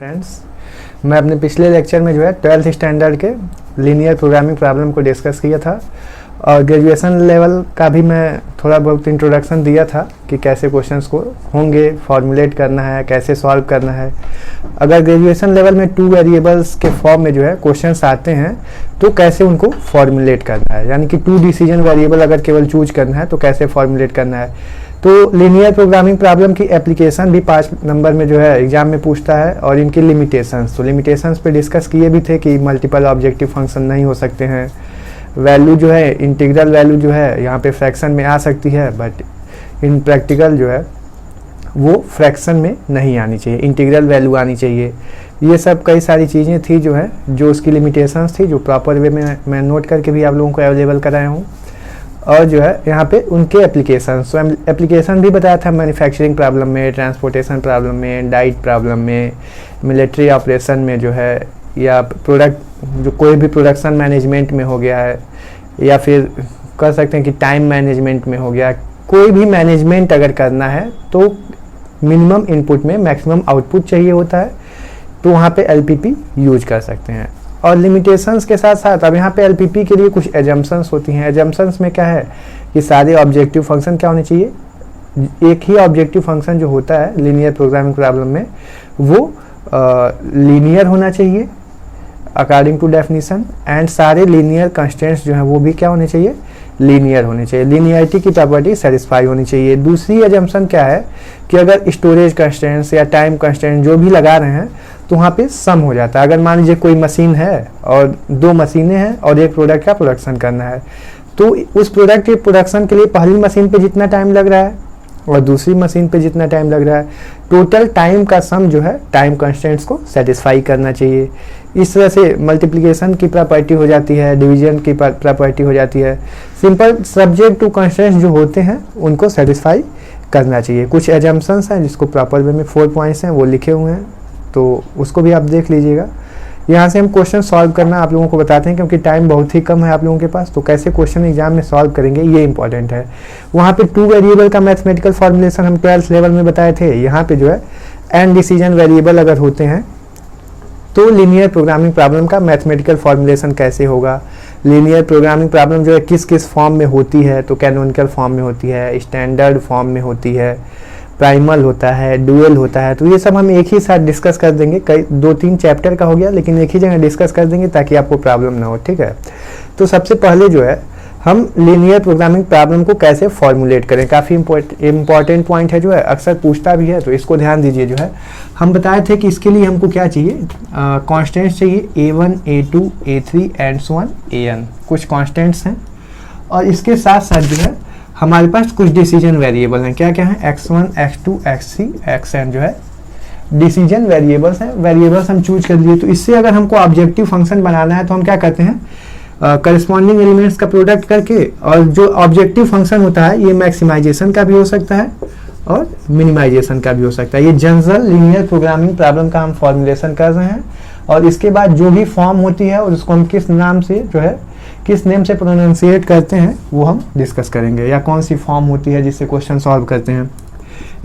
Friends, मैं अपने पिछले लेक्चर में जो है 12th स्टैंडर्ड के लीनियर प्रोग्रामिंग प्रॉब्लम को डिस्कस किया था और ग्रेजुएशन लेवल का भी मैं थोड़ा बहुत इंट्रोडक्शन दिया था कि कैसे क्वेश्चंस को होंगे, फॉर्मुलेट करना है, कैसे सॉल्व करना है। अगर ग्रेजुएशन लेवल में 2 वेरिएबल्स के फॉर्म में जो है क्वेश्चंस आते हैं तो कैसे उनको फॉर्मुलेट करना है, यानी कि 2 डिसीजन वेरिएबल अगर केवल चूज करना है तो कैसे फॉर्मुलेट करना है। तो लीनियर प्रोग्रामिंग प्रॉब्लम की एप्लीकेशन भी 5 नंबर में जो है एग्जाम में पूछता है और इनकी लिमिटेशंस, तो लिमिटेशंस पे डिस्कस किए भी थे कि मल्टीपल ऑब्जेक्टिव फंक्शन नहीं हो सकते हैं। वैल्यू जो है, इंटीग्रल वैल्यू जो है यहाँ पे फ्रैक्शन में आ सकती है, बट इन प्रैक्टिकल जो है वो फ्रैक्शन में नहीं आनी चाहिए, इंटीग्रल वैल्यू आनी चाहिए। ये सब कई सारी चीज़ें थी जो है जो उसकी लिमिटेशंस थी, जो प्रॉपर वे में मैं नोट करके भी आप लोगों को अवेलेबल कराया हूँ। और जो है यहाँ पे उनके एप्लीकेशन, सो एप्लीकेशन भी बताया था मैन्युफैक्चरिंग प्रॉब्लम में, ट्रांसपोर्टेशन प्रॉब्लम में, डाइट प्रॉब्लम में, मिलिट्री ऑपरेशन में जो है, या प्रोडक्ट जो कोई भी प्रोडक्शन मैनेजमेंट में हो गया है, या फिर कह सकते हैं कि टाइम मैनेजमेंट में हो गया। कोई भी मैनेजमेंट अगर करना है तो मिनिमम इनपुट में मैक्सिमम आउटपुट चाहिए होता है, तो वहाँ पे एलपीपी यूज कर सकते हैं। और लिमिटेशंस के साथ साथ अब यहाँ पे एलपीपी के लिए कुछ एजम्पशंस होती हैं। एजम्पशंस में क्या है कि सारे ऑब्जेक्टिव फंक्शन क्या होने चाहिए, एक ही ऑब्जेक्टिव फंक्शन जो होता है लीनियर प्रोग्रामिंग प्रॉब्लम में वो लीनियर होना चाहिए अकॉर्डिंग टू डेफिनेशन, एंड सारे लीनियर कंस्ट्रेंट्स जो हैं वो भी क्या होने चाहिए, लीनियर होने चाहिए। लीनियरिटी की प्रॉपर्टी सेटिस्फाई होनी चाहिए। दूसरी एजम्पशन क्या है कि अगर स्टोरेज कंस्ट्रेंट्स या टाइम कंस्ट्रेंट जो भी लगा रहे हैं तो वहाँ पे सम हो जाता है। अगर मान लीजिए कोई मशीन है और 2 मशीनें हैं और एक प्रोडक्ट का प्रोडक्शन करना है, तो उस प्रोडक्ट के प्रोडक्शन के लिए पहली मशीन पे जितना टाइम लग रहा है और दूसरी मशीन पे जितना टाइम लग रहा है, टोटल टाइम का सम जो है टाइम कंस्ट्रेंट्स को सेटिस्फाई करना चाहिए। इस तरह से मल्टीप्लिकेशन की प्रॉपर्टी हो जाती है, डिवीजन की प्रॉपर्टी हो जाती है। सिंपल सब्जेक्ट टू कंस्ट्रेंट्स जो होते हैं उनको सेटिस्फाई करना चाहिए। कुछ एजम्पशंस हैं जिसको प्रॉपर वे में 4 पॉइंट्स हैं वो लिखे हुए हैं, तो उसको भी आप देख लीजिएगा। यहाँ से हम क्वेश्चन सॉल्व करना आप लोगों को बताते हैं क्योंकि टाइम बहुत ही कम है आप लोगों के पास, तो कैसे क्वेश्चन एग्जाम में सॉल्व करेंगे ये इंपॉर्टेंट है। वहाँ पे 2 वेरिएबल का मैथमेटिकल फॉर्मुलेशन हम 12th लेवल में बताए थे। यहाँ पे जो है n डिसीजन वेरिएबल अगर होते हैं तो लीनियर प्रोग्रामिंग प्रॉब्लम का मैथमेटिकल फॉर्मुलेशन कैसे होगा, लीनियर प्रोग्रामिंग प्रॉब्लम जो है किस किस फॉर्म में होती है, तो कैनोनिकल फॉर्म में होती है, स्टैंडर्ड फॉर्म में होती है, प्राइमल होता है, डुअल होता है। तो ये सब हम एक ही साथ डिस्कस कर देंगे। कई 2-3 चैप्टर का हो गया लेकिन एक ही जगह डिस्कस कर देंगे ताकि आपको प्रॉब्लम ना हो, ठीक है। तो सबसे पहले जो है हम लीनियर प्रोग्रामिंग प्रॉब्लम को कैसे फॉर्मुलेट करें, काफ़ी इंपॉर्टेंट पॉइंट है जो है, अक्सर पूछता भी है, तो इसको ध्यान दीजिए। जो है हम बताए थे कि इसके लिए हमको क्या चाहिए, कॉन्स्टेंट्स चाहिए a1, a2, a3 and so on an, कुछ कॉन्स्टेंट्स हैं। और इसके साथ साथ जो है हमारे पास कुछ डिसीजन वेरिएबल हैं। क्या क्या है, x1, x2, x3, xn जो है डिसीजन वेरिएबल्स हैं। वेरिएबल्स हम चूज कर लिए, तो इससे अगर हमको ऑब्जेक्टिव फंक्शन बनाना है तो हम क्या करते हैं, करस्पॉन्डिंग एलिमेंट्स का प्रोडक्ट करके, और जो ऑब्जेक्टिव फंक्शन होता है ये मैक्सिमाइजेशन का भी हो सकता है और मिनिमाइजेशन का भी हो सकता है। ये जनरल लीनियर प्रोग्रामिंग प्रॉब्लम का हम फॉर्मुलेशन कर रहे हैं, और इसके बाद जो भी फॉर्म होती है और उसको हम किस नाम से जो है किस नेम से प्रोनाउंसिएट करते हैं वो हम डिस्कस करेंगे, या कौन सी फॉर्म होती है जिससे क्वेश्चन सॉल्व करते हैं।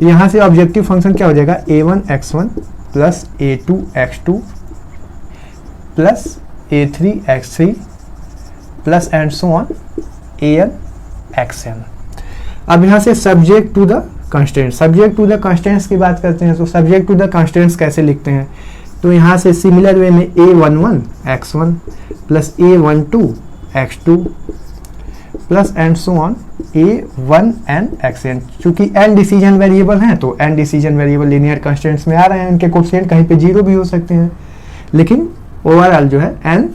यहाँ से ऑब्जेक्टिव फंक्शन क्या हो जाएगा, a1 x1 plus a2 x2 plus a3 x3 plus and so on an xn। अब यहाँ से subject to the constraint, subject to the constraints की बात करते हैं। तो सब्जेक्ट टू द कंस्ट्रेंट्स कैसे लिखते हैं, तो यहाँ से सिमिलर वे में a11 x1 plus a12 x2 plus and so on a1 and xn। चूंकि n डिसीजन वेरिएबल हैं तो n decision variable linear constraints में आ रहे हैं, इनके कोएफिशिएंट कहीं पे 0 भी हो सकते हैं, लेकिन ओवरऑल जो है n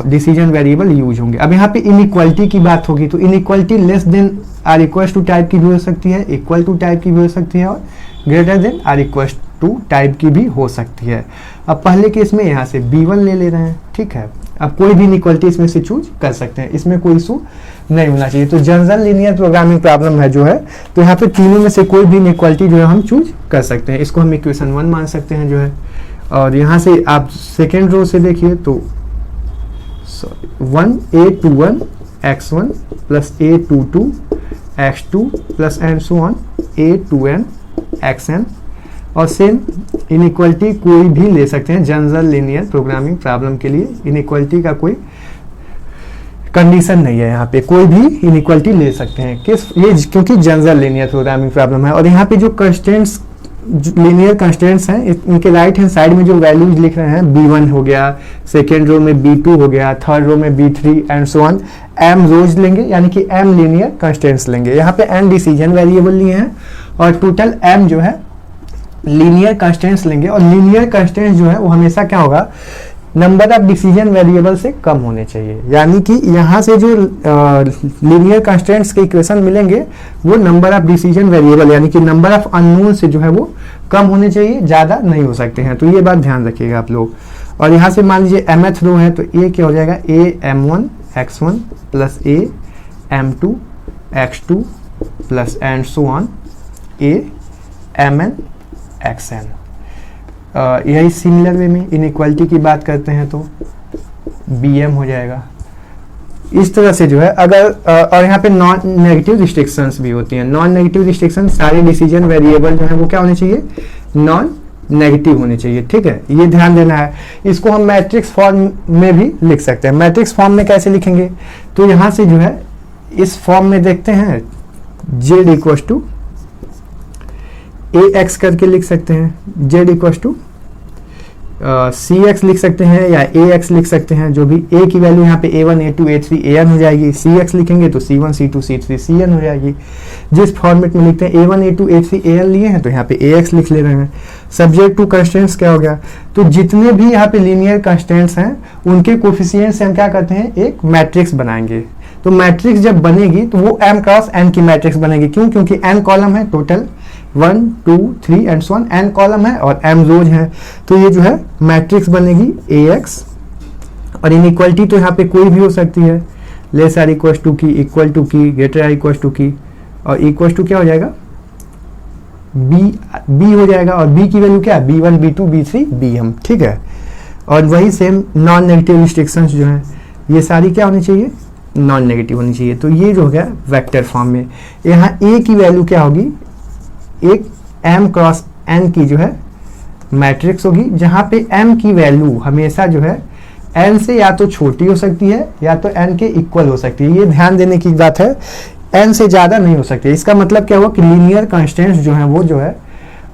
डिसीजन वेरिएबल यूज होंगे। अब यहाँ पे इनइक्वालिटी की बात होगी, तो inequality less than or equal to type की भी हो सकती है, इक्वल टू टाइप की भी हो सकती है, और greater than or equal to type की भी हो सकती है। अब पहले केस में यहाँ से b1 ले रहे हैं, ठीक है। अब कोई भी इनइक्वालिटी इसमें से चूज कर सकते हैं, इसमें कोई इशू नहीं होना चाहिए। तो जनरल लीनियर प्रोग्रामिंग प्रॉब्लम है जो है, तो यहाँ पे तीनों में से कोई भी इनइक्वालिटी जो है हम चूज कर सकते हैं। इसको हम इक्वेशन 1 मान सकते हैं जो है। और यहाँ से आप सेकेंड रो से देखिए तो 1a21 x1 plus a22 x2 plus and so on a2n xn और सेम इनइक्वालिटी कोई भी ले सकते हैं जनरल लीनियर प्रोग्रामिंग प्रॉब्लम के लिए। इनइक्वालिटी का कोई कंडीशन नहीं है, यहाँ पे कोई भी इनइक्वालिटी ले सकते हैं किस ये क्योंकि जनरल लीनियर प्रोग्रामिंग प्रॉब्लम है। और यहाँ पे जो कंस्टेंट्स लीनियर कंस्टेंट्स हैं इनके राइट हैंड साइड में जो वैल्यूज लिख रहे हैं b1 हो गया, सेकेंड रो में b2 हो गया, थर्ड रो में b3 and so on, m रोज लेंगे यानी कि m लीनियर कंस्टेंट्स लेंगे। यहाँ पे n डिसीजन वेरिएबल लिए हैं और टोटल m जो है लीनियर कंस्टेंट्स लेंगे। और लीनियर कंस्टेंट्स जो है वो हमेशा क्या होगा, नंबर ऑफ डिसीजन वेरिएबल से कम होने चाहिए। यानी कि यहाँ से जो लीनियर कंस्टेंट्स के इक्वेशन मिलेंगे वो नंबर ऑफ डिसीजन वेरिएबल यानी कि नंबर ऑफ अननोन से जो है वो कम होने चाहिए, ज़्यादा नहीं हो सकते हैं। तो ये बात ध्यान रखिएगा आप लोग। और यहाँ से मान लीजिए mth रो है तो ये क्या हो जाएगा, a m1 x1 plus a m2 x2 plus and so on a mn xn। यही सिमिलर वे में इनइक्वालिटी की बात करते हैं तो bm हो जाएगा। इस तरह से जो है अगर और यहाँ पे नॉन नेगेटिव रिस्ट्रिक्शंस भी होती हैं। नॉन नेगेटिव रिस्ट्रिक्शन सारे डिसीजन वेरिएबल जो है वो क्या होने चाहिए, नॉन नेगेटिव होने चाहिए। ठीक है, ये ध्यान देना है। इसको हम मैट्रिक्स फॉर्म में भी लिख सकते हैं। मैट्रिक्स फॉर्म में कैसे लिखेंगे, तो यहाँ से जो है इस फॉर्म में देखते हैं z इक्वल टू ax करके लिख सकते हैं, z इक्वल टू cx लिख सकते हैं या ax लिख सकते हैं। जो भी a की वैल्यू यहाँ पे a1 a2 a3 an हो जाएगी, cx लिखेंगे तो c1 c2 c3 cn हो जाएगी। जिस फॉर्मेट में लिखते हैं a1 a2 a3 an लिए हैं तो यहाँ पे ax लिख ले रहे हैं। सब्जेक्ट टू कंस्टेंट्स क्या हो गया, तो जितने भी यहाँ पे लीनियर कंस्टेंट्स हैं उनके कोफिशिएंट से हम क्या करते हैं, एक मैट्रिक्स बनाएंगे। तो मैट्रिक्स जब बनेगी तो वो m क्रॉस n की मैट्रिक्स बनेगी। क्यों, क्योंकि n कॉलम है, total 1 2 3 and so on, n column है और m रोज है। तो ये जो है मैट्रिक्स बनेगी ax। और इनइक्वालिटी तो यहाँ पे कोई भी हो सकती है, लेस आर इक्वल टू की, इक्वल टू की, ग्रेटर आर इक्वल टू की, और इक्वल टू क्या हो जाएगा, b हो जाएगा। और b की वैल्यू क्या है, b1 b2 b3 bm। ठीक है, और वही सेम नॉन नेगेटिव रिस्ट्रिक्शंस जो हैं ये सारी क्या होनी चाहिए, नॉन नेगेटिव होनी चाहिए। तो ये जो हो गया वेक्टर फॉर्म में। यहाँ a की वैल्यू क्या होगी, एक m क्रॉस n की जो है मैट्रिक्स होगी, जहां पे m की वैल्यू हमेशा जो है n से या तो छोटी हो सकती है या तो n के इक्वल हो सकती है। ये ध्यान देने की बात है, n से ज़्यादा नहीं हो सकती। इसका मतलब क्या हुआ कि लीनियर कंस्टेंट्स जो हैं वो जो है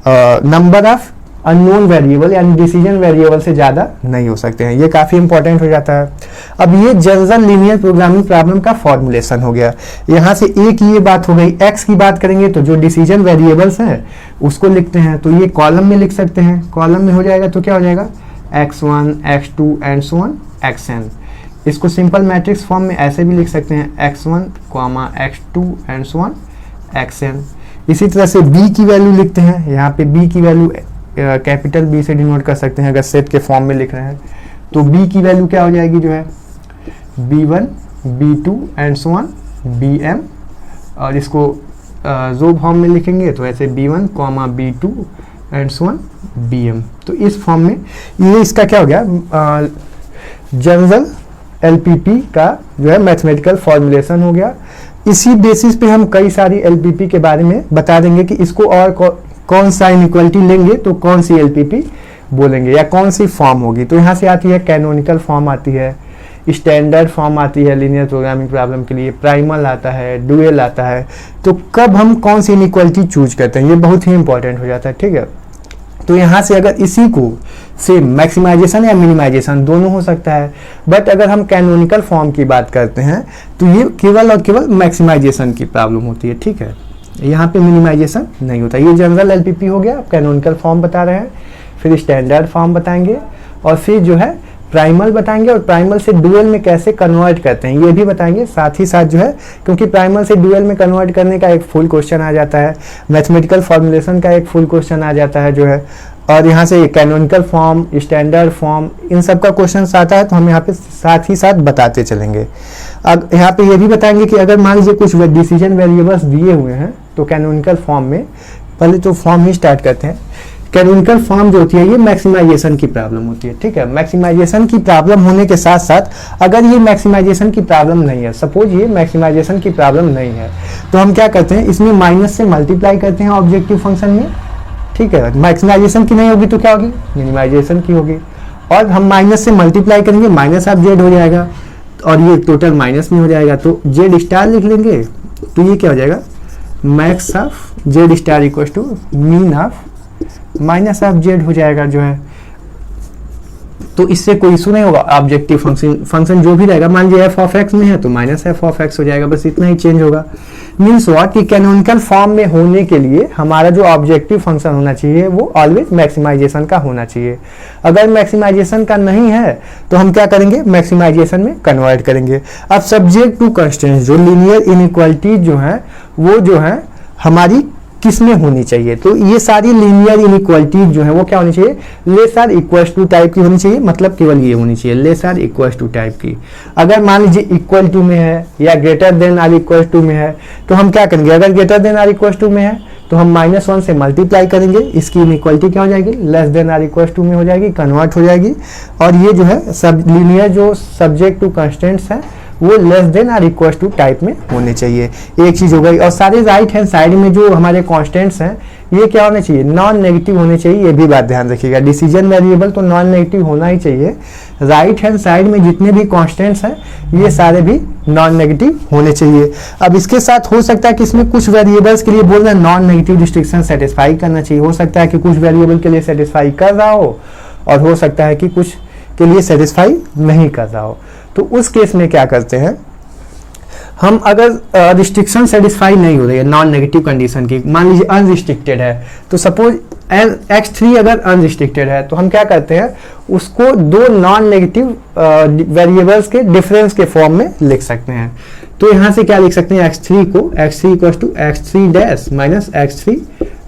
नंबर ऑफ अननोन वेरिएबल यानी डिसीजन वेरिएबल से ज़्यादा नहीं हो सकते हैं। ये काफ़ी इंपॉर्टेंट हो जाता है। अब ये जनरल लीनियर प्रोग्रामिंग प्रॉब्लम का फॉर्मुलेशन हो गया। यहाँ से a की ये बात हो गई। x की बात करेंगे तो जो डिसीजन वेरिएबल्स हैं उसको लिखते हैं, तो ये कॉलम में लिख सकते हैं। कॉलम में हो जाएगा तो क्या हो जाएगा, x1 x2 and so on xn। इसको सिंपल मैट्रिक्स फॉर्म में ऐसे भी लिख सकते हैं, x1 x2 and so on xn। इसी तरह से b की वैल्यू लिखते हैं। यहाँ पे b की वैल्यू कैपिटल B से डिनोट कर सकते हैं अगर सेट के फॉर्म में लिख रहे हैं। तो b की वैल्यू क्या हो जाएगी, जो है b1 b2 and so on bm। और इसको जो फॉर्म में लिखेंगे तो ऐसे b1 b2 and so on bm। तो इस फॉर्म में ये इसका क्या हो गया, जनरल LPP का जो है मैथमेटिकल फॉर्मुलेशन हो गया। इसी बेसिस पे हम कई सारी LPP के बारे में बता देंगे कि इसको और कौन सा इनइक्वालिटी लेंगे तो कौन सी LPP बोलेंगे या कौन सी फॉर्म होगी। तो यहाँ से आती है कैनोनिकल फॉर्म आती है, स्टैंडर्ड फॉर्म आती है लीनियर प्रोग्रामिंग प्रॉब्लम के लिए, प्राइमल आता है, डुअल आता है। तो कब हम कौन सी इनइक्वालिटी चूज करते हैं ये बहुत ही इंपॉर्टेंट हो जाता है। ठीक है, तो यहाँ से अगर इसी को से मैक्सिमाइजेशन या मिनिमाइजेशन दोनों हो सकता है, बट अगर हम कैनोनिकल फॉर्म की बात करते हैं तो ये केवल और केवल मैक्सिमाइजेशन की प्रॉब्लम होती है। ठीक है, यहाँ पे मिनिमाइजेशन नहीं होता। ये जनरल LPP हो गया, कैनोनिकल फॉर्म बता रहे हैं, फिर स्टैंडर्ड फॉर्म बताएंगे और फिर जो है प्राइमल बताएंगे। और प्राइमल से डुअल में कैसे कन्वर्ट करते हैं ये भी बताएंगे साथ ही साथ जो है, क्योंकि प्राइमल से डुअल में कन्वर्ट करने का एक फुल क्वेश्चन आ जाता है, मैथमेटिकल फॉर्मुलेशन का एक फुल क्वेश्चन आ जाता है जो है, और यहाँ से कैनोनिकल फॉर्म, स्टैंडर्ड फॉर्म, इन सब का क्वेश्चन आता है। तो हम यहाँ पे साथ ही साथ बताते चलेंगे। अब यहाँ पे ये भी बताएंगे कि अगर मान लीजिए कुछ डिसीजन वेरिएबल्स दिए हुए हैं तो कैनोनिकल फॉर्म में पहले तो फॉर्म ही स्टार्ट करते हैं। कैनोनिकल फॉर्म जो होती है ये मैक्सिमाइजेशन की प्रॉब्लम होती है। ठीक है, मैक्सिमाइजेशन की प्रॉब्लम होने के साथ साथ अगर ये मैक्सिमाइजेशन की प्रॉब्लम नहीं है, सपोज ये मैक्सिमाइजेशन की प्रॉब्लम नहीं है, तो हम क्या करते हैं, इसमें माइनस से मल्टीप्लाई करते हैं ऑब्जेक्टिव फंक्शन में। ठीक है। मैक्सिमाइजेशन की नहीं होगी तो क्या होगी, मिनिमाइजेशन की होगी। और हम माइनस से मल्टीप्लाई करेंगे, माइनस ऑफ जेड हो जाएगा और ये टोटल माइनस में हो जाएगा, तो जेड स्टार लिख लेंगे, तो ये क्या हो जाएगा, max of Z star equal to min of minus of Z हो जाएगा जो है। तो इससे कोई इशू नहीं होगा, ऑब्जेक्टिव फंक्शन जो भी रहेगा, मान लीजिए एफ ऑफ एक्स में है तो माइनस एफ ऑफ एक्स हो जाएगा, बस इतना ही चेंज होगा। मीन्स व्हाट कि कैनोनिकल फॉर्म में होने के लिए हमारा जो ऑब्जेक्टिव फंक्शन होना चाहिए वो ऑलवेज मैक्सिमाइजेशन का होना चाहिए। अगर मैक्सिमाइजेशन का नहीं है तो हम क्या करेंगे, मैक्सिमाइजेशन में कन्वर्ट करेंगे। अब सब्जेक्ट टू कंस्ट्रेंट जो लीनियर इनइक्वालिटीज जो है वो जो है हमारी किस में होनी चाहिए, तो ये सारी लीनियर इनइक्वालिटीज जो है वो क्या होनी चाहिए, less or equals to type की होनी चाहिए, मतलब केवल ये होनी चाहिए less or equals to type की। अगर मान लीजिए इक्वल टू में है या greater than or equals to में है तो हम क्या करेंगे, अगर greater than or equals to में है तो हम -1 से मल्टीप्लाई करेंगे, इसकी इनइक्वालिटी क्या हो जाएगी, less than or equals to में हो जाएगी, कन्वर्ट हो जाएगी। और ये जो है सब लीनियर जो सब्जेक्ट टू कंस्टेंट्स है वो less than or equal to type में होने चाहिए, एक चीज हो गई। और सारे राइट हैंड साइड में जो हमारे कांस्टेंट्स हैं ये क्या होने चाहिए, नॉन नेगेटिव होने चाहिए, ये भी बात ध्यान रखिएगा। डिसीजन वेरिएबल तो नॉन नेगेटिव होना ही चाहिए, राइट हैंड साइड में जितने भी कांस्टेंट्स हैं ये सारे भी नॉन नेगेटिव होने चाहिए। अब इसके साथ हो सकता है कि इसमें कुछ वेरिएबल्स के लिए बोल रहे हैं नॉन नेगेटिव रिस्ट्रिक्शन सेटिस्फाई करना चाहिए, हो सकता है कि कुछ वेरिएबल के लिए सेटिस्फाई कर रहा हो और हो सकता है कि कुछ के लिए सेटिस्फाई नहीं कर रहा हो। तो उस केस में क्या करते हैं हम, अगर रिस्ट्रिक्शन सेटिस्फाई नहीं हो रही है नॉन नेगेटिव कंडीशन की, मान लीजिए अनरिस्ट्रिक्टेड है, तो सपोज x3 अगर अनरिस्ट्रिक्टेड है तो हम क्या करते हैं उसको दो नॉन नेगेटिव वेरिएबल्स के डिफरेंस के फॉर्म में लिख सकते हैं। तो यहां से क्या लिख सकते हैं, x3 को x3 equal to x3 dash minus x3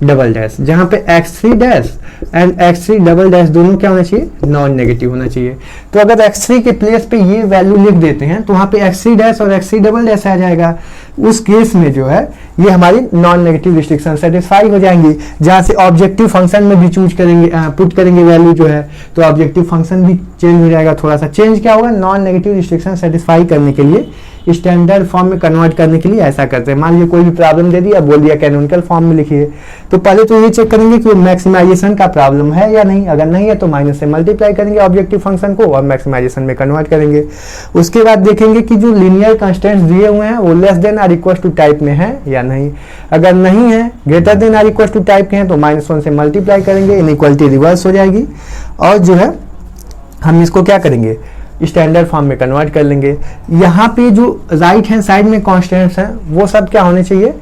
double dash, जहां पे x3 dash and x3 double dash दोनों क्या होना चाहिए, नॉन नेगेटिव होना चाहिए। तो अगर x3 के प्लेस पे ये वैल्यू लिख देते हैं तो वहां पे x3 डैश और x3 डबल डैश आ जाएगा। उस केस में जो है ये हमारी नॉन नेगेटिव रिस्ट्रिक्शन सेटिस्फाई हो जाएंगी, जहां से ऑब्जेक्टिव फंक्शन में भी चूज करेंगे पुट करेंगे वैल्यू जो है, तो ऑब्जेक्टिव फंक्शन भी चेंज हो जाएगा। थोड़ा सा चेंज क्या होगा, नॉन नेगेटिव रिस्ट्रिक्शन सेटिस्फाई करने के लिए स्टैंडर्ड फॉर्म में कन्वर्ट करने के लिए ऐसा करते हैं। मान लीजिए कोई भी प्रॉब्लम दे दिया, बोल दिया कैनोनिकल फॉर्म में लिखिए, तो पहले तो ये चेक करेंगे कि मैक्सिमाइजेशन का प्रॉब्लम है या नहीं, अगर नहीं है तो माइनस से मल्टीप्लाई करेंगे ऑब्जेक्टिव फंक्शन को और मैक्सिमाइजेशन में कन्वर्ट करेंगे। उसके बाद देखेंगे कि जो लीनियर कंस्टेंट्स दिए हुए हैं वो less than or equal to type में है या नहीं, अगर नहीं है greater than or equal to type के हैं तो -1 से मल्टीप्लाई करेंगे, इनइक्वालिटी रिवर्स हो जाएगी और जो है हम इसको क्या करेंगे, स्टैंडर्ड फॉर्म में कन्वर्ट कर लेंगे। यहाँ पे जो राइट हैंड साइड में कांस्टेंट्स हैं वो सब क्या होने चाहिए,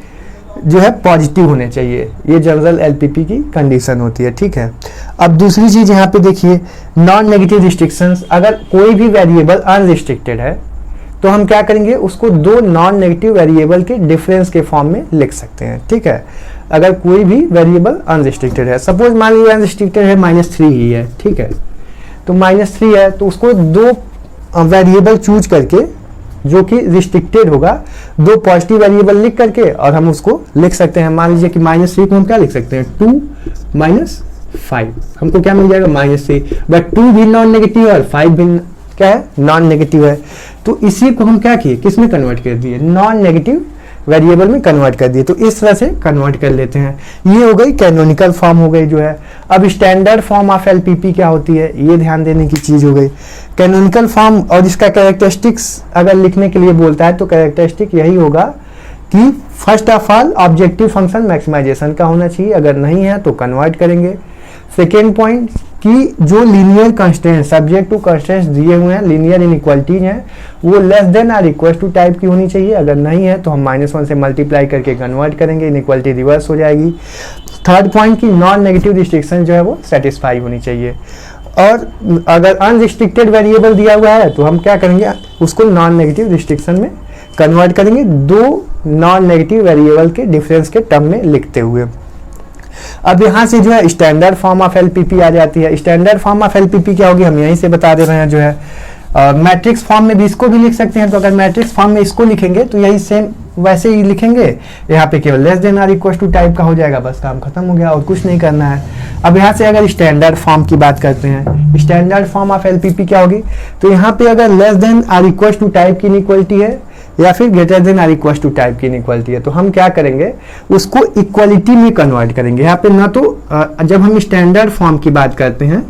जो है पॉजिटिव होने चाहिए, ये जनरल एलपीपी की कंडीशन होती है, ठीक है। अब दूसरी चीज यहाँ पे देखिए, नॉन नेगेटिव रिस्ट्रिक्शंस, अगर कोई भी वेरिएबल अनरिस्ट्रिक्टेड है तो हम क्या करेंगे उसको दो नॉन नेगेटिव वेरिएबल के डिफरेंस के फॉर्म में लिख सकते हैं, ठीक है। अगर कोई भी वेरिएबल अनरिस्ट्रिक्टेड है, सपोज मान लीजिए अनरिस्ट्रिक्टेड है -3 ही है, ठीक है, तो -3 है तो उसको दो वेरिएबल चूज करके जो कि रिस्ट्रिक्टेड होगा, दो पॉजिटिव वेरिएबल लिख करके और हम उसको लिख सकते हैं। मान लीजिए कि -3 को हम क्या लिख सकते हैं, 2 - 5, हमको क्या मिल जाएगा -3, बट 2 भी नॉन नेगेटिव और 5 भी क्या है, नॉन नेगेटिव है। तो इसी को हम क्या किए, किस में कन्वर्ट कर दिए, नॉन नेगेटिव वेरिएबल में कन्वर्ट कर दिए, तो इस तरह से कन्वर्ट कर लेते हैं। ये हो गई कैनोनिकल फॉर्म हो गई जो है। अब स्टैंडर्ड फॉर्म ऑफ एलपीपी क्या होती है, ये ध्यान देने की चीज हो गई। कैनोनिकल फॉर्म और इसका कैरेक्टरिस्टिक्स अगर लिखने के लिए बोलता है तो कैरेक्टरिस्टिक यही होगा कि first of all objective function maximisation का होना चाहिए, अगर नहीं है तो कन्वर्ट करेंगे। सेकेंड पॉइंट कि जो linear constant subject to constants दिए हुए हैं, लीनियर इनइक्वालिटीज हैं, वो less than or equal to type की होनी चाहिए, अगर नहीं है तो हम -1 से मल्टीप्लाई करके कन्वर्ट करेंगे, इनइक्वालिटी रिवर्स हो जाएगी। थर्ड पॉइंट की नॉन नेगेटिव रिस्ट्रिक्शन जो है वो सेटिस्फाई होनी चाहिए। और अगर अनरिस्ट्रिक्टेड वेरिएबल दिया हुआ है तो हम क्या करेंगे उसको नॉन नेगेटिव रिस्ट्रिक्शन में कन्वर्ट करेंगे, दो नॉन नेगेटिव वेरिएबल के डिफरेंस के टर्म में लिखते हुए। अब यहां से जो है स्टैंडर्ड फॉर्म ऑफ एलपीपी आ जाती है। स्टैंडर्ड फॉर्म ऑफ एलपीपी क्या होगी हम यहीं से बता दे रहे हैं, जो है मैट्रिक्स फॉर्म में भी इसको भी लिख सकते हैं। तो अगर मैट्रिक्स फॉर्म में इसको लिखेंगे तो यही सेम वैसे ही लिखेंगे, यहाँ पे केवल less than or equal to type का हो जाएगा, बस काम खत्म हो गया और कुछ नहीं करना है। अब यहाँ से अगर स्टैंडर्ड फॉर्म की बात करते हैं, स्टैंडर्ड फॉर्म ऑफ एलपीपी क्या होगी, तो यहाँ पे अगर less than or equal to type की इनइक्वालिटी है या फिर greater than or equal to type की इनइक्वालिटी है, तो हम क्या करेंगे, उसको इक्वालिटी में कन्वर्ट करेंगे। यहाँ पे ना तो जब हम स्टैंडर्ड फॉर्म की बात करते हैं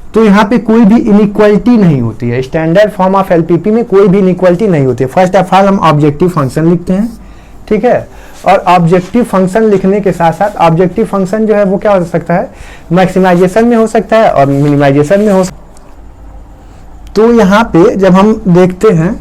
तो यहाँ पे कोई भी इनइक्वालिटी नहीं होती है। स्टैंडर्ड फॉर्म ऑफ एलपीपी में कोई भी इनइक्वालिटी नहीं होती है। फर्स्ट ऑफ ऑल हम ऑब्जेक्टिव फंक्शन लिखते हैं, ठीक है, और ऑब्जेक्टिव फंक्शन लिखने के साथ साथ ऑब्जेक्टिव फंक्शन जो है वो क्या हो सकता है, मैक्सिमाइजेशन में हो सकता है और मिनिमाइजेशन में हो सकता है। तो यहाँ पे जब हम देखते हैं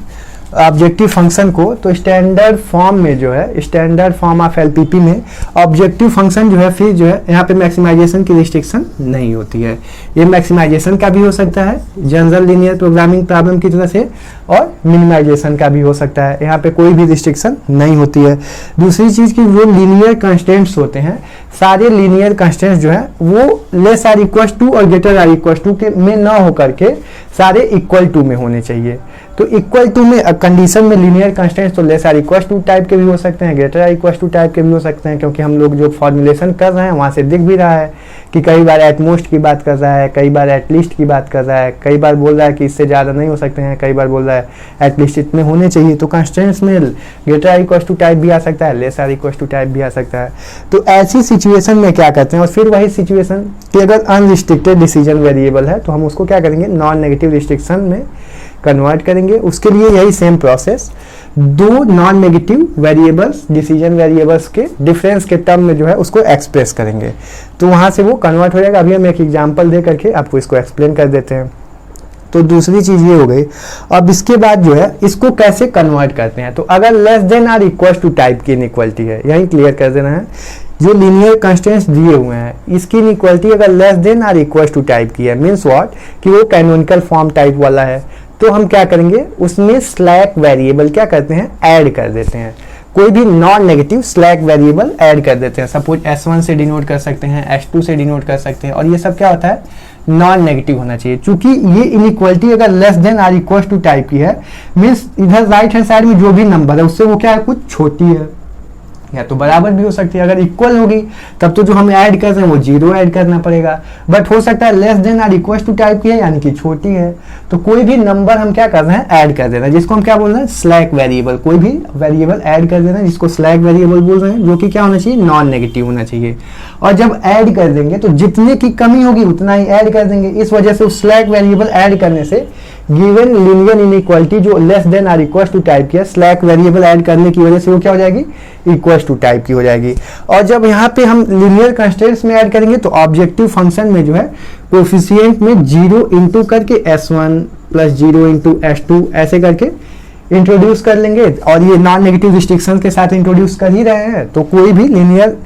ऑब्जेक्टिव फंक्शन को, तो स्टैंडर्ड फॉर्म में जो है, स्टैंडर्ड फॉर्म ऑफ एलपीपी में ऑब्जेक्टिव फंक्शन जो है फिर जो है यहाँ पे मैक्सिमाइजेशन की रिस्ट्रिक्शन नहीं होती है। ये मैक्सिमाइजेशन का भी हो सकता है जनरल लीनियर प्रोग्रामिंग प्रॉब्लम की तरह से, और मिनिमाइजेशन का भी हो सकता है, यहाँ पे कोई भी रिस्ट्रिक्शन नहीं होती है। दूसरी चीज की जो लीनियर कंस्टेंट्स होते हैं, सारे लीनियर कंस्टेंट्स जो है वो लेस आर इक्वल टू और ग्रेटर आर इक्वल टू के में ना होकर के सारे इक्वल टू में होने चाहिए। तो इक्वल टू में कंडीशन में लीनियर कंस्टेंट्स तो less or equal to type के भी हो सकते हैं, greater or equal to type के भी हो सकते हैं, क्योंकि हम लोग जो फॉर्मुलेशन कर रहे हैं वहां से दिख भी रहा है कि कई बार एट मोस्ट की बात कर रहा है, कई बार एट लीस्ट की बात कर रहा है, कई बार बोल रहा है कि इससे ज़्यादा नहीं हो सकते हैं, कई बार बोल रहा है एट लीस्ट इतने होने चाहिए। तो कंस्टेंट्स में greater or equal to type भी आ सकता है, less or equal to type भी आ सकता है। तो ऐसी सिचुएशन में क्या करते हैं, और फिर वही सिचुएशन कि अगर अनरिस्ट्रिक्टेड डिसीजन वेरिएबल है तो हम उसको क्या करेंगे, नॉन नेगेटिव रिस्ट्रिक्शन में कन्वर्ट करेंगे। उसके लिए यही सेम प्रोसेस, दो non negative variables decision variables के डिफरेंस के टर्म में जो है उसको एक्सप्रेस करेंगे, तो वहां से वो कन्वर्ट हो जाएगा। अभी हम एक एग्जांपल दे करके आपको इसको एक्सप्लेन कर देते हैं। तो दूसरी चीज ये हो गई। अब इसके बाद जो है इसको कैसे कन्वर्ट करते हैं, तो अगर less than or equal to type की इनइक्वालिटी है, यही क्लियर कर देना है, जो लीनियर कंस्टेंट्स दिए हुए हैं इसकी इनइक्वालिटी अगर less than or equal to type की है, मीन्स व्हाट कि वो कैनोनिकल फॉर्म टाइप वाला है, तो हम क्या करेंगे, उसमें स्लैक वेरिएबल क्या करते हैं, ऐड कर देते हैं। कोई भी non negative slack variable add कर देते हैं। सपोज S1 से डिनोट कर सकते हैं, S2 से डिनोट कर सकते हैं, और ये सब क्या होता है, नॉन नेगेटिव होना चाहिए। चूंकि ये इनइक्वालिटी अगर less than or equal to type की है, मीन्स इधर राइट हैंड साइड में जो भी नंबर है उससे वो क्या है, कुछ छोटी है, या तो बराबर भी हो सकती है। अगर इक्वल होगी तब तो जो हम ऐड कर रहे हैं वो जीरो ऐड करना पड़ेगा, बट हो सकता है less than or equal to type की है यानी कि छोटी है, तो कोई भी नंबर हम क्या कर रहे हैं, ऐड कर देना, जिसको हम क्या बोल रहे हैं, स्लैक वेरिएबल। कोई भी वेरिएबल ऐड कर देना जिसको स्लैक वेरिएबल बोल रहे हैं, जो कि क्या होना चाहिए, नॉन नेगेटिव होना चाहिए। और जब ऐड कर देंगे तो जितने की कमी होगी उतना ही ऐड कर देंगे। इस वजह से उस स्लैक वेरिएबल ऐड करने से गिवन लीनियर इनइक्वालिटी जो less than or equal to type की है, स्लैक वेरिएबल ऐड करने की वजह से वो क्या हो जाएगी, इक्वल टू टाइप की हो जाएगी। और जब यहाँ पे हम लीनियर कंस्टेंट्स में ऐड करेंगे तो ऑब्जेक्टिव फंक्शन में जो है कोफिशिएंट में 0 इंटू करके S1 प्लस 0 इंटू S2 ऐसे करके इंट्रोड्यूस कर लेंगे, और ये नॉन नेगेटिव रिस्ट्रिक्शन के साथ इंट्रोड्यूस कर ही रहे हैं, तो कोई भी लीनियर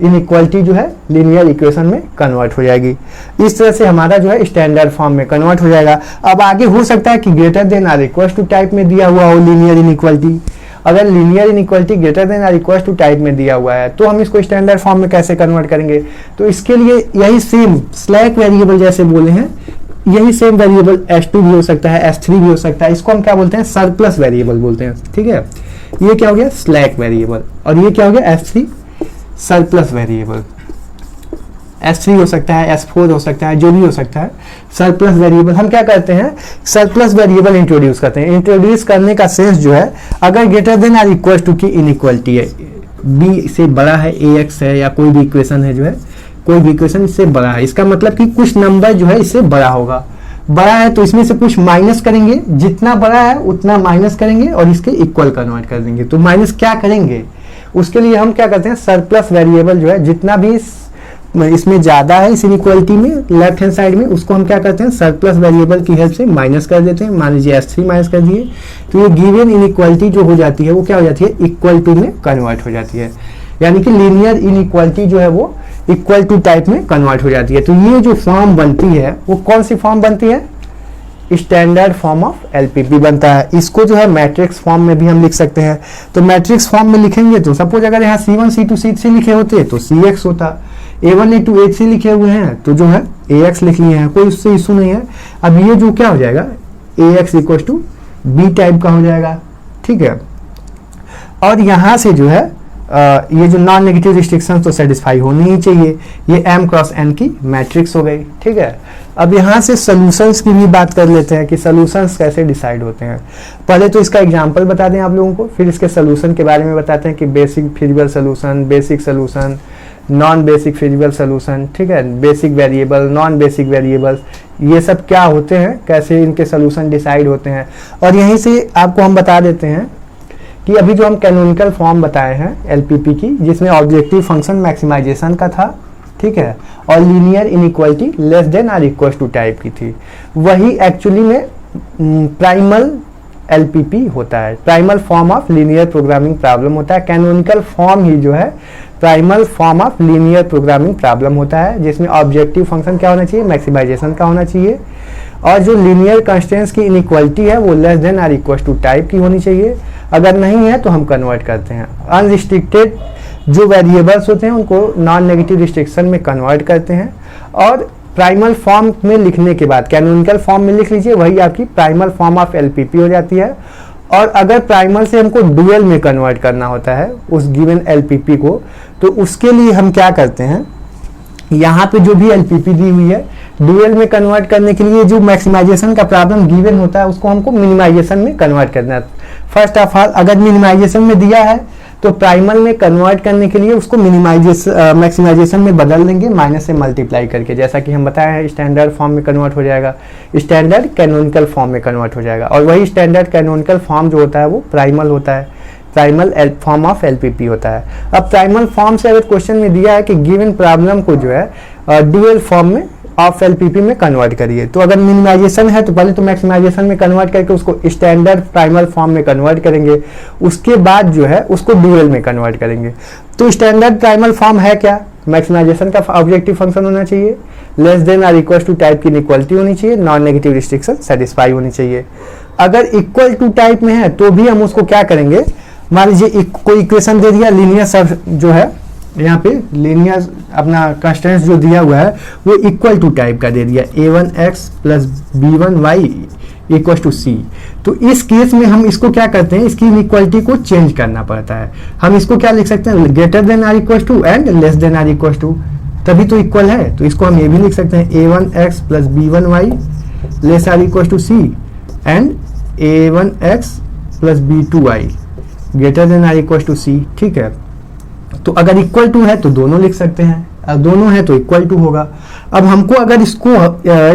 इनइक्वालिटी जो है लीनियर इक्वेशन में कन्वर्ट हो जाएगी। इस तरह से हमारा जो है स्टैंडर्ड फॉर्म में कन्वर्ट हो जाएगा। अब आगे हो सकता है कि greater than or equal to type में दिया हुआ हो लीनियर इनइक्वालिटी। अगर linear inequality greater than or equal to type में दिया हुआ है तो हम इसको स्टैंडर्ड फॉर्म में कैसे कन्वर्ट करेंगे, तो इसके लिए यही सेम स्लैक वेरिएबल जैसे बोले हैं, यही सेम वेरिएबल S2 भी हो सकता है, S3 भी हो सकता है, इसको हम क्या बोलते हैं, सरप्लस वेरिएबल बोलते हैं। ठीक है, ये क्या हो गया, स्लैक वेरिएबल, और ये क्या हो गया, S3 सरप्लस वेरिएबल। S3 हो सकता है, S4 हो सकता है, जो भी हो सकता है, सरप्लस वेरिएबल। हम क्या करते हैं, सरप्लस वेरिएबल इंट्रोड्यूस करते हैं। इंट्रोड्यूस करने का सेंस जो है, अगर greater than or equal to की इनइक्वालिटी है, b से बड़ा है, ax है, या कोई भी इक्वेशन है जो है, कोई भी इक्वेशन इससे बड़ा है, इसका मतलब कि कुछ नंबर जो है इससे बड़ा होगा। बड़ा है तो इसमें से कुछ माइनस करेंगे, जितना बड़ा है उतना माइनस करेंगे और इसके इक्वल कन्वर्ट कर देंगे। तो माइनस क्या करेंगे, उसके लिए हम क्या करते हैं, सरप्लस वेरिएबल जो है जितना भी इसमें ज्यादा है इस इनइक्वालिटी में लेफ्ट हैंड साइड में, उसको हम क्या करते हैं, सरप्लस वेरिएबल की हेल्प से माइनस कर देते हैं। मान लीजिए S3 माइनस कर दिए तो ये गिवन इनइक्वालिटी जो हो जाती है वो क्या हो जाती है, इक्वल टू में कन्वर्ट हो जाती है, यानी कि लीनियर इनइक्वालिटी जो है वो इक्वल टू टाइप में कन्वर्ट हो जाती है। तो ये जो फॉर्म बनती है वो कौन सी फॉर्म बनती है, स्टैंडर्ड फॉर्म ऑफ एलपीपी बनता है। इसको जो है मैट्रिक्स फॉर्म में भी हम लिख सकते हैं। तो मैट्रिक्स फॉर्म में लिखेंगे तो सपोज अगर यहाँ C1 C2 C3 लिखे होते तो CX होता, A1 A2 A3 लिखे हुए हैं तो जो है AX लिख लिए हैं, कोई उससे इशू नहीं है। अब ये जो क्या हो जाएगा, AX equal to B type का हो जाएगा। ठीक है, और यहाँ से जो है ये जो नॉन नेगेटिव रिस्ट्रिक्शन तो सेटिस्फाई होनी ही चाहिए। ये m क्रॉस n की मैट्रिक्स हो गई, ठीक है। अब यहाँ से सॉल्यूशंस की भी बात कर लेते हैं कि सॉल्यूशंस कैसे डिसाइड होते हैं। पहले तो इसका एग्जांपल बता दें आप लोगों को, फिर इसके सॉल्यूशन के बारे में बताते हैं कि basic feasible solution, basic solution, non basic feasible solution, ठीक है, basic variable, non basic variables, ये सब क्या होते हैं, कैसे इनके सॉल्यूशन डिसाइड होते हैं। और यहीं से आपको हम बता देते हैं कि अभी जो हम कैनोनिकल फॉर्म बताए हैं एलपीपी की, जिसमें ऑब्जेक्टिव फंक्शन मैक्सिमाइजेशन का था, ठीक है, और linear inequality less than or equal to type की थी, वही एक्चुअली में प्राइमल एलपीपी होता है, primal form of linear programming problem होता है। कैनोनिकल फॉर्म ही जो है primal form of linear programming problem होता है, जिसमें ऑब्जेक्टिव फंक्शन क्या होना चाहिए, मैक्सिमाइजेशन का होना चाहिए, और जो लीनियर कंस्ट्रेंट्स की इनइक्वालिटी है वो less than or equal to type की होनी चाहिए। अगर नहीं है तो हम कन्वर्ट करते हैं। अनरिस्ट्रिक्टेड जो वेरिएबल्स होते हैं उनको नॉन नेगेटिव रिस्ट्रिक्शन में कन्वर्ट करते हैं, और प्राइमल फॉर्म में लिखने के बाद कैनोनिकल फॉर्म में लिख लीजिए, वही आपकी प्राइमल फॉर्म ऑफ एलपीपी हो जाती है। और अगर प्राइमल से हमको डुअल में कन्वर्ट करना होता है उस गिवन एलपीपी को, तो उसके लिए हम क्या करते हैं, यहाँ पे जो भी एलपीपी दी हुई है डुअल में कन्वर्ट करने के लिए जो मैक्सिमाइजेशन का प्रॉब्लम गिवन होता है उसको हमको मिनिमाइजेशन में कन्वर्ट करना है। फर्स्ट ऑफ ऑल अगर मिनिमाइजेशन में दिया है तो प्राइमल में कन्वर्ट करने के लिए उसको मैक्सिमाइजेशन में बदल देंगे, माइनस से मल्टीप्लाई करके, जैसा कि हम बताए हैं स्टैंडर्ड फॉर्म में कन्वर्ट हो जाएगा, स्टैंडर्ड कैनोनिकल फॉर्म में कन्वर्ट हो जाएगा। और वही स्टैंडर्ड कैनोनिकल फॉर्म जो होता है वो प्राइमल होता है, प्राइमल फॉर्म ऑफ एलपीपी होता है। अब प्राइमल फॉर्म से अगर क्वेश्चन में दिया है कि गिवन प्रॉब्लम को जो है डुअल फॉर्म में ऑफ एलपीपी में कन्वर्ट करिए, तो अगर मिनिमाइजेशन है तो पहले तो मैक्सिमाइजेशन में कन्वर्ट करके उसको स्टैंडर्ड प्राइमल फॉर्म में कन्वर्ट करेंगे, उसके बाद जो है उसको डुअल में कन्वर्ट करेंगे। तो स्टैंडर्ड प्राइमल फॉर्म है क्या, मैक्सिमाइजेशन का ऑब्जेक्टिव फंक्शन होना चाहिए, less than or equal to type की इनइक्वालिटी होनी चाहिए, नॉन नेगेटिव रिस्ट्रिक्शन सेटिस्फाई होनी चाहिए। अगर इक्वल टू टाइप में है तो भी हम उसको क्या करेंगे, मान लीजिए कोई इक्वेशन दे दिया, लीनियर सब जो है यहाँ पे लीनियर अपना कंस्टेंट्स जो दिया हुआ है वो इक्वल टू टाइप का दे दिया, a1x plus b1y equal to c। तो इस केस में हम इसको क्या करते हैं, इसकी इनइक्वालिटी को चेंज करना पड़ता है। हम इसको क्या लिख सकते हैं, greater than or equal to and less than or equal to, तभी तो इक्वल है। तो इसको हम ये भी लिख सकते हैं a1x plus b1y less or equal to c and a1x plus b2y greater than or equal to c, ठीक है। तो अगर इक्वल टू है तो दोनों लिख सकते हैं, अब दोनों है तो इक्वल टू होगा। अब हमको अगर इसको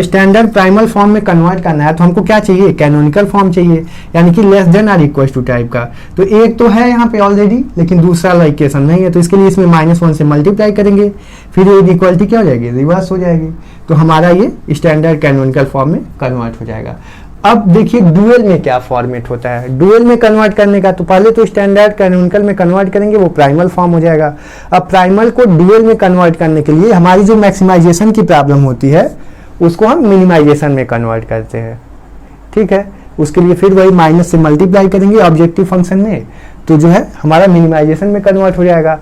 स्टैंडर्ड प्राइमल फॉर्म में कन्वर्ट करना है तो हमको क्या चाहिए, कैनोनिकल फॉर्म चाहिए, यानी कि less than or equal to type का। तो एक तो है यहाँ पे ऑलरेडी, लेकिन दूसरा वाला इक्वेशन नहीं है, तो इसके लिए इसमें -1 से मल्टीप्लाई करेंगे, फिर ये इक्वालिटी क्या हो जाएगी, रिवर्स हो जाएगी। तो हमारा ये स्टैंडर्ड कैनोनिकल फॉर्म में कन्वर्ट हो जाएगा। अब देखिए डुअल में क्या फॉर्मेट होता है, डुअल में कन्वर्ट करने का तो पहले तो स्टैंडर्ड कैनोनिकल में कन्वर्ट करेंगे, वो प्राइमल फॉर्म हो जाएगा। अब प्राइमल को डुअल में कन्वर्ट करने के लिए हमारी जो मैक्सिमाइजेशन की प्रॉब्लम होती है उसको हम मिनिमाइजेशन में कन्वर्ट करते हैं, ठीक है। उसके लिए फिर वही माइनस से मल्टीप्लाई करेंगे ऑब्जेक्टिव फंक्शन में, तो जो है हमारा मिनिमाइजेशन में कन्वर्ट हो जाएगा।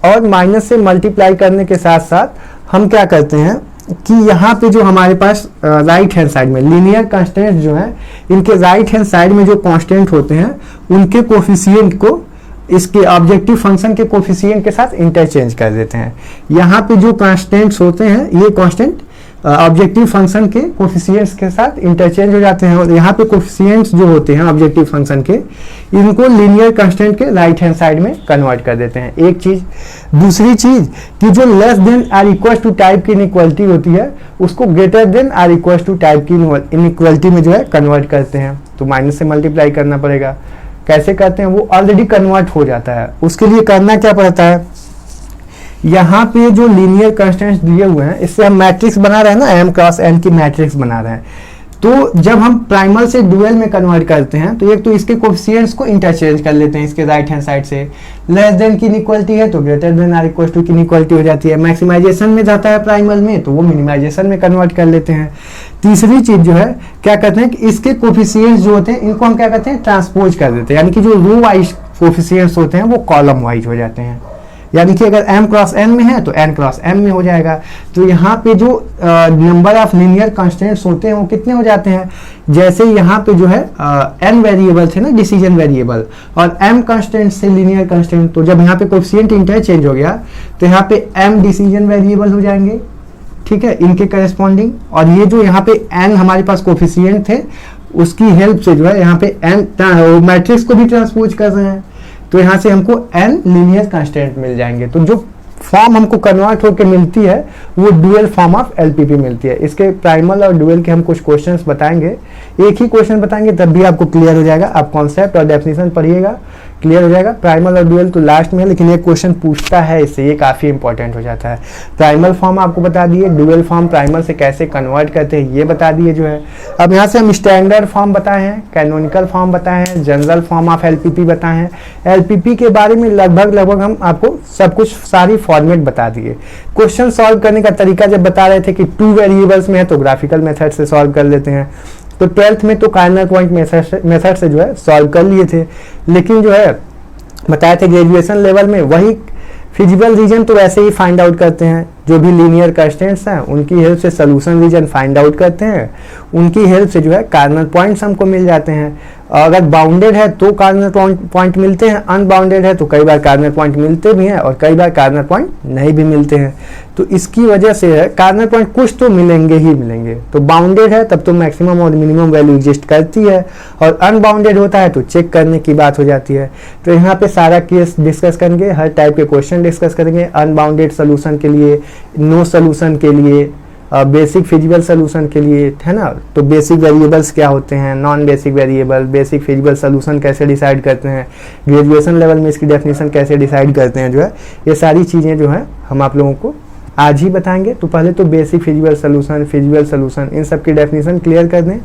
और माइनस से मल्टीप्लाई करने के साथ साथ हम क्या करते हैं कि यहाँ पे जो हमारे पास राइट हैंड साइड में लीनियर कांस्टेंट जो है, इनके राइट हैंड साइड में जो कांस्टेंट होते हैं उनके कोफिशिएंट को इसके ऑब्जेक्टिव फंक्शन के कोफिशिएंट के साथ इंटरचेंज कर देते हैं। यहाँ पे जो कांस्टेंट्स होते हैं ये कांस्टेंट ऑब्जेक्टिव फंक्शन के कोफिशिएंट्स के साथ इंटरचेंज हो जाते हैं, और यहाँ पे कोफिशिएंट्स जो होते हैं ऑब्जेक्टिव फंक्शन के, इनको लीनियर कांस्टेंट के राइट हैंड साइड में कन्वर्ट कर देते हैं। एक चीज, दूसरी चीज कि जो less than or equal to type की इनइक्वालिटी होती है उसको greater than or equal to type की इनइक्वालिटी में जो है कन्वर्ट करते हैं, तो माइनस से मल्टीप्लाई करना पड़ेगा। कैसे करते हैं, वो ऑलरेडी कन्वर्ट हो जाता है। उसके लिए करना क्या पड़ता है, यहाँ पे जो लीनियर कंस्टेंट्स दिए हुए हैं इससे हम मैट्रिक्स बना रहे हैं ना, m क्रॉस n की मैट्रिक्स बना रहे हैं। तो जब हम प्राइमल से डुअल में कन्वर्ट करते हैं तो एक तो इसके कोफिशिएंट्स को इंटरचेंज कर लेते हैं इसके राइट हैंड साइड से, लेस देन की इनइक्वालिटी है तो greater than or equal to की इनइक्वालिटी हो जाती है। मैक्सिमाइजेशन में जाता है प्राइमल में तो वो मिनिमाइजेशन में कन्वर्ट कर लेते हैं। तीसरी चीज जो है क्या करते हैं कि इसके कोफिशिएंट्स जो होते हैं इनको हम क्या करते हैं, ट्रांसपोज कर देते हैं, यानी कि जो रो वाइज कोफिशिएंट्स होते हैं वो कॉलम वाइज हो जाते हैं, यानी कि अगर m क्रॉस n में है तो n क्रॉस m में हो जाएगा। तो यहाँ पे जो नंबर ऑफ लीनियर कंस्ट्रेंट्स होते हैं वो कितने हो जाते हैं, जैसे यहाँ पे जो है n वेरिएबल थे ना डिसीजन वेरिएबल और m कंस्ट्रेंट से लीनियर कंस्ट्रेंट, तो जब यहाँ पे कोएफिशिएंट इंटरचेंज हो गया तो यहाँ पे m डिसीजन वेरिएबल हो जाएंगे, ठीक है, इनके करस्पॉन्डिंग। और ये जो यहाँ पे n हमारे पास कोएफिशिएंट थे उसकी हेल्प से जो है यहाँ पे n मैट्रिक्स को भी ट्रांसपोज कर रहे हैं, तो यहाँ से हमको n लीनियर कंस्टेंट मिल जाएंगे। तो जो फॉर्म हमको कन्वर्ट होकर मिलती है वो डुअल फॉर्म ऑफ एलपीपी मिलती है। इसके प्राइमल और डुअल के हम कुछ क्वेश्चंस बताएंगे, एक ही क्वेश्चन बताएंगे तब भी आपको क्लियर हो जाएगा। आप कॉन्सेप्ट और डेफिनेशन पढ़िएगा, क्लियर हो जाएगा। प्राइमल और डुअल तो लास्ट में है, लेकिन एक क्वेश्चन पूछता है इससे, ये काफ़ी इंपॉर्टेंट हो जाता है। प्राइमल फॉर्म आपको बता दिए, डुअल फॉर्म प्राइमल से कैसे कन्वर्ट करते हैं ये बता दिए जो है। अब यहाँ से हम स्टैंडर्ड फॉर्म बताए हैं, कैनोनिकल फॉर्म बताए हैं, जनरल फॉर्म ऑफ एलपीपी बताए हैं। एलपीपी के बारे में लगभग हम आपको सब कुछ सारी फॉर्मेट बता दिए। क्वेश्चन सॉल्व करने का तरीका जब बता रहे थे कि 2 वेरिएबल्स में है तो ग्राफिकल मेथड से सॉल्व कर लेते हैं, तो 12th में तो कार्डिनल पॉइंट मेथड से जो है सॉल्व कर लिए थे। लेकिन जो है बताए थे ग्रेजुएशन लेवल में वही फिजिबल रीजन तो वैसे ही फाइंड आउट करते हैं, जो भी लीनियर कंस्ट्रेंट्स हैं उनकी हेल्प से सोल्यूशन रीजन फाइंड आउट करते हैं, उनकी हेल्प से जो है कार्डिनल पॉइंट्स हमको मिल जाते हैं। अगर बाउंडेड है तो कार्डिनल पॉइंट मिलते हैं, अनबाउंडेड है तो कई बार कार्डिनल पॉइंट मिलते भी हैं और कई बार कार्डिनल पॉइंट नहीं भी मिलते हैं। तो इसकी वजह से है कार्डिनल पॉइंट कुछ तो मिलेंगे ही मिलेंगे। तो बाउंडेड है तब तो मैक्सिमम और मिनिमम वैल्यू एग्जिस्ट करती है, और अनबाउंडेड होता है तो चेक करने की बात हो जाती है। तो यहाँ पे सारा केस डिस्कस करेंगे, हर टाइप के क्वेश्चन डिस्कस करेंगे, अनबाउंडेड सोल्यूशन के लिए, नो सोल्यूशन के लिए, बेसिक फिजिबल सोल्यूशन के लिए, है ना। तो बेसिक वेरिएबल्स क्या होते हैं, non basic variable, basic feasible solution कैसे डिसाइड करते हैं, ग्रेजुएशन लेवल में इसकी डेफिनेशन कैसे डिसाइड करते हैं, जो है ये सारी चीज़ें जो है हम आप लोगों को आज ही बताएंगे। तो पहले तो बेसिक फिजिबल सोल्यूशन इन सब की डेफिनेशन क्लियर कर दें।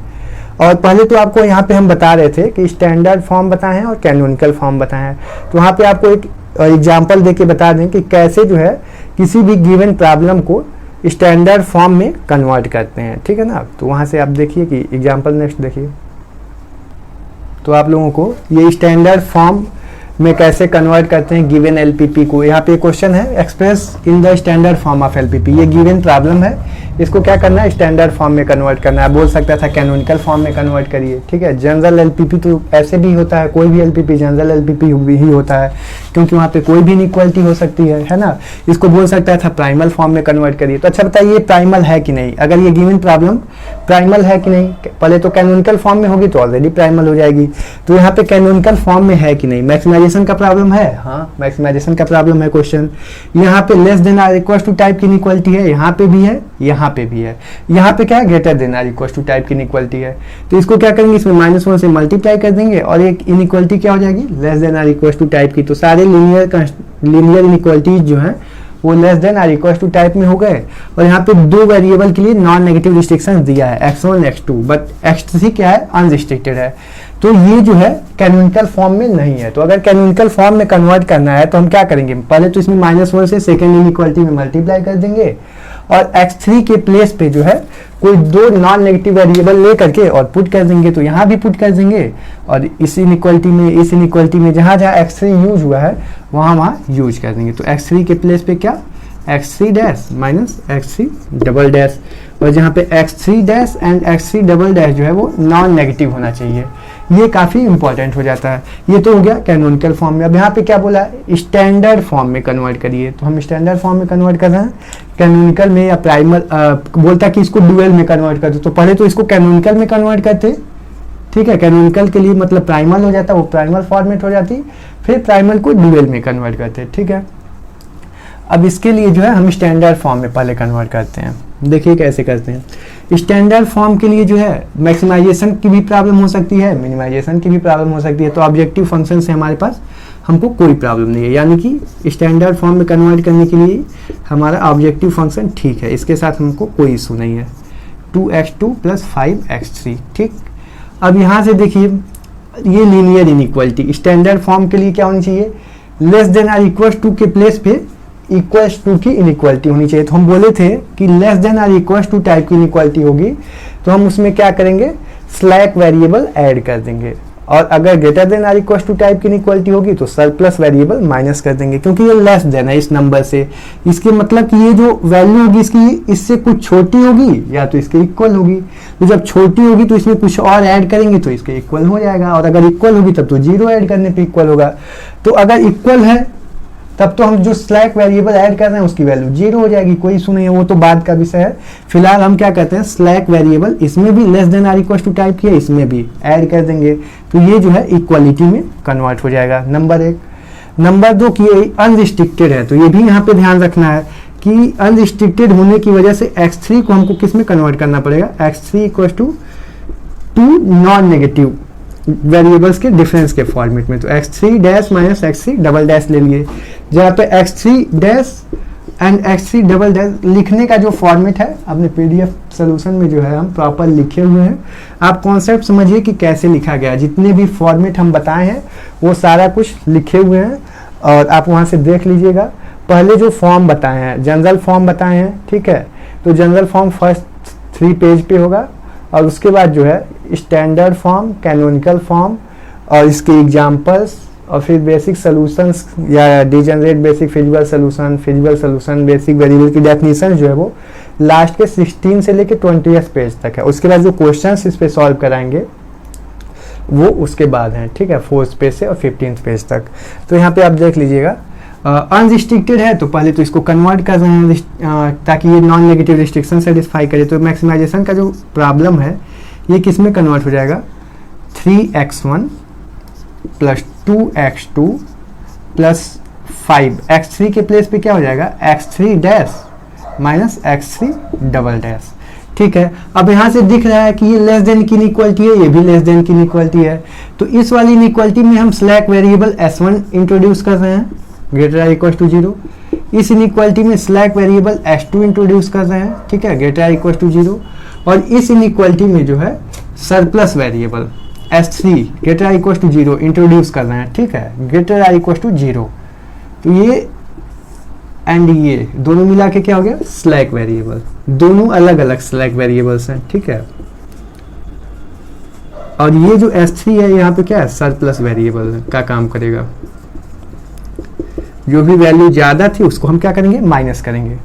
और पहले तो आपको यहाँ पे हम बता रहे थे कि स्टैंडर्ड फॉर्म बताए हैं और कैनोनिकल फॉर्म बताए हैं। तो वहाँ पे आपको एक एग्जाम्पल दे के बता दें कि कैसे जो है किसी भी गिवन प्रॉब्लम को स्टैंडर्ड फॉर्म में कन्वर्ट करते हैं, ठीक है ना। तो वहाँ से आप देखिए कि एग्जाम्पल नेक्स्ट देखिए, तो आप लोगों को ये स्टैंडर्ड फॉर्म में कैसे कन्वर्ट करते हैं गिवन एलपीपी को। यहाँ पे क्वेश्चन है express in the standard form of LPP, ये गिवन प्रॉब्लम है, इसको क्या करना है स्टैंडर्ड फॉर्म में कन्वर्ट करना है। बोल सकता था कैनोनिकल फॉर्म में कन्वर्ट करिए, ठीक है। जनरल एलपीपी तो ऐसे भी होता है, कोई भी एलपीपी जनरल एलपीपी ही होता है, क्योंकि वहाँ पे कोई भी इनइक्वालिटी हो सकती है ना। इसको बोल सकता था प्राइमल फॉर्म में कन्वर्ट करिए। तो अच्छा बताइए प्राइमल है कि नहीं, अगर ये गिवन प्रॉब्लम प्राइमल है कि नहीं, पहले तो कैनोनिकल फॉर्म में होगी तो ऑलरेडी प्राइमल हो जाएगी। तो यहाँ पे कैनोनिकल फॉर्म में है कि नहीं, मैक्सिमाइजेशन का प्रॉब्लम है, हाँ मैक्सिमाइजेशन का प्रॉब्लम है क्वेश्चन। यहाँ पे less than or equal to type की इनइक्वालिटी है, यहाँ पे भी है, यहाँ पे भी है। यहाँ पे क्या है greater than or equal to type की इनइक्वालिटी है, तो इसको क्या करेंगे इसमें -1 से मल्टीप्लाई कर देंगे और एक इनइक्वालिटी क्या हो जाएगी less than or equal to type की। तो सारे लीनियर इनइक्वालिटीज जो हैं वो less than or equal to type में हो गए। और यहाँ पे 2 वेरिएबल के लिए नॉन नेगेटिव रिस्ट्रिक्शन दिया है x1 x2, बट x3 क्या है अनरिस्ट्रिक्टेड है। तो ये जो है कैनोनिकल फॉर्म में नहीं है। तो अगर कैनोनिकल फॉर्म में कन्वर्ट करना है तो हम क्या करेंगे, पहले तो इसमें -1 से सेकेंड इनइक्वालिटी में मल्टीप्लाई कर देंगे और x3 के प्लेस पे जो है कोई 2 नॉन नेगेटिव वेरिएबल ले करके और पुट कर देंगे। तो यहाँ भी पुट कर देंगे और इस इनइक्वालिटी में जहाँ x3 यूज हुआ है वहाँ यूज कर देंगे। तो x3 के प्लेस पे क्या x3 dash minus x3 double dash, और जहाँ पे x3 dash and x3 double dash जो है वो नॉन नेगेटिव होना चाहिए। ये काफ़ी इंपॉर्टेंट हो जाता है। ये तो हो गया कैनोनिकल फॉर्म में। अब यहाँ पे क्या बोला है स्टैंडर्ड फॉर्म में कन्वर्ट करिए, तो हम स्टैंडर्ड फॉर्म में कन्वर्ट कर रहे हैं। कैनोनिकल में या प्राइमल बोलता है कि इसको डुअल में कन्वर्ट कर दो, तो पहले तो इसको कैनोनिकल में कन्वर्ट करते, ठीक है। कैनोनिकल के लिए मतलब प्राइमल हो जाता, वो प्राइमल फॉर्मेट हो जाती, फिर प्राइमल को डुअल में कन्वर्ट करते, ठीक है। अब इसके लिए जो है हम स्टैंडर्ड फॉर्म में पहले कन्वर्ट करते हैं। देखिए कैसे करते हैं। स्टैंडर्ड फॉर्म के लिए जो है मैक्सिमाइजेशन की भी प्रॉब्लम हो सकती है, मिनिमाइजेशन की भी प्रॉब्लम हो सकती है। तो ऑब्जेक्टिव फंक्शन से हमारे पास हमको कोई प्रॉब्लम नहीं है, यानी कि स्टैंडर्ड फॉर्म में कन्वर्ट करने के लिए हमारा ऑब्जेक्टिव फंक्शन ठीक है, इसके साथ हमको कोई इशू नहीं है। 2x2 + 5x3, ठीक। अब यहाँ से देखिए ये लीनियर इनइक्वालिटी स्टैंडर्ड फॉर्म के लिए क्या होनी चाहिए, less than or equal to के प्लेस पे इक्वल्स टू की इनइक्वालिटी होनी चाहिए। तो हम बोले थे कि less than or equals to type की इनइक्वालिटी होगी तो हम उसमें क्या करेंगे स्लैक वेरिएबल ऐड कर देंगे। और अगर greater than or equal to type की इनइक्वालिटी होगी तो सरप्लस वेरिएबल माइनस कर देंगे, क्योंकि ये लेस देन है इस नंबर से। इसके मतलब कि ये जो वैल्यू होगी इसकी इससे कुछ छोटी होगी या तो इसके इक्वल होगी। तो जब छोटी होगी तो इसमें कुछ और ऐड करेंगे तो इसके इक्वल हो जाएगा, और अगर इक्वल होगी तब तो जीरो ऐड करने पे इक्वल होगा। तो अगर इक्वल है तब तो हम जो स्लैक वेरिएबल ऐड कर रहे हैं उसकी वैल्यू जीरो हो जाएगी, कोई इशू नहीं है, वो तो बाद का विषय है। फिलहाल हम क्या कहते हैं, स्लैक वेरिएबल इसमें भी less than or equal to type की है, इसमें भी ऐड कर देंगे तो ये जो है इक्वालिटी में कन्वर्ट हो जाएगा, नंबर एक। नंबर दो कि ये अनरिस्ट्रिक्टेड है, तो ये भी यहाँ पे ध्यान रखना है कि अनरिस्ट्रिक्टेड होने की वजह से x3 को हमको किस में कन्वर्ट करना पड़ेगा, x3 equal to non negative variables के डिफरेंस के फॉर्मेट में। तो x3 dash minus x3 double dash ले लिए, जहाँ पे x3 dash and x3 double dash लिखने का जो फॉर्मेट है अपने पीडीएफ सोल्यूशन में जो है हम प्रॉपर लिखे हुए हैं। आप कॉन्सेप्ट समझिए कि कैसे लिखा गया, जितने भी फॉर्मेट हम बताए हैं वो सारा कुछ लिखे हुए हैं और आप वहाँ से देख लीजिएगा। पहले जो फॉर्म बताए हैं जनरल फॉर्म बताए हैं, ठीक है, तो जनरल फॉर्म फर्स्ट 3 पेज पे होगा, और उसके बाद जो है स्टैंडर्ड फॉर्म, कैनोनिकल फॉर्म और इसके एग्जांपल्स, और फिर बेसिक सॉल्यूशंस या degenerate basic physical solution, basic variable की डेफिनेशन जो है वो लास्ट के 16 से लेके 20th पेज तक है। उसके बाद जो क्वेश्चंस इस पे सॉल्व कराएंगे वो उसके बाद हैं, ठीक है, 4th पेज से और 15th पेज तक। तो यहाँ पे आप देख लीजिएगा अनरिस्ट्रिक्टेड है तो पहले तो इसको कन्वर्ट कर रहे हैं ताकि ये नॉन नेगेटिव रिस्ट्रिक्शन सेटिस्फाई करे। तो मैक्सिमाइजेशन का जो प्रॉब्लम है ये किस में कन्वर्ट हो जाएगा, 3x1 plus 2x2 plus 5x3 के प्लेस पे क्या हो जाएगा, x3 dash minus x3 double dash, ठीक है। अब यहाँ से दिख रहा है कि ये लेस देन की इनइक्वालिटी है, ये भी लेस देन की इनइक्वालिटी है, तो इस वाली इनइक्वालिटी में हम स्लैक वेरिएबल s1 इंट्रोड्यूस कर रहे हैं ग्रेटर आर इक्वल टू 0। इस इनइक्वालिटी में स्लैक वेरिएबल s2 इंट्रोड्यूस कर रहे हैं, ठीक है, ग्रेटर आर इक्वल टू 0। और इस इनइक्वालिटी में जो है surplus variable s3 greater or equal to 0 introduce कर रहे हैं, ठीक है, ग्रेटर आर इक्वल टू 0। तो ये एंड ये दोनों मिला के क्या हो गया, स्लैक वेरिएबल, दोनों अलग अलग स्लैक वेरिएबल्स हैं, ठीक है। और ये जो s3 है यहाँ पे क्या है, सरप्लस वेरिएबल का काम करेगा, जो भी वैल्यू ज्यादा थी उसको हम क्या करेंगे, माइनस करेंगे।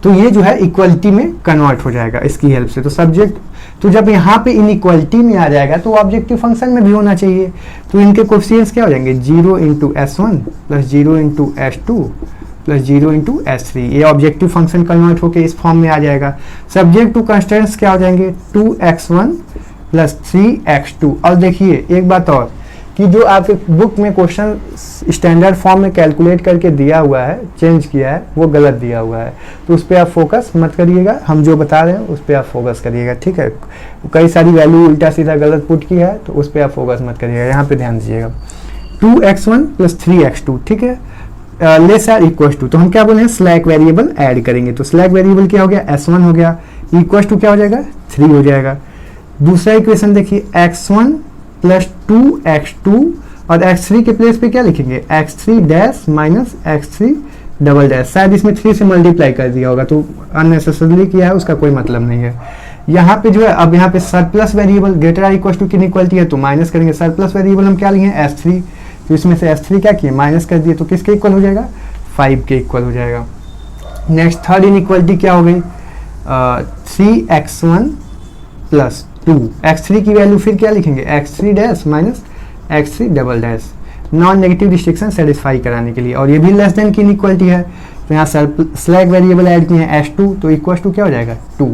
तो ये जो है इक्वलिटी में कन्वर्ट हो जाएगा इसकी हेल्प से। तो सब्जेक्ट, तो जब यहाँ पे इनइक्वालिटी में आ जाएगा तो ऑब्जेक्टिव फंक्शन में भी होना चाहिए, तो इनके कोएफिशिएंट्स क्या हो जाएंगे, 0 into s1 plus 0 into s2 plus 0 into s3। ये ऑब्जेक्टिव फंक्शन कन्वर्ट होकर इस फॉर्म में आ जाएगा। सब्जेक्ट टू कंस्टेंट्स क्या हो जाएंगे, 2x1 प्लस 3x2। और देखिए एक बात और कि जो आपके बुक में क्वेश्चन स्टैंडर्ड फॉर्म में कैलकुलेट करके दिया हुआ है, चेंज किया है, वो गलत दिया हुआ है, तो उस पर आप फोकस मत करिएगा, हम जो बता रहे हैं उस पर आप फोकस करिएगा, ठीक है। कई सारी वैल्यू उल्टा सीधा गलत पुट किया है तो उस पर आप फोकस मत करिएगा, यहाँ पे ध्यान दीजिएगा। 2x1 प्लस 3x2, ठीक है, लेस आर इक्वल टू, तो हम क्या बोले हैं, स्लैक वेरिएबल ऐड करेंगे। तो स्लैक वेरिएबल क्या हो गया, s1 हो गया, इक्वल टू क्या हो जाएगा, 3 हो जाएगा। दूसरा इक्वेशन देखिए, x1 प्लस 2x2 और x3 के प्लेस पे क्या लिखेंगे, x3 dash minus x3 double dash. शायद इसमें 3 से मल्टीप्लाई कर दिया होगा तो अननेसेसरली किया है, उसका कोई मतलब नहीं है। यहाँ पे जो है, अब यहाँ पे surplus variable greater or equal to की इक्वलिटी है तो माइनस करेंगे। सरप्लस वेरिएबल हम क्या लिए, s3, तो इसमें से s3 क्या किए, माइनस कर दिए, तो किसके इक्वल हो जाएगा, 5 के इक्वल हो जाएगा। नेक्स्ट थर्ड इनइक्वालिटी क्या हो गई, 3x1 प्लस 2, x3 की वैल्यू फिर क्या लिखेंगे, x3 dash minus x3 double dash, non negative restriction satisfy कराने के लिए। और ये भी लेस देन की इनइक्वालिटी है, तो यहाँ स्लैक वेरिएबल ऐड किए हैं s2, तो इक्वल टू क्या हो जाएगा, 2।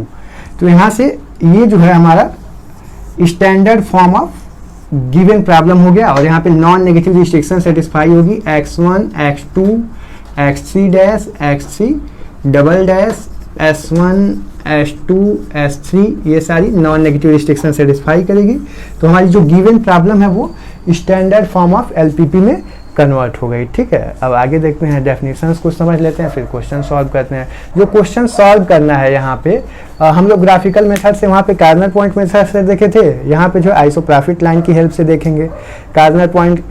तो यहाँ से ये जो है हमारा standard form of given problem हो गया, और यहाँ पे नॉन नेगेटिव रिस्ट्रिक्शन सेटिस्फाई होगी, x1 x2 x3 dash x3 double dash s1 s2 s3, ये सारी नॉन नेगेटिव रिस्ट्रिक्शन सेटिस्फाई करेगी। तो हमारी जो गिवन प्रॉब्लम है वो स्टैंडर्ड फॉर्म ऑफ एलपीपी में कन्वर्ट हो गई, ठीक है। अब आगे देखते हैं, डेफिनेशंस को समझ लेते हैं, फिर क्वेश्चन सॉल्व करते हैं। जो क्वेश्चन सॉल्व करना है यहाँ पे हम लोग ग्राफिकल मेथड से, वहाँ पे कार्नर पॉइंट मेथड से देखे थे, यहाँ पे जो आइसोप्रॉफिट लाइन की हेल्प से देखेंगे। Corner point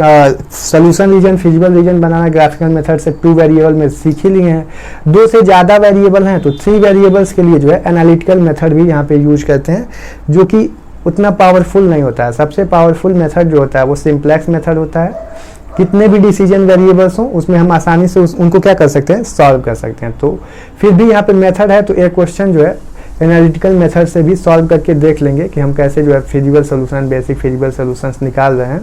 solution region, feasible region बनाना ग्राफिकल मेथड से 2 वेरिएबल में सीख ही लिए हैं। 2 से ज़्यादा वेरिएबल हैं तो 3 वेरिएबल्स के लिए जो है एनालिटिकल मेथड भी यहाँ पे यूज करते हैं, जो कि उतना पावरफुल नहीं होता है। सबसे पावरफुल मेथड जो होता है वो सिंप्लेक्स मेथड होता है। कितने भी डिसीजन वेरिएबल्स हों उसमें हम आसानी से उनको क्या कर सकते हैं, सॉल्व कर सकते हैं। तो फिर भी यहाँ पे मेथड है, तो एक क्वेश्चन जो है एनालिटिकल मेथड से भी सॉल्व करके देख लेंगे कि हम कैसे जो है feasible solution, basic feasible solutions निकाल रहे हैं।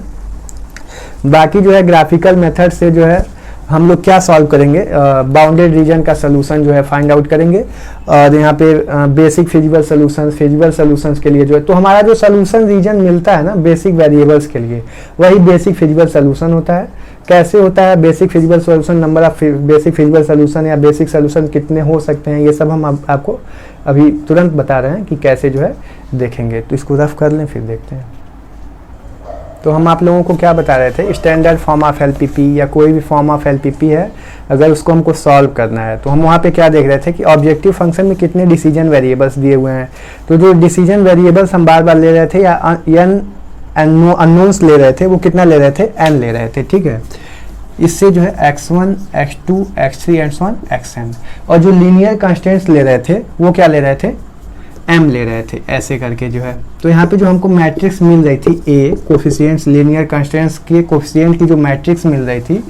बाकी जो है ग्राफिकल मेथड से जो है हम लोग क्या सॉल्व करेंगे, बाउंडेड रीजन का सोल्यूशन जो है फाइंड आउट करेंगे। और यहाँ पे बेसिक फिजिबल सोल्यूशंस के लिए जो है, तो हमारा जो सोल्यूशन रीजन मिलता है ना बेसिक वेरिएबल्स के लिए, वही बेसिक फिजिबल सोल्यूशन होता है। कैसे होता है basic feasible solution, number of basic feasible solution या बेसिक सोल्यूशन कितने हो सकते हैं, ये सब हम आपको अभी तुरंत बता रहे हैं कि कैसे जो है देखेंगे। तो इसको रफ कर लें फिर देखते हैं। तो हम आप लोगों को क्या बता रहे थे, स्टैंडर्ड फॉर्म ऑफ एलपीपी या कोई भी फॉर्म ऑफ एलपीपी है, अगर उसको हमको सॉल्व करना है तो हम वहाँ पे क्या देख रहे थे कि ऑब्जेक्टिव फंक्शन में कितने डिसीजन वेरिएबल्स दिए हुए हैं। तो जो डिसीजन वेरिएबल्स हम बार बार ले रहे थे या अननोन्स ले रहे थे, वो कितना ले रहे थे, n ले रहे थे, ठीक है। इससे जो है x1, x2, x3 and so on xn, और जो लीनियर कांस्टेंट्स ले रहे थे वो क्या ले रहे थे, m ले रहे थे, ऐसे करके जो है। तो यहाँ पे जो हमको मैट्रिक्स मिल रही थी a कोफिशिएंट्स, लीनियर कांस्टेंट्स के कोफिशिएंट की जो मैट्रिक्स मिल रही थी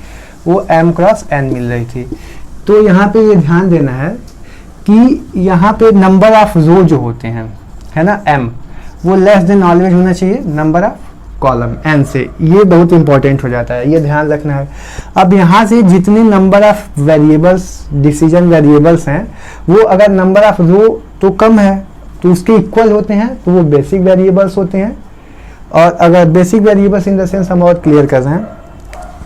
वो m क्रॉस n मिल रही थी। तो यहाँ पे ये ध्यान देना है कि यहाँ पे नंबर ऑफ रो जो होते हैं, है ना, m, वो लेस देन ऑलवेज होना चाहिए नंबर ऑफ कॉलम n से। ये बहुत इंपॉर्टेंट हो जाता है, ये ध्यान रखना है। अब यहाँ से जितने number of variables, decision variables हैं, वो अगर नंबर ऑफ रो तो कम है तो उसके इक्वल होते हैं, तो वो बेसिक वेरिएबल्स होते हैं। और अगर basic variables in the sense हम और क्लियर कर रहे हैं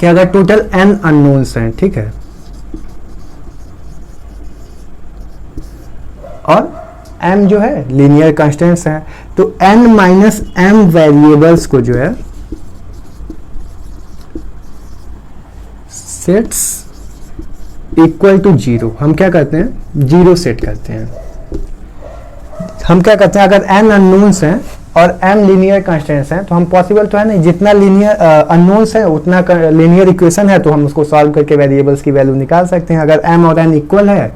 कि अगर टोटल n अननोन्स हैं, ठीक है, और m जो है लीनियर कांस्टेंट्स हैं, तो n माइनस m वेरिएबल्स को जो है सेट्स इक्वल टू 0, हम क्या करते हैं, 0 सेट करते हैं। हम क्या करते हैं, अगर n अननोन्स हैं और m लीनियर कांस्टेंट्स हैं, तो हम पॉसिबल तो है नहीं, जितना लीनियर अननोन्स है उतना लीनियर इक्वेशन है, तो हम उसको सॉल्व करके वेरिएबल्स की वैल्यू निकाल सकते हैं। अगर m और n इक्वल है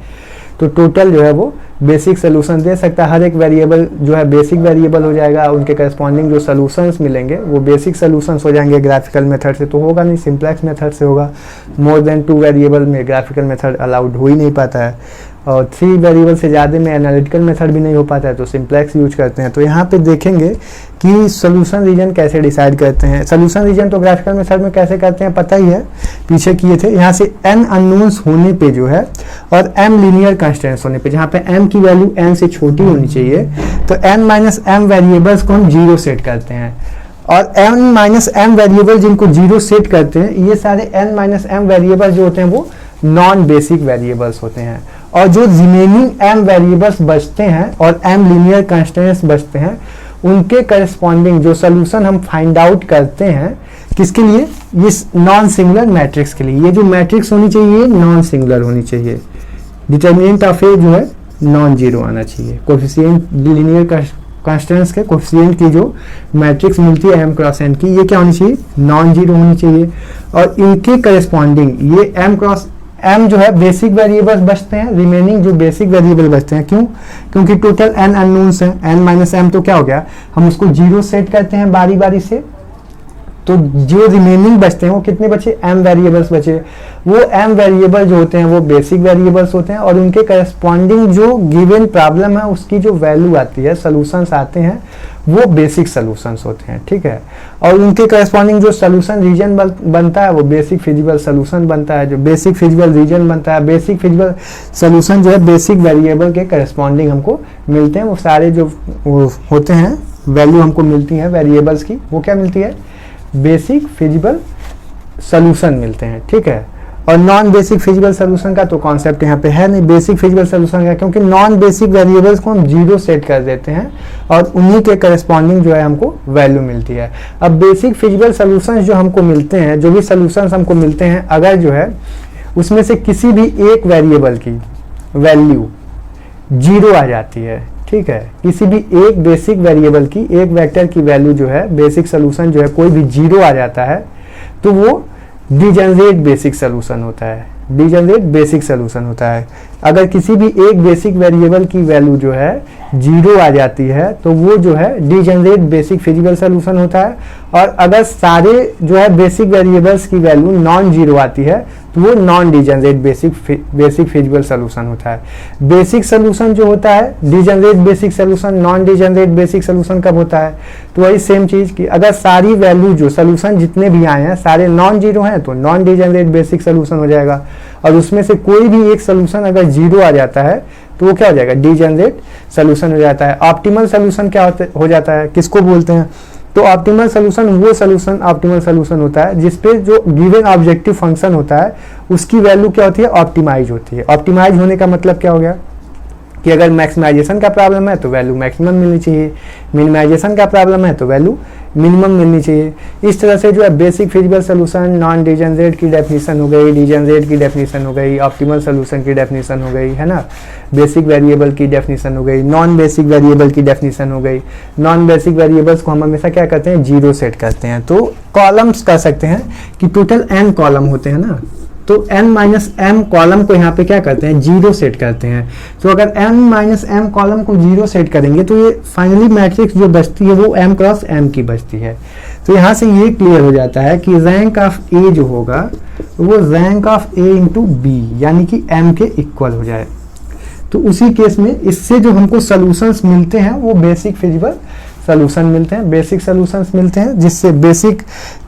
तो टोटल जो है वो बेसिक सोल्यूशन दे सकता है। हर एक वेरिएबल जो है बेसिक वेरिएबल हो जाएगा, उनके करस्पॉन्डिंग जो सोल्यूशंस मिलेंगे वो बेसिक सोल्यूशंस हो जाएंगे। ग्राफिकल मेथड से तो होगा नहीं, सिंप्लेक्स मेथड से होगा। मोर देन 2 वेरिएबल में ग्राफिकल मेथड अलाउड हो ही नहीं पाता है, और 3 वेरिएबल से ज़्यादा में एनालिटिकल मेथड भी नहीं हो पाता है, तो सिंप्लेक्स यूज करते हैं। तो यहाँ पे देखेंगे कि सोल्यूशन रीजन कैसे डिसाइड करते हैं। सोल्यूशन रीजन तो ग्राफिकल मेथड में कैसे करते हैं पता ही है, पीछे किए थे। यहाँ से n अननोन्स होने पे जो है और m लीनियर कांस्टेंट्स होने पे, जहाँ पे m की वैल्यू n से छोटी होनी चाहिए, तो n माइनस m वेरिएबल्स को हम 0 सेट करते हैं। और n माइनस m वेरिएबल जिनको 0 सेट करते हैं, ये सारे n माइनस m वेरिएबल जो होते हैं वो नॉन बेसिक वेरिएबल्स होते हैं। और जो रिमेनिंग m वेरिएबल्स बचते हैं और m लीनियर कांस्टेंट्स बचते हैं, उनके करस्पॉन्डिंग जो सोल्यूशन हम फाइंड आउट करते हैं, किसके लिए, ये नॉन सिंगुलर मैट्रिक्स के लिए। ये जो मैट्रिक्स होनी चाहिए नॉन सिंगुलर होनी चाहिए। डिटर्मिनेंट ऑफ ए जो है नॉन जीरो आना चाहिए। कोफिशिएंट लीनियर कांस्टेंट्स के कोफिशिएंट की जो मैट्रिक्स मिलती है m क्रॉस n की, ये क्या होनी चाहिए, नॉन जीरो होनी चाहिए। और इनके करस्पॉन्डिंग ये m क्रॉस m जो है बेसिक वेरिएबल्स बचते हैं, रिमेनिंग जो बेसिक वेरिएबल बचते हैं, क्यों, क्योंकि टोटल n अननोन्स हैं, n माइनस m तो क्या हो गया, हम उसको 0 सेट करते हैं बारी बारी से। तो जो रिमेनिंग बचते हैं वो कितने बचे, m वेरिएबल्स बचे। वो m वेरिएबल जो होते हैं वो बेसिक वेरिएबल्स होते हैं, और उनके करस्पॉन्डिंग जो गिवन प्रॉब्लम है उसकी जो वैल्यू आती है, सोल्यूशंस आते हैं, वो बेसिक सोल्यूशंस होते हैं, ठीक है। और उनके करस्पॉन्डिंग जो सोल्यूशन रीजन बनता है वो बेसिक फिजिबल सोल्यूशन बनता है। जो बेसिक फिजिबल रीजन बनता है, बेसिक फिजिबल सोल्यूशन जो है बेसिक वेरिएबल के करस्पॉन्डिंग हमको मिलते हैं। वो सारे जो होते हैं वैल्यू हमको मिलती हैं वेरिएबल्स की, वो क्या मिलती है, बेसिक फिजिबल सोल्यूशन मिलते हैं, ठीक है। और नॉन बेसिक फिजिबल सोल्यूशन का तो कॉन्सेप्ट यहाँ पे है नहीं, बेसिक फिजिबल सोल्यूशन का, क्योंकि नॉन बेसिक वेरिएबल्स को हम 0 सेट कर देते हैं और उन्हीं के करस्पॉन्डिंग जो है हमको वैल्यू मिलती है। अब बेसिक फिजिबल सोल्यूशंस जो हमको मिलते हैं, जो भी सोल्यूशंस हमको मिलते हैं, अगर जो है उसमें से किसी भी एक वेरिएबल की वैल्यू 0 आ जाती है, ठीक है, किसी भी एक बेसिक वेरिएबल की, एक वेक्टर की वैल्यू जो है, बेसिक सोल्यूशन जो है कोई भी 0 आ जाता है, तो वो डिजेनरेट बेसिक सोल्यूशन होता है। डिजनरेट बेसिक सोल्यूशन होता है। अगर किसी भी एक बेसिक वेरिएबल की वैल्यू जो है 0 आ जाती है तो वो जो है डिजनरेट बेसिक फिजिबल सोल्यूशन होता है, और अगर सारे जो है बेसिक वेरिएबल्स की वैल्यू नॉन जीरो आती है तो वो non degenerate basic feasible solution होता है। बेसिक सोल्यूशन जो होता है degenerate basic solution, non degenerate basic solution कब होता है, तो वही सेम चीज कि अगर सारी वैल्यू जो सोल्यूशन जितने भी आए हैं सारे नॉन जीरो हैं तो नॉन डिजनरेट बेसिक सोल्यूशन हो जाएगा, और उसमें से कोई भी एक सोल्यूशन अगर जीरो आ जाता है तो वो क्या हो जाएगा, डिजनरेट सोल्यूशन हो जाता है। ऑप्टिमल सोल्यूशन क्या हो जाता है, किसको बोलते हैं, तो ऑप्टिमल सोल्यूशन वो सोल्यूशन ऑप्टिमल सोल्यूशन होता है जिसपे जो गिवन ऑब्जेक्टिव फंक्शन होता है उसकी वैल्यू क्या होती है, ऑप्टिमाइज होती है। ऑप्टिमाइज होने का मतलब क्या हो गया कि अगर मैक्सिमाइजेशन का प्रॉब्लम है तो वैल्यू मैक्सिमम मिलनी चाहिए, मिनिमाइजेशन का प्रॉब्लम है तो वैल्यू मिनिमम मिलनी चाहिए। इस तरह से जो है basic feasible solution, non degenerate की डेफिनेशन हो गई, डिजनरेट की डेफिनेशन हो गई, ऑप्टिमल सोल्यूशन की डेफिनेशन हो गई, है ना, बेसिक वेरिएबल की डेफिनेशन हो गई, नॉन बेसिक वेरिएबल की डेफिनेशन हो गई। नॉन बेसिक वेरिएबल्स को हम हमेशा क्या करते हैं, जीरो सेट करते हैं। तो कॉलम्स कर सकते हैं कि टोटल n कॉलम होते हैं ना, तो n माइनस m कॉलम को यहाँ पे क्या करते हैं, जीरो सेट करते हैं। तो अगर n माइनस m कॉलम को जीरो सेट करेंगे तो ये फाइनली मैट्रिक्स जो बचती है वो m क्रॉस m की बचती है। तो यहाँ से ये क्लियर हो जाता है कि रैंक ऑफ a जो होगा वो rank of a into B यानी कि m के इक्वल हो जाए। तो उसी केस में इससे जो हमको सोल्यूशंस मिलते हैं वो बेसिक फिजिबल सोल्यूशन मिलते हैं, बेसिक सोल्यूशंस मिलते हैं, जिससे बेसिक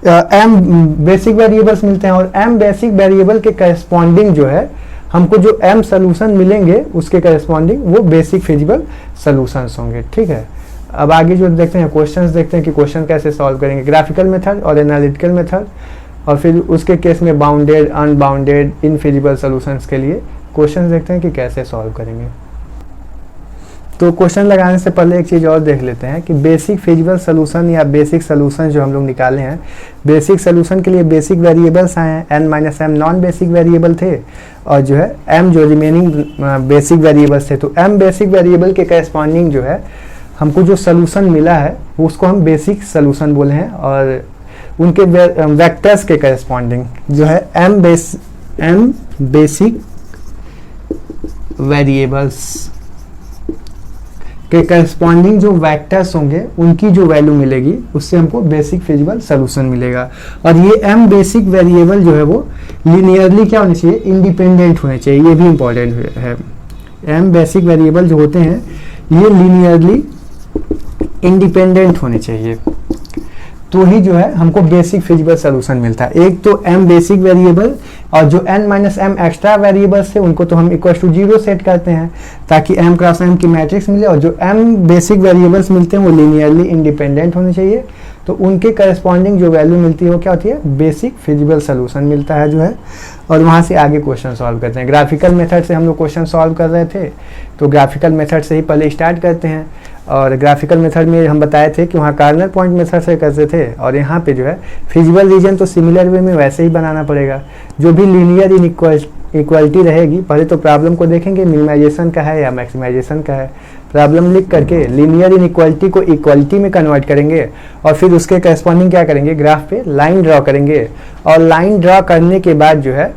m बेसिक वेरिएबल्स मिलते हैं, और m बेसिक वेरिएबल के करस्पॉन्डिंग जो है हमको जो m सोल्यूशन मिलेंगे उसके करस्पॉन्डिंग वो बेसिक फिजिबल सोल्यूशंस होंगे। ठीक है, अब आगे जो देखते हैं क्वेश्चंस देखते हैं कि क्वेश्चन कैसे सॉल्व करेंगे, ग्राफिकल मेथड और एनालिटिकल मेथड, और फिर उसके केस में बाउंडेड, अनबाउंडेड, इनफिजिबल सोल्यूशंस के लिए क्वेश्चन देखते हैं कि कैसे सॉल्व करेंगे। तो क्वेश्चन लगाने से पहले एक चीज़ और देख लेते हैं कि बेसिक फिजिबल सोल्यूशन या बेसिक सोल्यूशन जो हम लोग निकाले हैं, बेसिक सोल्यूशन के लिए बेसिक वेरिएबल्स आए हैं, n minus M non basic variable थे और जो है m जो रिमेनिंग बेसिक वेरिएबल्स थे। तो m बेसिक वेरिएबल के करस्पॉन्डिंग जो है हमको जो सोल्यूशन मिला है उसको हम बेसिक सोल्यूशन बोले हैं, और उनके वेक्टर्स के करस्पॉन्डिंग जो है m बेसिक वेरिएबल्स के करस्पॉन्डिंग जो वेक्टर्स होंगे उनकी जो वैल्यू मिलेगी उससे हमको बेसिक फिजिबल सोल्यूशन मिलेगा। और ये m बेसिक वेरिएबल जो है वो लीनियरली क्या होने चाहिए, इंडिपेंडेंट होने चाहिए, ये भी इंपॉर्टेंट है। m बेसिक वेरिएबल जो होते हैं ये लीनियरली इंडिपेंडेंट होने चाहिए, तो ही जो है हमको बेसिक फिजिबल सोल्यूशन मिलता है। एक तो m बेसिक वेरिएबल और जो n minus m extra variables थे उनको तो हम इक्वल टू जीरो सेट करते हैं ताकि m क्रॉस m की मैट्रिक्स मिले, और जो m बेसिक वेरिएबल्स मिलते हैं वो लीनियरली इंडिपेंडेंट होने चाहिए, तो उनके करस्पॉन्डिंग जो वैल्यू मिलती है वो क्या होती है, बेसिक फिजिबल सोल्यूशन मिलता है जो है। और वहाँ से आगे क्वेश्चन सॉल्व करते हैं। ग्राफिकल मेथड से हम लोग क्वेश्चन सॉल्व कर रहे थे, तो ग्राफिकल मेथड से ही पहले स्टार्ट करते हैं। और ग्राफिकल मेथड में हम बताए थे कि वहाँ कार्नर पॉइंट मेथड से करते थे, और यहाँ पे जो है फिजिबल रीजन तो सिमिलर वे में वैसे ही बनाना पड़ेगा। जो भी लीनियर इक्वलिटी रहेगी, पहले तो प्रॉब्लम को देखेंगे मिनिमाइजेशन का है या मैक्सिमाइजेशन का है, प्रॉब्लम लिख करके लीनियर इनइक्वालिटी को इक्वालिटी में कन्वर्ट करेंगे, और फिर उसके करस्पॉन्डिंग क्या करेंगे, ग्राफ पे लाइन ड्रॉ करेंगे, और लाइन ड्रॉ करने के बाद जो है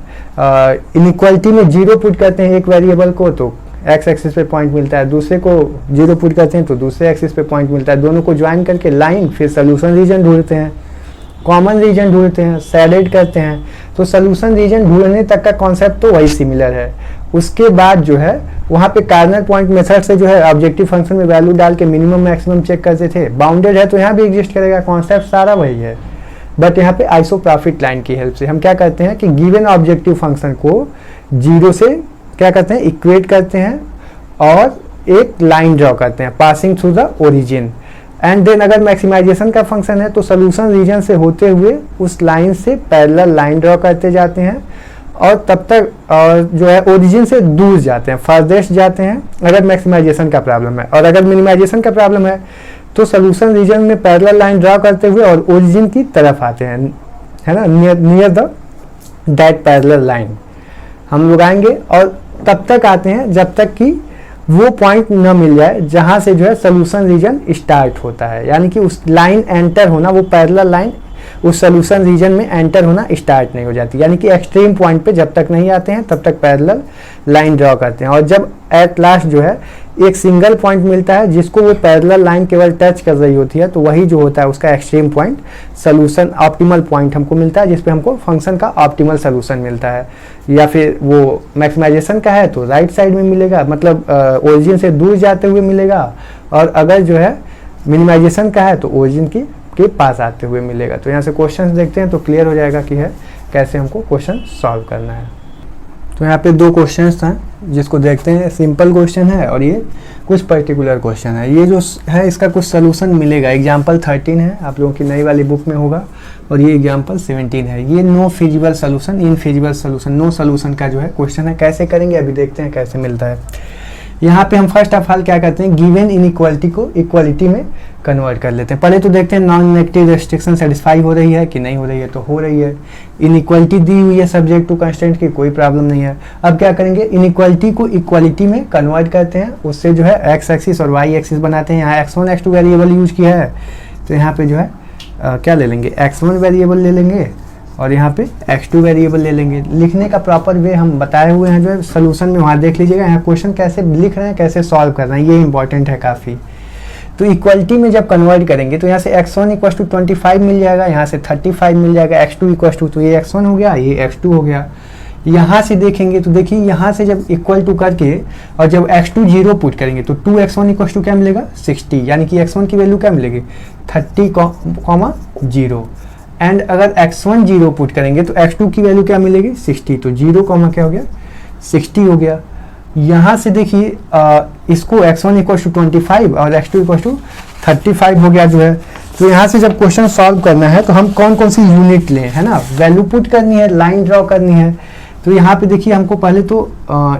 इनइक्वालिटी में जीरो पुट करते हैं एक वेरिएबल को तो एक्स एक्सिस पे पॉइंट मिलता है, दूसरे को जीरो पुट करते हैं तो दूसरे एक्सिस पे पॉइंट मिलता है, दोनों को ज्वाइन करके लाइन, फिर सोल्यूशन रीजन ढूंढते हैं, कॉमन रीजन ढूंढते हैं, सैडेड करते हैं। तो सोल्यूशन रीजन ढूंढने तक का कॉन्सेप्ट तो वही सिमिलर है। उसके बाद जो है वहाँ पे कार्नर पॉइंट मेथड से जो है ऑब्जेक्टिव फंक्शन में वैल्यू डाल के मिनिमम मैक्सिमम चेक करते थे। बाउंडेड है तो यहाँ भी एग्जिस्ट करेगा, कॉन्सेप्ट सारा वही है, बट यहाँ पे आइसोप्रॉफिट लाइन की हेल्प से हम क्या करते हैं कि गिवन ऑब्जेक्टिव फंक्शन को जीरो से क्या करते हैं, इक्वेट करते हैं और एक लाइन ड्रॉ करते हैं passing through the origin, and then अगर मैक्सिमाइजेशन का फंक्शन है तो सोल्यूशन रीजन से होते हुए उस लाइन से पैरेलल लाइन ड्रॉ करते जाते हैं, और तब तक और जो है ओरिजिन से दूर जाते हैं, फर्देस्ट जाते हैं अगर मैक्सिमाइजेशन का प्रॉब्लम है। और अगर मिनिमाइजेशन का प्रॉब्लम है तो सोल्यूशन रीजन में पैरेलल लाइन ड्रॉ करते हुए और ओरिजिन की तरफ आते हैं, है ना, near the that parallel line हम लोग आएंगे, और तब तक आते हैं जब तक कि वो पॉइंट न मिल जाए जहां से जो है सोल्यूशन रीजन स्टार्ट होता है, यानी कि उस लाइन एंटर होना, वो पैरेलल लाइन उस सोल्यूशन रीजन में एंटर होना स्टार्ट नहीं हो जाती, यानी कि एक्सट्रीम पॉइंट पे जब तक नहीं आते हैं तब तक पैरेलल लाइन ड्रॉ करते हैं, और जब एट लास्ट जो है एक सिंगल पॉइंट मिलता है जिसको वो पैरेलल लाइन केवल टच कर रही होती है, तो वही जो होता है उसका extreme point solution optimal point हमको मिलता है, जिसपे हमको फंक्शन का ऑप्टिमल सोल्यूशन मिलता है। या फिर वो मैक्सिमाइजेशन का है तो राइट साइड में मिलेगा, मतलब ओरिजिन से दूर जाते हुए मिलेगा, और अगर जो है मिनिमाइजेशन का है तो ओरिजिन के पास आते हुए मिलेगा। तो यहाँ से क्वेश्चन देखते हैं तो क्लियर हो जाएगा कि है कैसे हमको क्वेश्चन सॉल्व करना है। तो यहाँ पे दो क्वेश्चंस हैं जिसको देखते हैं, सिंपल क्वेश्चन है और ये कुछ पर्टिकुलर क्वेश्चन है। ये जो है इसका कुछ सोल्यूशन मिलेगा। एग्जाम्पल 13 है, आप लोगों की नई वाली बुक में होगा, और ये एग्जाम्पल 17 है। ये no feasible solution, infeasible solution, no solution का जो है क्वेश्चन है। कैसे करेंगे अभी देखते हैं कैसे मिलता है। यहाँ पे हम फर्स्ट ऑफ ऑल क्या करते हैं, गिवन इनइक्वालिटी को इक्वालिटी में कन्वर्ट कर लेते हैं। पहले तो देखते हैं नॉन नेगेटिव रेस्ट्रिक्शन सेटिस्फाई हो रही है कि नहीं हो रही है, तो हो रही है। इनइक्वालिटी दी हुई है सब्जेक्ट टू कंस्टेंट की, कोई प्रॉब्लम नहीं है। अब क्या करेंगे, इनइक्वालिटी को इक्वालिटी में कन्वर्ट करते हैं, उससे जो है एक्स एक्सिस और वाई एक्सिस बनाते हैं। यहाँ x1 x2 वेरिएबल यूज किया है, तो यहाँ पे जो है क्या ले लेंगे, x1 वेरिएबल ले लेंगे और यहाँ पे x2 वेरिएबल ले लेंगे। लिखने का प्रॉपर वे हम बताए हुए हैं जो है सोल्यूशन में, वहाँ देख लीजिएगा। यहाँ क्वेश्चन कैसे लिख रहे हैं, कैसे सॉल्व कर रहे हैं, ये इंपॉर्टेंट है काफ़ी। तो इक्वालिटी में जब कन्वर्ट करेंगे तो यहाँ से x1 इक्वल टू 25 मिल जाएगा, यहाँ से 35 मिल जाएगा, x2 इक्वल टू, तो ये x1 हो गया, ये x2 हो गया। यहाँ से देखेंगे तो देखिए यहाँ से जब इक्वल टू करके और जब x2 0 पुट करेंगे तो 2x1 इक्वल टू क्या मिलेगा, 60, यानी कि x1 की वैल्यू क्या मिलेगी, 30,0। एंड अगर x1 0 पुट करेंगे तो x2 की वैल्यू क्या मिलेगी, 60, तो 0, क्या हो गया, 60 हो गया। यहाँ से देखिए इसको x1 इक्वल टू 25 और x2 इक्वल टू 35 हो गया जो है। तो यहाँ से जब क्वेश्चन सॉल्व करना है तो हम कौन कौन सी यूनिट लें, है ना, वैल्यू पुट करनी है, लाइन ड्रॉ करनी है। तो यहाँ पे देखिए हमको पहले तो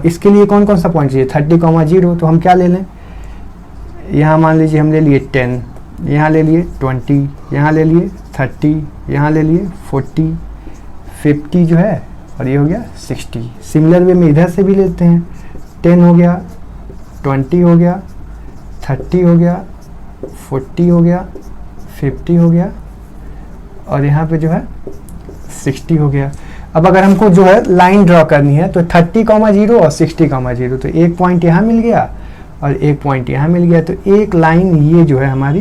इसके लिए कौन कौन सा पॉइंट चाहिए, 30,0, तो हम क्या ले लें, यहाँ मान लीजिए हम ले लिए 10, यहाँ ले लिए 20, यहाँ ले लिए 30, यहाँ ले लिए 40, 50 जो है, और ये हो गया 60। सिमिलर वे में इधर से भी लेते हैं, 10 हो गया, 20 हो गया, 30 हो गया, 40 हो गया, 50 हो गया, और यहाँ पे जो है 60 हो गया। अब अगर हमको जो है लाइन ड्रॉ करनी है तो 30,0 और 60,0, तो एक पॉइंट यहाँ मिल गया और एक पॉइंट यहाँ मिल गया, तो एक लाइन ये जो है हमारी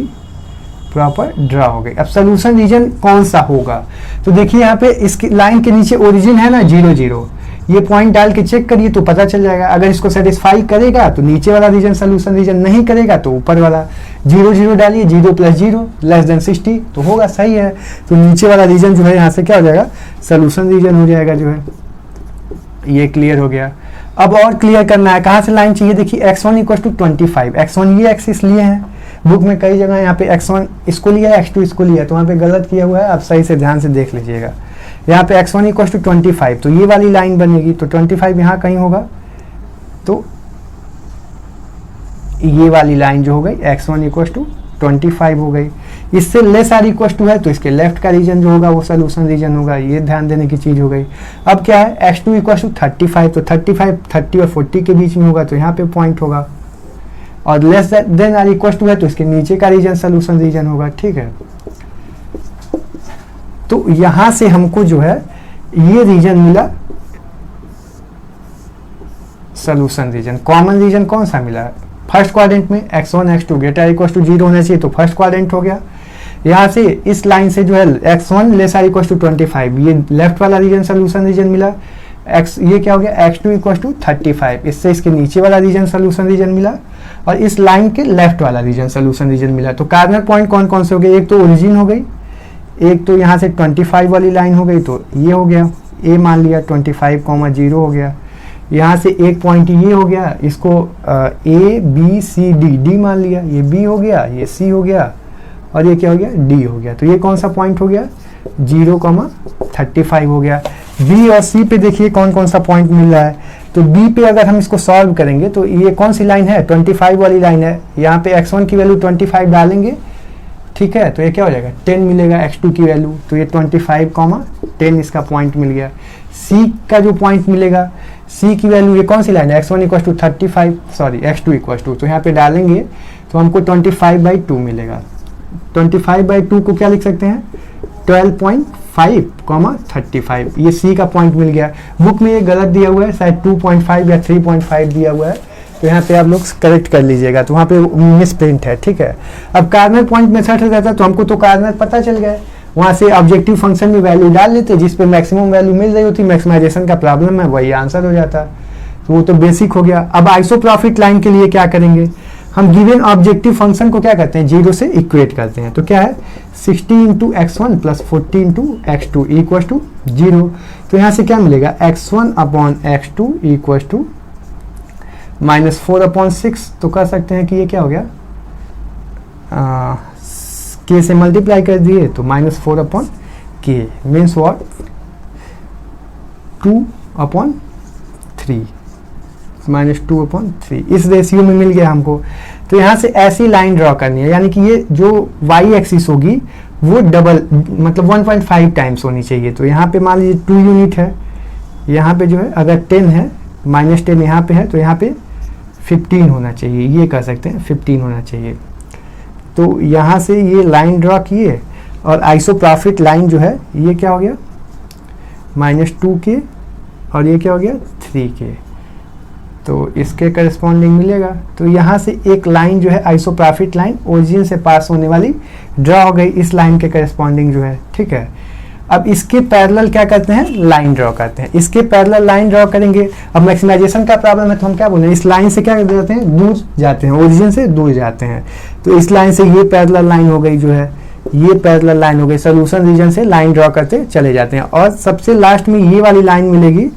प्रॉपर ड्रॉ हो गई। अब सोल्यूशन रीजन कौन सा होगा, तो देखिए यहाँ पे इसकी लाइन के नीचे ओरिजिन है ना 0 0, ये पॉइंट डाल के चेक करिए तो पता चल जाएगा। अगर इसको सेटिस्फाई करेगा तो नीचे वाला रीजन सोल्यूशन रीजन, नहीं करेगा तो ऊपर वाला। 0 0 डालिए, 0 + 0 < 60 तो होगा, सही है। तो नीचे वाला रीजन जो है यहाँ से क्या हो जाएगा, सोल्यूशन रीजन हो जाएगा जो है। ये क्लियर हो गया। अब और क्लियर करना है, कहाँ से लाइन चाहिए, देखिए x1 इक्वल टू 25, x1 ये एक्सिस लिए हैं बुक में कई जगह, यहाँ पे x1 इसको लिया है, x2 इसको लिया है, तो वहाँ पे गलत किया हुआ है, आप सही से ध्यान से देख लीजिएगा। यहाँ पे x1 इक्वल टू 25, तो ये वाली लाइन बनेगी, तो 25 यहाँ कहीं होगा, तो ये वाली लाइन जो हो गई x1 इक्वल टू 25 हो गई। इससे लेस आर इक्वल टू है तो इसके लेफ्ट का रीजन जो होगा वो सोल्यूशन रीजन होगा, ये ध्यान देने की चीज हो गई। अब क्या है, x2 इक्वल टू 35, तो 35 30 और 40 के बीच में होगा, तो यहाँ पे पॉइंट होगा, और less than or equal to है तो इसके नीचे का रीजन सोल्यूशन रीजन होगा, ठीक है। तो यहां से हमको जो है ये रीजन मिला सोल्यूशन रीजन। कॉमन रीजन कौन सा मिला, फर्स्ट क्वाड्रेंट में x1 x2 greater equal to 0 होना चाहिए, तो फर्स्ट क्वाड्रेंट हो गया। यहाँ से इस लाइन से जो है x1 less or equal to 25, ये लेफ्ट वाला रीजन सोल्यूशन रीजन मिला। ये क्या हो गया, x2 इक्वल टू 35, इससे इसके नीचे वाला रीजन सोल्यूशन रीजन मिला, और इस लाइन के लेफ्ट वाला रीजन सोल्यूशन रीजन मिला। तो कार्नर पॉइंट कौन कौन से हो गए, एक तो ओरिजिन हो गई, एक तो यहाँ से 25 वाली लाइन हो गई, तो ये हो गया, ए मान लिया, 25,0 हो गया। यहाँ से एक पॉइंट ये हो गया, इसको A B C D, D मान लिया, ये बी हो गया, ये सी हो गया, और ये क्या हो गया, डी हो गया। तो ये कौन सा पॉइंट हो गया, 0,35 हो गया। बी और सी पे देखिए कौन कौन सा पॉइंट मिल रहा है, तो बी पे अगर हम इसको सॉल्व करेंगे तो ये कौन सी लाइन है, 25 वाली लाइन है। यहाँ पे x1 की वैल्यू 25 डालेंगे, ठीक है, तो ये क्या हो जाएगा, 10 मिलेगा x2 की वैल्यू, तो ये 25,10 इसका पॉइंट मिल गया। c का जो पॉइंट मिलेगा, c की वैल्यू, ये कौन सी लाइन है, x1 equal to 35, sorry x2 equal to, तो यहाँ पे डालेंगे तो हमको 25/2 मिलेगा। 25/2 को क्या लिख सकते हैं, 12.5, 35, ये सी का पॉइंट मिल गया। बुक में ये गलत दिया हुआ है, शायद 2.5 या 3.5 दिया हुआ है, तो यहाँ पे आप लोग करेक्ट कर लीजिएगा, तो वहाँ पे मिस प्रिंट है, ठीक है। अब कार्नर पॉइंट मेथड से रहता तो हमको तो कार्नर पता चल गया, वहाँ से ऑब्जेक्टिव फंक्शन में वैल्यू डाल लेते, जिस पे मैक्सिमम वैल्यू मिल रही होती, मैक्सिमाइजेशन का प्रॉब्लम है, वही आंसर हो जाता, तो वो तो बेसिक हो गया। अब आइसोप्रॉफिट लाइन के लिए क्या करेंगे, हम गिवन ऑब्जेक्टिव फंक्शन को क्या करते हैं, 0 से इक्वेट करते हैं, तो क्या है 60 into x1 plus 40 into x2 equal to 0, तो यहाँ से क्या मिलेगा x1 upon x2 equal to -4/6, तो कह सकते हैं कि ये क्या हो गया, k से मल्टीप्लाई कर दिए तो -4/k मीन्स व्हाट 2/3 -2/3 इस रेशियो में मिल गया हमको। तो यहाँ से ऐसी लाइन ड्रॉ करनी है, यानी कि ये जो y एक्सिस होगी वो डबल मतलब 1.5 टाइम्स होनी चाहिए। तो यहाँ पे मान लीजिए 2 यूनिट है, यहाँ पे जो है अगर 10 है, -10 यहाँ पे है, तो यहाँ पे 15 होना चाहिए, ये कह सकते हैं 15 होना चाहिए। तो यहाँ से ये लाइन ड्रॉ किए, और आइसोप्रॉफिट लाइन जो है ये क्या हो गया -2k, और ये क्या हो गया 3k, तो इसके करस्पॉन्डिंग मिलेगा। तो यहाँ से एक लाइन जो है आइसोप्रॉफिट लाइन ओरिजिन से पास होने वाली ड्रॉ हो गई, इस लाइन के करस्पॉन्डिंग जो है, ठीक है। अब इसके पैरेलल क्या करते हैं, लाइन ड्रॉ करते हैं, इसके पैरेलल लाइन ड्रॉ करेंगे। अब मैक्सिमाइजेशन का प्रॉब्लम है तो हम क्या बोले, इस लाइन से क्या जाते हैं, दूर जाते हैं, ओरिजिन से दूर जाते हैं। तो इस लाइन से ये पैरेलल लाइन हो गई जो है, ये पैरेलल लाइन हो गई, सोल्यूशन रीजन से लाइन ड्रॉ करते चले जाते हैं, और सबसे लास्ट में ये वाली लाइन मिलेगी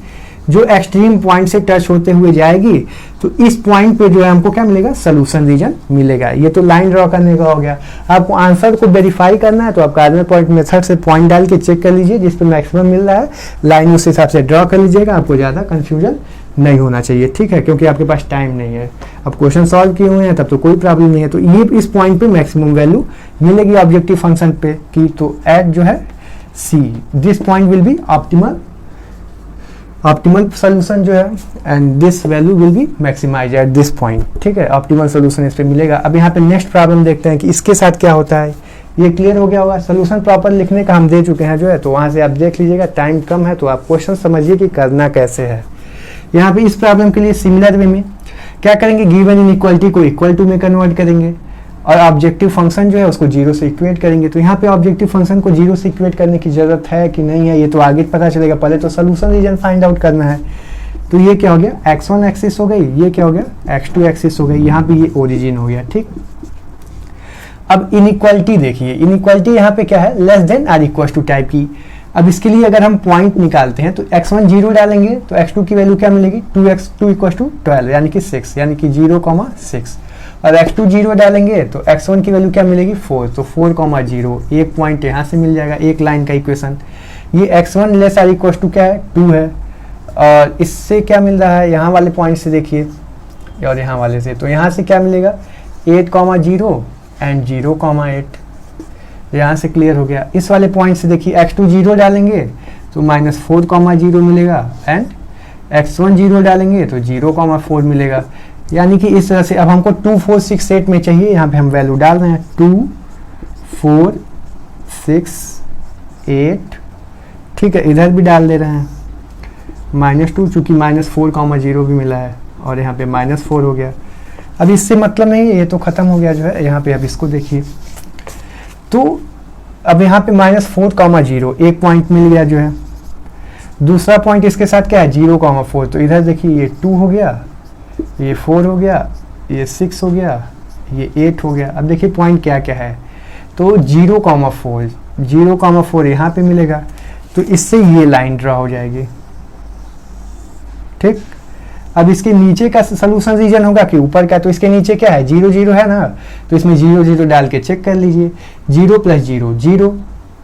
जो एक्सट्रीम पॉइंट से टच होते हुए जाएगी। तो इस पॉइंट पे जो है हमको क्या मिलेगा, सोल्यूशन रीजन मिलेगा। ये तो लाइन ड्रॉ करने का हो गया। आपको आंसर को वेरीफाई करना है तो आप कार्नर पॉइंट मेथड से पॉइंट डाल के चेक कर लीजिए, जिस पे मैक्सिमम मिल रहा है लाइन उस हिसाब से ड्रॉ कर लीजिएगा, आपको ज़्यादा कन्फ्यूजन नहीं होना चाहिए, ठीक है, क्योंकि आपके पास टाइम नहीं है। अब क्वेश्चन सॉल्व किए हुए हैं तब तो कोई प्रॉब्लम नहीं है। तो ये इस पॉइंट पे मैक्सिमम वैल्यू मिलेगी ऑब्जेक्टिव फंक्शन पे की, तो एट जो है C, this point will be optimal solution जो है, and this value will be maximize at this point, ठीक है, ऑप्टिमल सोल्यूशन इस पे मिलेगा। अब यहाँ पे नेक्स्ट प्रॉब्लम देखते हैं कि इसके साथ क्या होता है। ये क्लियर हो गया होगा, सोल्यूशन प्रॉपर लिखने का हम दे चुके हैं जो है, तो वहाँ से आप देख लीजिएगा, टाइम कम है तो आप क्वेश्चन समझिए कि करना कैसे है। यहाँ पे इस प्रॉब्लम के लिए सिमिलर वे में क्या करेंगे, गिवन इनइक्वालिटी को इक्वल टू में कन्वर्ट करेंगे, और ऑब्जेक्टिव फंक्शन जो है उसको 0 से इक्वेट करेंगे। तो यहाँ पे ऑब्जेक्टिव फंक्शन को 0 से इक्वेट करने की जरूरत है कि नहीं है, ये तो आगे पता चलेगा, पहले तो सोल्यूशन रीजन फाइंड आउट करना है। तो ये क्या हो गया, x1 एक्सिस हो गई, ये क्या हो गया x2 एक्सिस हो गई, यहाँ पे ये ओरिजिन हो गया, ठीक। अब इनइक्वालिटी देखिए, इनइक्वालिटी यहाँ पे क्या है, less than or equal to type की। अब इसके लिए अगर हम पॉइंट निकालते हैं तो x1 0 डालेंगे तो x2 की वैल्यू क्या मिलेगी, 2x2 इक्वल टू 12 यानी कि 6, यानी कि 0,6, और x2 0 डालेंगे तो x1 की वैल्यू क्या मिलेगी 4, तो 4,0, एक पॉइंट यहाँ से मिल जाएगा, एक लाइन का इक्वेशन। ये x1 less or equal to क्या है 2 है, और इससे क्या मिल रहा है, यहाँ वाले पॉइंट से देखिए और यहाँ वाले से, तो यहाँ से क्या मिलेगा 8,0 एंड 0,8, यहाँ से क्लियर हो गया। इस वाले पॉइंट से देखिए x2 0 डालेंगे तो -4,0 मिलेगा, एंड x1 0 डालेंगे तो 0,4 मिलेगा, यानी कि इस तरह से। अब हमको 2, 4, 6, 8 में चाहिए, यहाँ पे हम वैल्यू डाल रहे हैं 2, 4, 6, 8, ठीक है, इधर भी डाल दे रहे हैं -2, चूंकि -4,0 भी मिला है, और यहाँ पे -4 हो गया। अब इससे मतलब नहीं, ये तो खत्म हो गया जो है यहाँ पे। अब इसको देखिए, तो अब यहाँ पे -4,0 एक पॉइंट मिल गया जो है, दूसरा पॉइंट इसके साथ क्या है 0,4, तो इधर देखिए ये 2 हो गया, ये 4 हो गया, ये 6 हो गया, ये 8 हो गया। अब देखिए पॉइंट क्या क्या है, तो 0,4 यहाँ पे मिलेगा, तो इससे ये लाइन ड्रा हो जाएगी, ठीक। अब इसके नीचे का सोल्यूशन रीजन होगा कि ऊपर का, तो इसके नीचे क्या है 0, 0 है ना, तो इसमें 0, 0 डाल के चेक कर लीजिए, 0 + 0 0,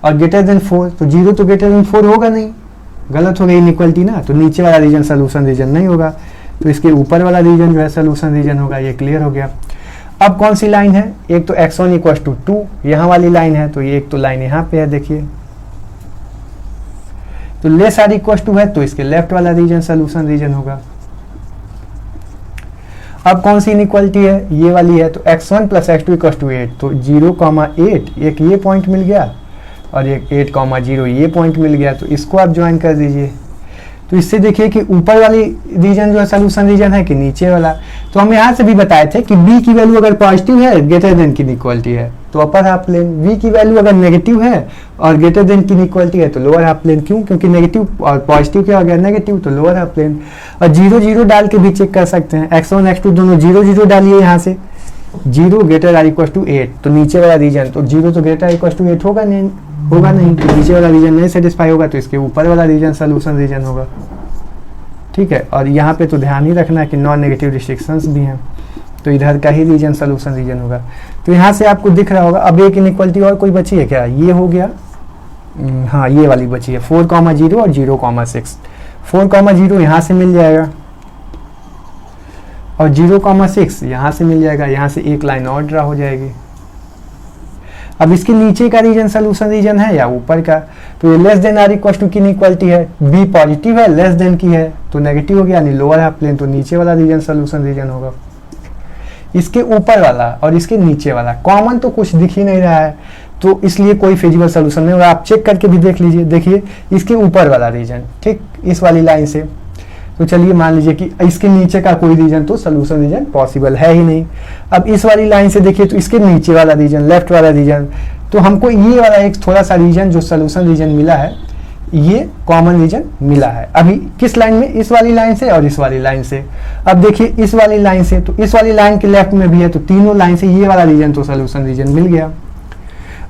और ग्रेटर देन 4, तो 0 तो ग्रेटर देन 4 होगा नहीं, गलत हो गई इनइक्वालिटी ना, तो नीचे वाला रीजन सोल्यूशन रीजन नहीं होगा, तो इसके ऊपर वाला रीजन जो है सोल्यूशन रीजन होगा। ये क्लियर हो गया। अब कौन सी लाइन है, एक तो x1 इक्वल टू 2 यहाँ वाली लाइन है, तो ये एक तो लाइन यहाँ पे है देखिए, तो लेस आर इक्वल टू है, तो इसके लेफ्ट वाला रीजन सोल्यूशन रीजन होगा। अब कौन सी इनइक्वालिटी है, ये वाली है, तो x1 + x2 = 8, तो 0,8 एक ये पॉइंट मिल गया, और एक 8,0 ये पॉइंट मिल गया, तो इसको आप ज्वाइन कर दीजिए। तो इससे देखिए कि ऊपर वाली रीजन जो है सोल्यूशन रीजन है कि नीचे वाला। तो हम यहाँ से भी बताए थे कि बी की वैल्यू अगर पॉजिटिव है ग्रेटर देन की इक्वलिटी है तो अपर हाफ प्लेन, वी की वैल्यू अगर नेगेटिव है और ग्रेटर देन की इक्वलिटी है तो लोअर हाफ प्लेन। क्यों? क्योंकि नेगेटिव और पॉजिटिव क्या हो गया नेगेटिव, तो लोअर हाफ प्लेन। और 0 0 डाल के भी चेक कर सकते हैं, x1 x2 दोनों 0 0 डालिए यहाँ से, 0 ग्रेटर आर इक्वल टू 8 तो नीचे वाला रीजन, तो 0 तो ग्रेटर आर इक्वल टू 8 होगा नहीं, तो नीचे वाला रीजन नहीं सेटिस्फाई होगा तो इसके ऊपर वाला रीजन सोल्यूशन रीजन होगा। ठीक है, और यहाँ पे तो ध्यान ही रखना है कि नॉन नेगेटिव रिस्ट्रिक्शंस भी हैं, तो इधर का ही रीजन सोल्यूशन रीजन होगा। तो यहाँ से आपको दिख रहा होगा। अब एक इनइक्वालिटी और कोई बची है क्या? ये हो गया, हाँ ये वाली बची है 4,0 और 0,6। 4,0 यहाँ से मिल जाएगा और 0,6 यहाँ से मिल जाएगा, यहाँ से एक लाइन और ड्रा हो जाएगी। अब इसके नीचे का रीजन सोल्यूशन रीजन है या ऊपर का? तो ये less than or equal to की इक्वालिटी है, बी पॉजिटिव है, लेस देन की है तो नेगेटिव हो गया यानी लोअर हाफ प्लेन, तो नीचे वाला रीजन सोल्यूशन रीजन होगा। इसके ऊपर वाला और इसके नीचे वाला कॉमन तो कुछ दिख ही नहीं रहा है, तो इसलिए कोई फिजिबल सोल्यूशन नहीं होगा। आप चेक करके भी देख लीजिए, देखिए इसके ऊपर वाला रीजन, ठीक इस वाली लाइन से, तो चलिए मान लीजिए कि इसके नीचे का कोई रीजन तो सोल्यूशन रीजन पॉसिबल है ही नहीं। अब इस वाली लाइन से देखिए तो इसके नीचे वाला रीजन, लेफ्ट वाला रीजन, तो हमको ये वाला एक थोड़ा सा रीजन जो सोल्यूशन रीजन मिला है ये कॉमन रीजन मिला है। अभी किस लाइन में? इस वाली लाइन से और इस वाली लाइन से। अब देखिए इस वाली लाइन से, तो इस वाली लाइन के लेफ्ट में भी है, तो तीनों लाइन से ये वाला रीजन तो सोल्यूशन रीजन मिल गया।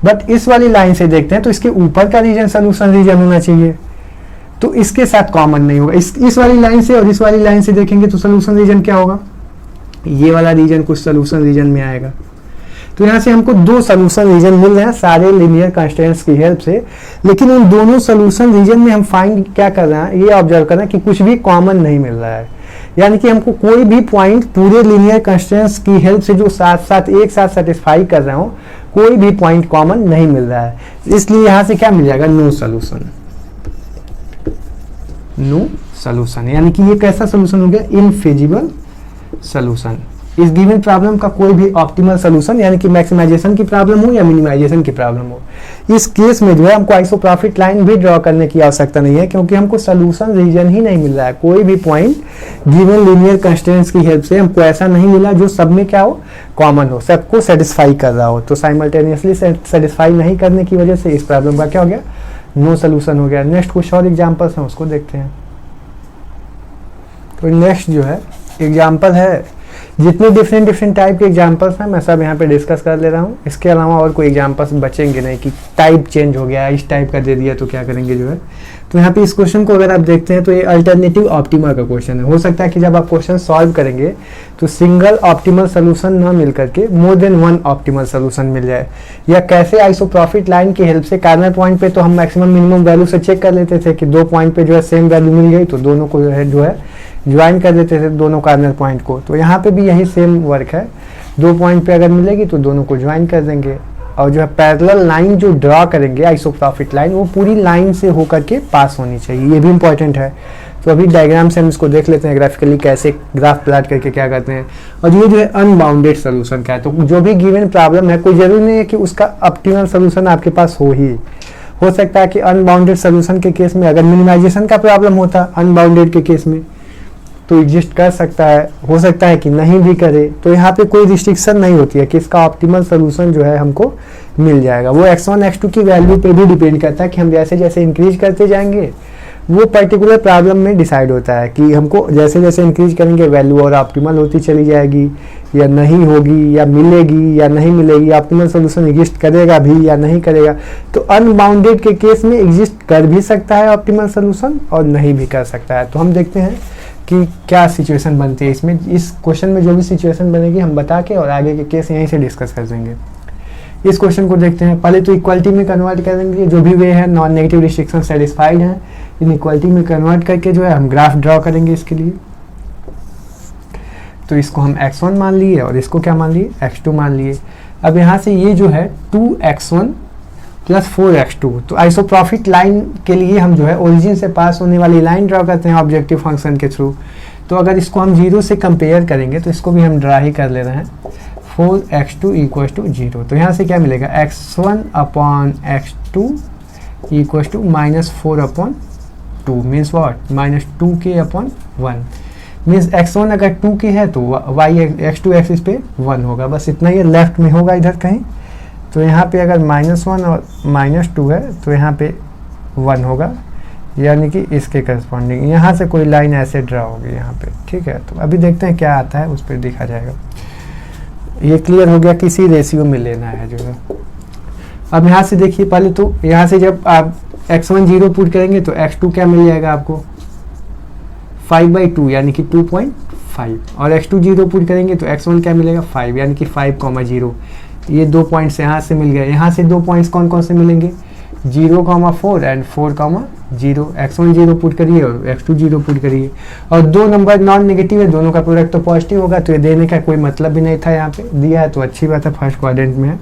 बट इस वाली लाइन से देखते हैं तो इसके ऊपर का रीजन सोल्यूशन रीजन होना चाहिए, तो इसके साथ कॉमन नहीं होगा। इस वाली लाइन से और इस वाली लाइन से देखेंगे तो सोल्यूशन रीजन क्या होगा? ये वाला रीजन कुछ सोल्यूशन रीजन में आएगा। तो यहाँ से हमको दो सोल्यूशन रीजन मिल रहे हैं सारे लीनियर कंस्ट्रेंट्स की हेल्प से, लेकिन उन दोनों सोल्यूशन रीजन में हम फाइंड क्या कर रहे हैं, ये ऑब्जर्व कर रहे हैं कि कुछ भी कॉमन नहीं मिल रहा है। यानी कि हमको कोई भी पॉइंट पूरे लीनियर कंस्ट्रेंट्स की हेल्प से जो साथ साथ एक साथ सेटिस्फाई कर रहे हो, कोई भी पॉइंट कॉमन नहीं मिल रहा है। इसलिए यहाँ से क्या मिल जाएगा? No solution. नो सोल्यूशन यानी कि ये कैसा सोल्यूशन हो गया? Infeasible solution. इस गिवन प्रॉब्लम का कोई भी ऑप्टिमल सोल्यूशन यानी कि मैक्सिमाइजेशन की प्रॉब्लम हो या मिनिमाइजेशन की प्रॉब्लम हो, इस केस में जो है हमको आइसोप्रॉफिट लाइन भी ड्रॉ करने की आवश्यकता नहीं है, क्योंकि हमको सोल्यूशन रीजन ही नहीं मिल रहा है। कोई भी पॉइंट गिवन लीनियर कंस्ट्रेंट्स की हेल्प से हमको ऐसा नहीं मिला जो सब में क्या हो? कॉमन हो, सबको सेटिस्फाई कर रहा हो। तो साइमल्टेनियसली सेटिस्फाई नहीं करने की वजह से इस प्रॉब्लम का क्या हो गया? नो सोल्यूशन हो गया। नेक्स्ट कुछ और एग्जाम्पल्स हैं उसको देखते हैं। तो नेक्स्ट जो है एग्जाम्पल है, जितने डिफरेंट टाइप के एग्जांपल्स हैं मैं सब यहाँ पे डिस्कस कर ले रहा हूँ। इसके अलावा और कोई एग्जांपल्स बचेंगे नहीं कि टाइप चेंज हो गया, इस टाइप का दे दिया तो क्या करेंगे जो है। तो यहाँ पे इस क्वेश्चन को अगर आप देखते हैं तो ये अल्टरनेटिव ऑप्टिमा का क्वेश्चन है। हो सकता है कि जब आप क्वेश्चन सॉल्व करेंगे तो सिंगल ऑप्टिमल सोल्यूशन ना मिल करके more than one optimal solution मिल जाए, या कैसे आइसोप्रॉफिट लाइन की हेल्प से कार्नर पॉइंट पे तो हम मैक्सिमम मिनिमम वैल्यू से चेक कर लेते थे कि दो पॉइंट पे जो है सेम वैल्यू मिल गई तो दोनों को जो है ज्वाइन कर देते थे दोनों कार्नर पॉइंट को। तो यहाँ पे भी यही सेम वर्क है, दो पॉइंट पे अगर मिलेगी तो दोनों को ज्वाइन कर देंगे, और जो है पैरेलल लाइन जो ड्रॉ करेंगे आइसोप्रॉफिट लाइन वो पूरी लाइन से होकर के पास होनी चाहिए, ये भी इंपॉर्टेंट है। तो अभी डायग्राम से हम इसको देख लेते हैं ग्राफिकली कैसे ग्राफ प्लॉट करके क्या करते हैं। और ये जो है अनबाउंडेड सोल्यूशन का है, तो जो भी गिवन प्रॉब्लम है कोई जरूरी नहीं है कि उसका ऑप्टिमल सोल्यूशन आपके पास हो सकता है कि अनबाउंडेड सोल्यूशन के केस में अगर मिनिमाइजेशन का प्रॉब्लम होता अनबाउंडेड के केस में तो एग्जिस्ट कर सकता है, हो सकता है कि नहीं भी करे। तो यहाँ पे कोई रिस्ट्रिक्शन नहीं होती है कि इसका ऑप्टिमल सोल्यूशन जो है हमको मिल जाएगा। वो x1 x2 की वैल्यू पे भी डिपेंड करता है कि हम जैसे जैसे इंक्रीज करते जाएंगे वो पर्टिकुलर प्रॉब्लम में डिसाइड होता है कि हमको जैसे जैसे इंक्रीज करेंगे वैल्यू और ऑप्टिमल होती चली जाएगी या नहीं होगी, या मिलेगी या नहीं मिलेगी, ऑप्टिमल सोल्यूशन एग्जिस्ट करेगा भी या नहीं करेगा। तो अनबाउंडेड के केस में एग्जिस्ट कर भी सकता है ऑप्टिमल सोल्यूशन और नहीं भी कर सकता है। तो हम देखते हैं कि क्या सिचुएशन बनती है इसमें। इस क्वेश्चन में जो भी सिचुएशन बनेगी हम बता के और आगे के केस यहीं से डिस्कस कर देंगे। इस क्वेश्चन को देखते हैं। पहले तो इक्वालिटी में कन्वर्ट कर देंगे, जो भी वे है नॉन नेगेटिव रिस्ट्रिक्शन सेटिस्फाइड है, इन इक्वालिटी में कन्वर्ट करके जो है हम ग्राफ ड्रॉ करेंगे इसके लिए। तो इसको हम x1 मान लिए और इसको क्या मान लिए? x2 मान लिए। अब यहाँ से ये जो है 2x1 प्लस 4x2, तो आइसोप्रॉफिट लाइन के लिए हम जो है ओरिजिन से पास होने वाली लाइन ड्रॉ करते हैं ऑब्जेक्टिव फंक्शन के थ्रू। तो अगर इसको हम 0 से कंपेयर करेंगे तो इसको भी हम ड्रा ही कर ले रहे हैं। 4x2 equal to 0। तो यहाँ से क्या मिलेगा, x1 upon x2 equal to -4/2 means what, -2k upon 1 means x1 अगर 2k है तो y x2 एक्सिस पे 1 होगा, बस इतना ही लेफ्ट में होगा इधर कहीं। तो यहाँ पे अगर -1 और -2 है तो यहाँ पे 1 होगा, यानी कि इसके करस्पॉन्डिंग यहाँ से कोई लाइन ऐसे ड्रा होगी यहाँ पे, ठीक है। तो अभी देखते हैं क्या आता है, उस पर दिखा जाएगा। ये क्लियर हो गया, किसी रेशियो में लेना है जो है। अब यहाँ से देखिए, पहले तो यहाँ से जब आप x1 0 पुट करेंगे तो x2 क्या मिल जाएगा आपको, 5/2 यानी कि 2.5, और x2 0 पुट करेंगे तो x1 क्या मिलेगा, 5 यानी कि 5,0। ये 2 पॉइंट्स यहाँ से मिल गए। यहाँ से 2 पॉइंट्स कौन कौन से मिलेंगे, 0,4 एंड 4,0। x1 0 पुट करिए और x2 0 पुट करिए, और दो नंबर नॉन नेगेटिव है, दोनों का प्रोडक्ट तो पॉजिटिव होगा, तो ये देने का कोई मतलब भी नहीं था। यहाँ पे दिया है तो अच्छी बात है, फर्स्ट क्वाड्रेंट में है,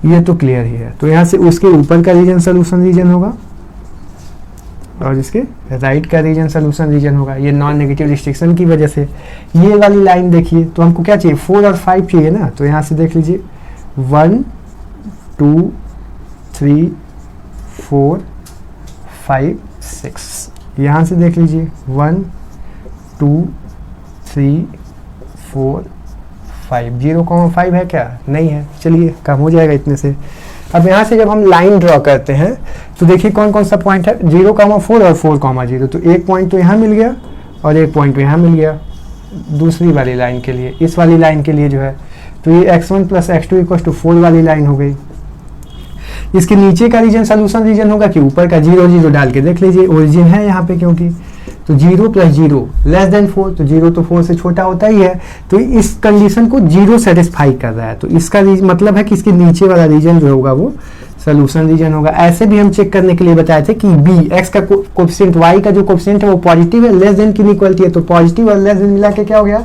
ये तो क्लियर ही है। तो यहाँ से उसके ऊपर का रीजन सोल्यूशन रीजन होगा और इसके राइट का रीजन सोल्यूशन रीजन होगा। ये नॉन नेगेटिव रिस्ट्रिक्शन की वजह से। ये वाली लाइन देखिए, तो हमको क्या चाहिए, 4 और 5 चाहिए ना। तो यहाँ से देख लीजिए 1 2 3 4 5 6, यहाँ से देख लीजिए 1 2 3 4 5, 0,5 है क्या, नहीं है, चलिए कम हो जाएगा इतने से। अब यहाँ से जब हम लाइन ड्रॉ करते हैं तो देखिए कौन कौन सा पॉइंट है, 0,4 और 4,0। तो एक पॉइंट तो यहाँ मिल गया और एक पॉइंट तो यहाँ मिल गया दूसरी वाली लाइन के लिए। इस वाली लाइन के लिए जो है तो ये x1 plus x2 equal to 4 वाली लाइन हो गई। इसके नीचे का रीजन सोल्यूशन रीजन होगा कि ऊपर का 0 0 डाल के देख लीजिए, ओरिजिन है यहाँ पे क्योंकि, तो 0 प्लस 0 लेस देन 4, तो 0 तो 4 से छोटा होता ही है। तो इस कंडीशन को 0 सेटिस्फाई कर रहा है, तो इसका मतलब है कि इसके नीचे वाला रीजन जो होगा वो सोल्यूशन रीजन होगा। ऐसे भी हम चेक करने के लिए बताए थे कि b x का कोएफिशिएंट y का जो कोएफिशिएंट है वो पॉजिटिव है, लेस देन की इक्वलिटी है, तो पॉजिटिव और लेस देन मिला के क्या हो गया,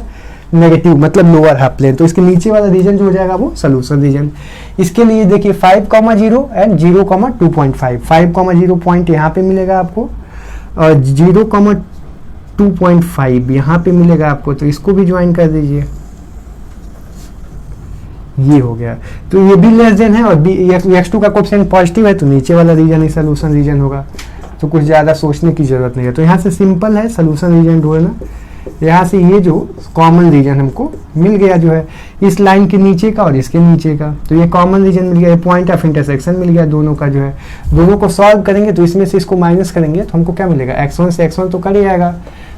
नेगेटिव, मतलब लोअर हाफ प्लेन। तो इसके नीचे वाला रीजन जो हो जाएगा वो सोल्यूशन रीजन। इसके लिए देखिए 5,0 एंड 0,2.5, 5,0 पॉइंट यहाँ पे मिलेगा आपको और 0,2.5 यहाँ पे मिलेगा आपको, तो इसको भी ज्वाइन कर दीजिए, ये हो गया। तो ये भी लेस देन है और x2 का कोएफिशिएंट पॉजिटिव है, तो नीचे वाला रीजन ही सोल्यूशन रीजन होगा। तो कुछ ज़्यादा सोचने की जरूरत नहीं है। तो यहाँ से सिंपल है सोल्यूशन रीजन ढूंढना। यहाँ से ये जो कॉमन रीजन हमको मिल गया जो है इस लाइन के नीचे का और इसके नीचे का, तो ये कॉमन रीजन मिल गया, पॉइंट ऑफ इंटरसेक्शन मिल गया दोनों का जो है। दोनों को सॉल्व करेंगे तो इसमें से इसको माइनस करेंगे तो हमको क्या मिलेगा, x1 से x1 तो कट जाएगा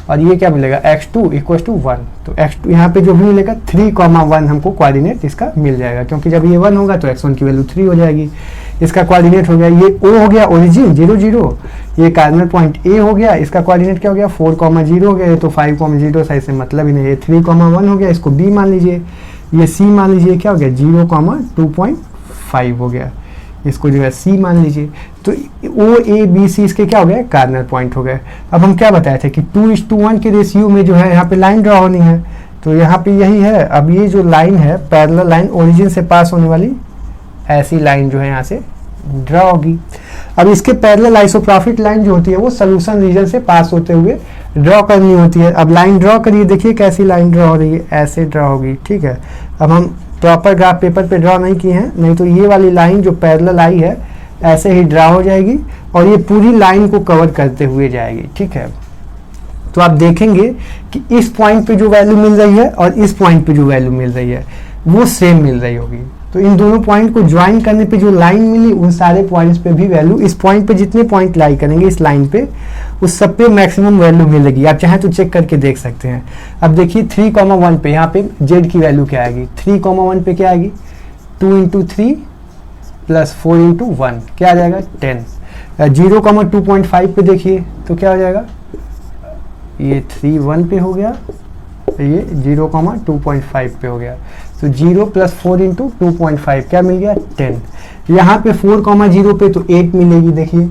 और ये क्या मिलेगा, x2 इक्वल टू 1। तो x2 यहाँ पे जो भी मिलेगा 3,1 हमको कोऑर्डिनेट इसका मिल जाएगा, क्योंकि जब ये 1 होगा तो x1 की वैल्यू 3 हो जाएगी। इसका कोऑर्डिनेट हो गया, ये O हो गया ओरिजिन 0 0, ये कार्नर पॉइंट A हो गया, इसका कोऑर्डिनेट क्या हो गया 4,0 हो गया, तो 5,0 साइज से मतलब ही नहीं है। 3,1 हो गया, इसको B मान लीजिए, ये C मान लीजिए, क्या हो गया 0,2.5 हो गया, इसको जो है C मान लीजिए। तो OABC इसके क्या हो गया, कार्नर पॉइंट हो गए। अब हम क्या बताए थे कि 2:1 के रेशियो में जो है यहाँ पे लाइन ड्रॉ होनी है, तो यहाँ पे यही है। अब ये जो लाइन है पैरेलल लाइन, ओरिजिन से पास होने वाली ऐसी लाइन जो है यहाँ से ड्रॉ होगी। अब इसके पैरेलल आइसोप्रोफिक लाइन जो होती है वो सोल्यूशन रीजन से पास होते हुए ड्रॉ करनी होती है। अब लाइन ड्रॉ करिए, देखिए कैसी लाइन ड्रॉ हो रही है, ऐसे ड्रॉ होगी, ठीक है। अब हम प्रॉपर ग्राफ पेपर पे ड्रॉ नहीं किए हैं, नहीं तो ये वाली लाइन जो पैरेलल आई है ऐसे ही ड्रॉ हो जाएगी और ये पूरी लाइन को कवर करते हुए जाएगी, ठीक है। तो आप देखेंगे कि इस पॉइंट पे जो वैल्यू मिल रही है और इस पॉइंट पे जो वैल्यू मिल रही है वो सेम मिल रही होगी। तो इन दोनों पॉइंट को ज्वाइन करने पे जो लाइन मिली उन सारे पॉइंट्स पे भी वैल्यू, इस पॉइंट पे जितने पॉइंट लाई करेंगे इस लाइन पे उस सब पे मैक्सिमम वैल्यू मिलेगी। आप चाहे तो चेक करके देख सकते हैं। अब देखिए 3,1 पे यहाँ पे z की वैल्यू क्या आएगी, 3,1 पे क्या आएगी 2 × 3 प्लस 4 × 1 क्या आ जाएगा 10। 0,2.5 पे देखिए तो क्या हो जाएगा, ये 3,1 पे हो गया, ये 0,2.5 पे हो गया। तो 0 प्लस 4 × 2.5 क्या मिल गया 10। यहाँ पे 4,0 पे तो 8 मिलेगी, देखिए,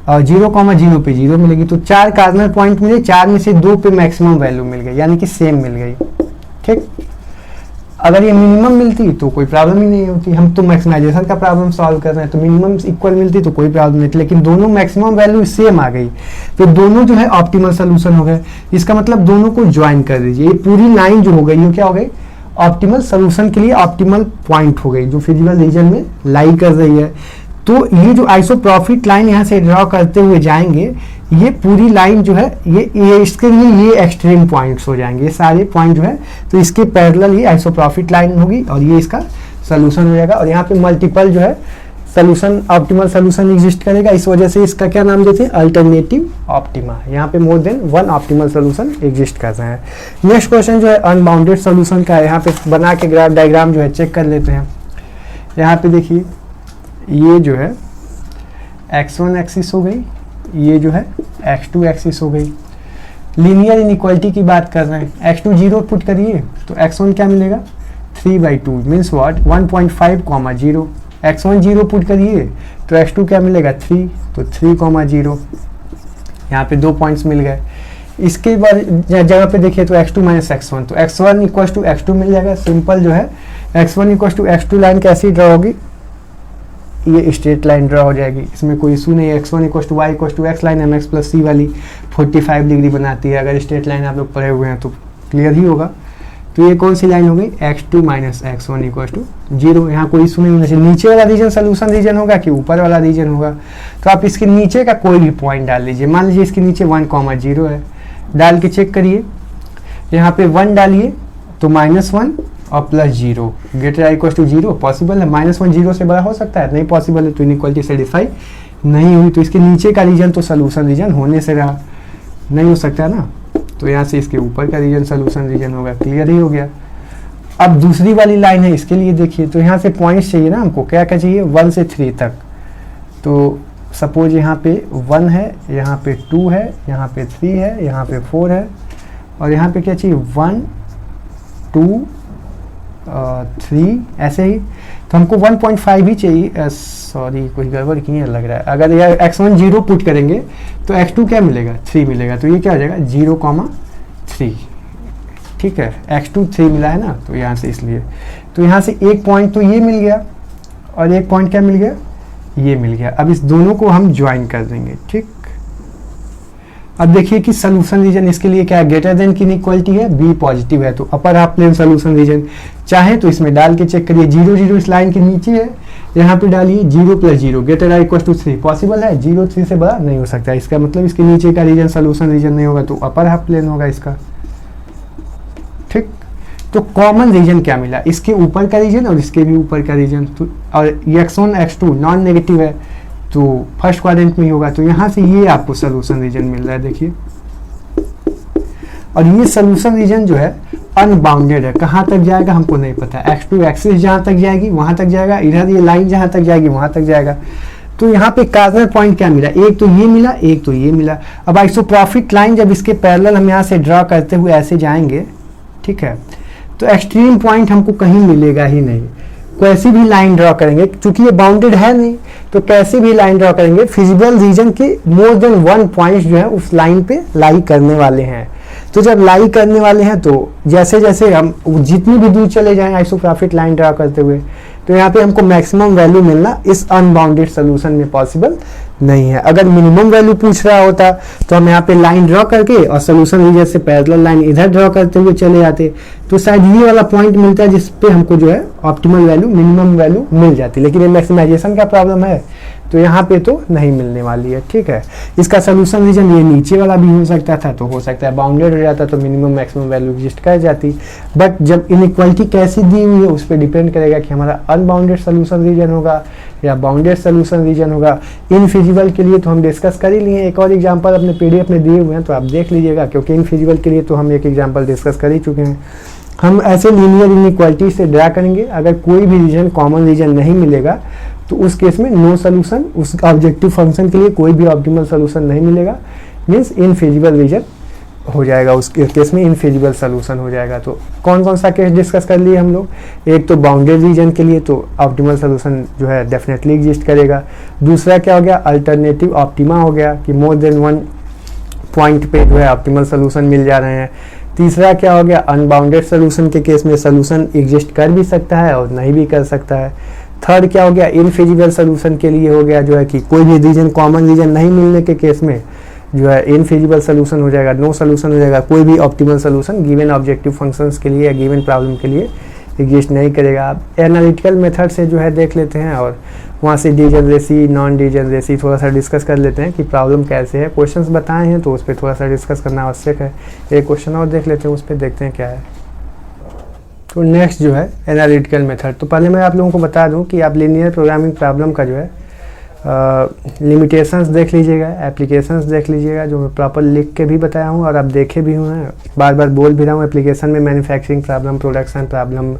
और 0,0 पे 0 मिलेगी। तो 4 कार्नर पॉइंट मिले, 4 में से 2 पे मैक्सिमम वैल्यू मिल गई, यानी कि सेम मिल गई, ठीक। अगर ये मिनिमम मिलती तो कोई प्रॉब्लम ही नहीं होती, हम तो मैक्सिमाइजेशन का प्रॉब्लम सॉल्व कर रहे हैं, तो मिनिमम इक्वल मिलती तो कोई प्रॉब्लम नहीं थी, लेकिन दोनों मैक्सिमम वैल्यू सेम आ गई तो दोनों जो है ऑप्टिमल सोल्यूशन हो गए। इसका मतलब दोनों को ज्वाइन कर दीजिए, ये पूरी लाइन जो हो गई ये क्या हो गई ऑप्टिमल सोल्यूशन के लिए ऑप्टिमल पॉइंट हो गई जो फिजिबल रीजन में लाई कर रही है। तो ये जो आइसोप्रोफिट लाइन यहाँ से ड्रॉ करते हुए जाएंगे, ये पूरी लाइन जो है ये इसके लिए ये एक्सट्रीम पॉइंट्स हो जाएंगे, ये सारे पॉइंट जो है तो इसके पैरेलल ये आइसोप्रोफिट लाइन होगी और ये इसका सोल्यूशन हो जाएगा। और यहाँ पे मल्टीपल जो है सोल्यूशन, ऑप्टिमल सोल्यूशन एग्जिस्ट करेगा, इस वजह से इसका क्या नाम देते हैं, अल्टरनेटिव ऑप्टिमा। यहाँ पे मोर than one optimal solution exist कर रहे हैं। नेक्स्ट क्वेश्चन जो है अनबाउंडेड सोल्यूशन का है। यहाँ पे बना के ग्राफ डायग्राम जो है चेक कर लेते हैं। यहाँ पे देखिए ये जो है x1 एक्सिस हो गई, ये जो है x2 एक्सिस हो गई। लीनियर इनइक्वालिटी की बात कर रहे हैं, x2 0 पुट करिए तो x1 क्या मिलेगा 3/2 मीन्स व्हाट 1.5, 0। x1 0 पुट करिए तो x2 क्या मिलेगा 3, तो 3, 0। यहाँ पे 2 पॉइंट्स मिल गए। इसके बाद जगह पे देखिए तो x2 माइनस x1, तो x1 इक्वल टू x2 मिल जाएगा। सिंपल जो है x1 equal to x2 line कैसी ड्रॉ होगी, ये स्ट्रेट लाइन ड्रॉ हो जाएगी, इसमें कोई इशू नहीं है। x1 equal to y equal to x line mx plus c वाली 45 डिग्री बनाती है। अगर स्ट्रेट लाइन आप लोग पढ़े हुए हैं तो क्लियर ही होगा। तो ये कौन सी लाइन हो गई, x2 minus x1 equal to 0। यहाँ कोई इशू नहीं होना चाहिए। नीचे वाला रीजन सोल्यूशन रीजन होगा कि ऊपर वाला रीजन होगा, तो आप इसके नीचे का कोई भी पॉइंट डाल लीजिए। मान लीजिए इसके नीचे 1, 0 है, डाल के चेक करिए। यहाँ पे 1 डालिए तो -1 और +0 ग्रेटर इक्वल टू 0 पॉसिबल है। -1 0 से बड़ा हो सकता है, नहीं पॉसिबल है तो इनइक्वालिटी सेटिस्फाई नहीं हुई। तो इसके नीचे का रीजन तो सोल्यूशन रीजन होने से रहा, नहीं हो सकता ना, तो यहाँ से इसके ऊपर का रीजन सोल्यूशन रीजन होगा। क्लियर ही हो गया। अब दूसरी वाली लाइन है, इसके लिए देखिए तो यहाँ से पॉइंट्स चाहिए ना हमको, क्या क्या चाहिए 1 से 3 तक। तो सपोज यहाँ पे 1 है, यहाँ पे 2 है, यहाँ पे 3 है, यहाँ पे 4 है और यहाँ पे क्या चाहिए 1, 2, 3 ऐसे ही। तो हमको 1.5 ही चाहिए। सॉरी कुछ गड़बड़ किया लग रहा है। अगर यह x1 0 पुट करेंगे तो x2 क्या मिलेगा 3 मिलेगा, तो ये क्या हो जाएगा 0,3। ठीक है, x2 3 मिला है ना, तो यहाँ से इसलिए तो यहाँ से एक पॉइंट तो ये मिल गया और एक पॉइंट क्या मिल गया, ये मिल गया। अब इस दोनों को हम ज्वाइन कर देंगे। ठीक, अब देखिए कि सोल्यूशन रीजन इसके लिए क्या है, ग्रेटर देन की इनइक्वालिटी है, बी पॉजिटिव है, तो upper half plane solution region. चाहे तो इसमें डाल के चेक करिए, 0, 0 इस लाइन के नीचे है, यहाँ पे डालिए 0 + 0 greater or equal to 3 possible है। 0 3 से बड़ा नहीं हो सकता, इसका मतलब इसके नीचे का रीजन सोल्यूशन रीजन नहीं होगा, तो अपर हाफ प्लेन होगा इसका। ठीक, तो कॉमन रीजन क्या मिला, इसके ऊपर का रीजन और इसके भी ऊपर का रीजन। तो और x1 x2 नॉन नेगेटिव है तो फर्स्ट क्वाड्रेंट में ही होगा, तो यहाँ से ये आपको सोल्यूशन रीजन मिल रहा है। देखिए, और ये सोल्यूशन रीजन जो है अनबाउंडेड है, कहाँ तक जाएगा हमको नहीं पता। x2 एक्सिस जहाँ तक जाएगी वहाँ तक जाएगा, इधर ये लाइन जहाँ तक जाएगी वहाँ तक जाएगा। तो यहाँ पे कार्नर पॉइंट क्या मिला, एक तो ये मिला, एक तो ये मिला। अब आइसोप्रोफिट लाइन जब इसके पैरेलल हम यहाँ से ड्रॉ करते हुए ऐसे जाएंगे, ठीक है, तो एक्सट्रीम पॉइंट हमको कहीं मिलेगा ही नहीं। कैसी भी लाइन ड्रॉ करेंगे, क्योंकि ये बाउंडेड है नहीं, तो कैसी भी लाइन ड्रॉ करेंगे फिजिबल रीजन के मोर देन 1 पॉइंट जो है उस लाइन पे लाई करने वाले हैं। तो जब लाई करने वाले हैं तो जैसे जैसे हम जितनी भी दूर चले जाएं आइसोप्रोफिट लाइन ड्रॉ करते हुए, तो यहाँ पे हमको मैक्सिमम वैल्यू मिलना इस अनबाउंडेड सोल्यूशन में पॉसिबल नहीं है। अगर मिनिमम वैल्यू पूछ रहा होता तो हम यहाँ पे लाइन ड्रॉ करके और सोल्यूशन रीजन से पैरेलल लाइन इधर ड्रॉ करते हुए चले जाते, तो शायद ये वाला पॉइंट मिलता है जिस पे हमको जो है ऑप्टिमल वैल्यू, मिनिमम वैल्यू मिल जाती। लेकिन ये मैक्सिमाइजेशन का प्रॉब्लम है, तो यहाँ पे तो नहीं मिलने वाली है। ठीक है, इसका सोल्यूशन रीजन ये नीचे वाला भी हो सकता था, तो हो सकता है बाउंडेड हो जाता तो मिनिमम मैक्सिमम वैल्यू एग्जिस्ट कर जाती। बट जब इनइक्वालिटी कैसी दी हुई है उस पर डिपेंड करेगा कि हमारा अनबाउंडेड सोल्यूशन रीजन होगा या बाउंडेड सोल्यूशन रीजन होगा। इनफिजिबल के लिए तो हम डिस्कस कर ही लिए, एक और एग्जांपल अपने पीडीएफ में दिए हुए हैं, तो आप देख लीजिएगा, क्योंकि इनफिजिबल के लिए तो हम एक एग्जांपल डिस्कस कर ही चुके हैं। हम ऐसे लीनियर इनइक्वालिटी से ड्रा करेंगे, अगर कोई भी रीजन कॉमन रीजन नहीं मिलेगा तो उस केस में नो सोल्यूशन, उस ऑब्जेक्टिव फंक्शन के लिए कोई भी ऑप्टिमल सोल्यूशन नहीं मिलेगा, मीन्स इनफिजिबल रीजन हो जाएगा, उस केस में इनफिजिबल सोल्यूशन हो जाएगा। तो कौन कौन सा केस डिस्कस कर लिए हम लोग, एक तो बाउंडेड रीजन के लिए तो ऑप्टिमल सोल्यूशन जो है डेफिनेटली एग्जिस्ट करेगा। दूसरा क्या हो गया, अल्टरनेटिव ऑप्टिमा हो गया कि मोर देन 1 पॉइंट पे जो है ऑप्टिमल सोल्यूशन मिल जा रहे हैं। तीसरा क्या हो गया, अनबाउंडेड सोल्यूशन के केस में सोल्यूशन एग्जिस्ट कर भी सकता है और नहीं भी कर सकता है। थर्ड क्या हो गया, इनफिजिबल सोल्यूशन के लिए हो गया जो है कि कोई भी रीजन, कॉमन रीजन नहीं मिलने के केस में जो है इनफिजिबल सोल्यूशन हो जाएगा, नो सोल्यूशन हो जाएगा। कोई भी optimal solution given objective functions के लिए या गिवन प्रॉब्लम के लिए एग्जिस्ट नहीं करेगा। आप एनालिटिकल मेथड से जो है देख लेते हैं और वहाँ से डिजेनरेसी नॉन डिजेनरेसी थोड़ा सा डिस्कस कर लेते हैं कि प्रॉब्लम कैसे है। क्वेश्चंस बताए हैं तो उस पर थोड़ा सा डिस्कस करना आवश्यक है। एक क्वेश्चन और देख लेते हैं, उस पर देखते हैं क्या है। तो नेक्स्ट जो है एनालिटिकल मेथड। तो पहले मैं आप लोगों को बता दूं कि आप लीनियर प्रोग्रामिंग प्रॉब्लम का जो है लिमिटेशंस देख लीजिएगा, एप्लीकेशंस देख लीजिएगा, जो मैं प्रॉपर लिख के भी बताया हूँ और आप देखे भी हुए हैं, बार बार बोल भी रहा हूँ। एप्लीकेशन में मैन्युफैक्चरिंग प्रॉब्लम, प्रोडक्शन प्रॉब्लम,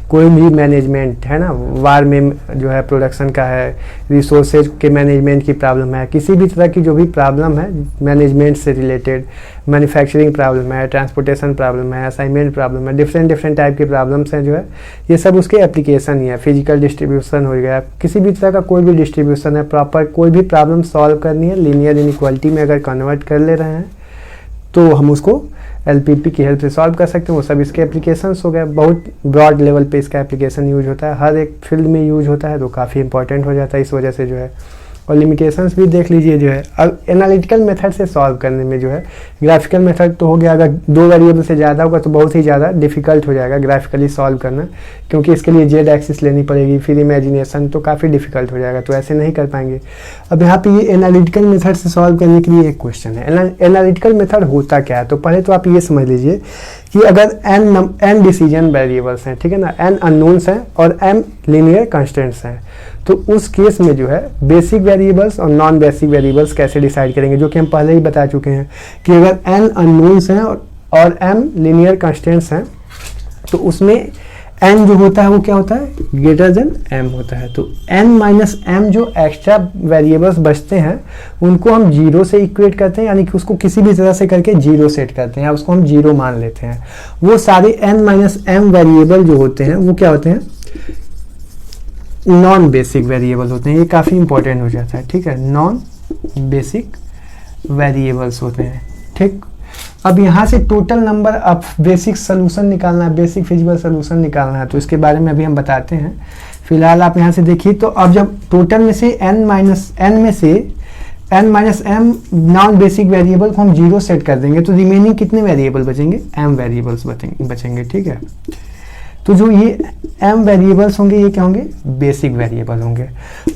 कोई भी मैनेजमेंट है ना, वार में जो है प्रोडक्शन का है, रिसोर्सेज के मैनेजमेंट की प्रॉब्लम है, किसी भी तरह की जो भी प्रॉब्लम है मैनेजमेंट से रिलेटेड, मैन्युफैक्चरिंग प्रॉब्लम है, ट्रांसपोर्टेशन प्रॉब्लम है, असाइनमेंट प्रॉब्लम है, डिफरेंट टाइप की प्रॉब्लम्स हैं जो है, ये सब उसके एप्लीकेशन ही है। फिजिकल डिस्ट्रीब्यूशन हो गया, किसी भी तरह का कोई भी डिस्ट्रीब्यूशन है, प्रॉपर कोई भी प्रॉब्लम सॉल्व करनी है, लीनियर इनइक्वालिटी में अगर कन्वर्ट कर ले रहे हैं तो हम उसको एलपीपी की हेल्प से सॉल्व कर सकते हैं। वो सब इसके एप्लीकेशंस हो गए। बहुत ब्रॉड लेवल पे इसका एप्लीकेशन यूज होता है, हर एक फील्ड में यूज होता है, तो काफ़ी इंपॉर्टेंट हो जाता है इस वजह से जो है। और लिमिटेशंस भी देख लीजिए जो है। अब एनालिटिकल मेथड से सॉल्व करने में जो है, ग्राफिकल मेथड तो हो गया, अगर 2 वेरिएबल से ज़्यादा होगा तो बहुत ही ज़्यादा डिफिकल्ट हो जाएगा ग्राफिकली सॉल्व करना, क्योंकि इसके लिए जेड एक्सिस लेनी पड़ेगी, फिर इमेजिनेशन, तो काफ़ी डिफिकल्ट हो जाएगा, तो ऐसे नहीं कर पाएंगे। अब यहाँ पे ये एनालिटिकल मेथड से सॉल्व करने के लिए एक क्वेश्चन है। एनालिटिकल मेथड होता क्या है, तो पहले तो आप ये समझ लीजिए कि अगर n डिसीजन वेरिएबल्स हैं, ठीक है ना, n अननोन्स हैं और m लीनियर कंस्टेंट्स हैं, तो उस केस में जो है बेसिक वेरिएबल्स और नॉन बेसिक वेरिएबल्स कैसे डिसाइड करेंगे, जो कि हम पहले ही बता चुके हैं कि अगर n अननोन्स हैं और m लीनियर कंस्टेंट्स हैं, तो उसमें n जो होता है वो क्या होता है, ग्रेटर देन m होता है। तो n माइनस m जो एक्स्ट्रा वेरिएबल्स बचते हैं उनको हम 0 से इक्वेट करते हैं, यानी कि उसको किसी भी तरह से करके 0 सेट करते हैं या उसको हम 0 मान लेते हैं। वो सारे n माइनस m वेरिएबल जो होते हैं वो क्या होते हैं, नॉन बेसिक वेरिएबल होते हैं। ये काफ़ी इंपॉर्टेंट हो जाता है, ठीक है, नॉन बेसिक वेरिएबल्स होते हैं, ठीक। अब यहाँ से total number of basic solution निकालना है, बेसिक फिजिकल सोल्यूशन निकालना है, तो इसके बारे में अभी हम बताते हैं। फिलहाल आप यहाँ से देखिए, तो अब जब टोटल में से n minus m non basic variable को हम 0 सेट कर देंगे, तो रिमेनिंग कितने वेरिएबल बचेंगे, m वेरिएबल्स बचेंगे, ठीक है। तो जो ये m वेरिएबल्स होंगे ये क्या होंगे, बेसिक वेरिएबल होंगे।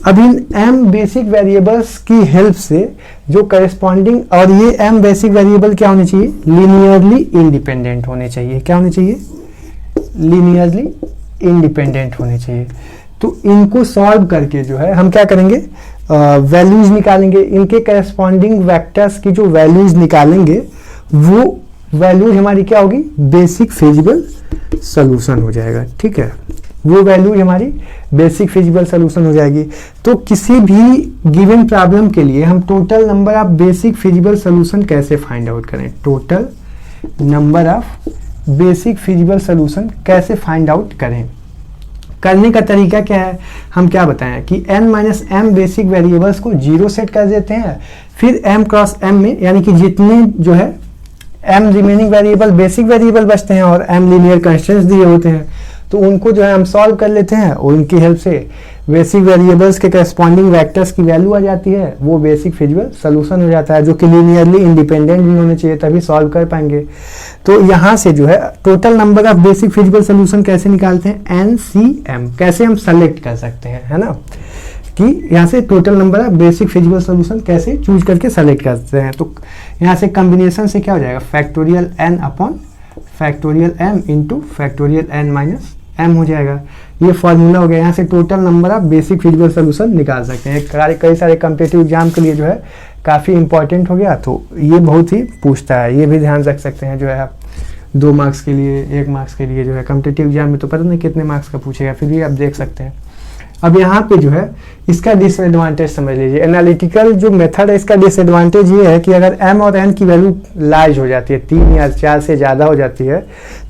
अब इन m बेसिक वेरिएबल्स की हेल्प से जो करस्पॉन्डिंग, और ये m बेसिक वेरिएबल क्या होने चाहिए, लीनियरली इंडिपेंडेंट होने चाहिए। क्या होने चाहिए, लीनियरली इंडिपेंडेंट होने चाहिए। तो इनको सॉल्व करके जो है हम क्या करेंगे, वैल्यूज निकालेंगे, इनके करस्पॉन्डिंग वेक्टर्स की जो वैल्यूज निकालेंगे वो वैल्यूज हमारी क्या होगी, बेसिक फिजिकल सोल्यूशन हो जाएगा, ठीक है। वो वैल्यू हमारी बेसिक फिजिकल सोल्यूशन हो जाएगी। तो किसी भी गिवन प्रॉब्लम के लिए हम total number of basic physical solution कैसे फाइंड आउट करें, total number of basic physical solution कैसे फाइंड आउट करें। करने का तरीका क्या है, हम क्या बताएं कि n minus m basic variables को 0 सेट कर देते हैं, फिर m क्रॉस m में, यानी कि जितने जो है m remaining variable basic variable बचते हैं और m लीनियर कंस्टेंट्स दिए होते हैं, तो उनको जो है हम सॉल्व कर लेते हैं और उनकी हेल्प से बेसिक वेरिएबल्स के करस्पॉन्डिंग वेक्टर्स की वैल्यू आ जाती है, वो बेसिक फिजिकल सोल्यूशन हो जाता है, जो कि लीनियरली इंडिपेंडेंट भी होने चाहिए, तभी सॉल्व कर पाएंगे। तो यहाँ से जो है total number of basic physical solution कैसे निकालते हैं, NCM कैसे हम सेलेक्ट कर सकते हैं, है ना, कि यहाँ से total number of basic physical solution कैसे चूज करके सेलेक्ट करते हैं। तो यहाँ से कॉम्बिनेशन से क्या हो जाएगा, factorial n upon factorial m into factorial n minus m हो जाएगा। ये फॉर्मूला हो गया। यहाँ से total number of basic physical solution निकाल सकते हैं। कई सारे कॉम्पिटिटिव एग्जाम के लिए जो है काफ़ी इंपॉर्टेंट हो गया, तो ये बहुत ही पूछता है, ये भी ध्यान रख सकते हैं जो है आप 2 मार्क्स के लिए, 1 मार्क्स के लिए जो है कॉम्पिटिटिव एग्जाम में तो पता नहीं कितने मार्क्स का पूछेगा, फिर भी आप देख सकते हैं। अब यहाँ पे जो है इसका डिसएडवांटेज समझ लीजिए। एनालिटिकल जो मेथड है इसका डिसएडवांटेज ये है कि अगर m और n की वैल्यू लार्ज हो जाती है, 3 या 4 से ज़्यादा हो जाती है,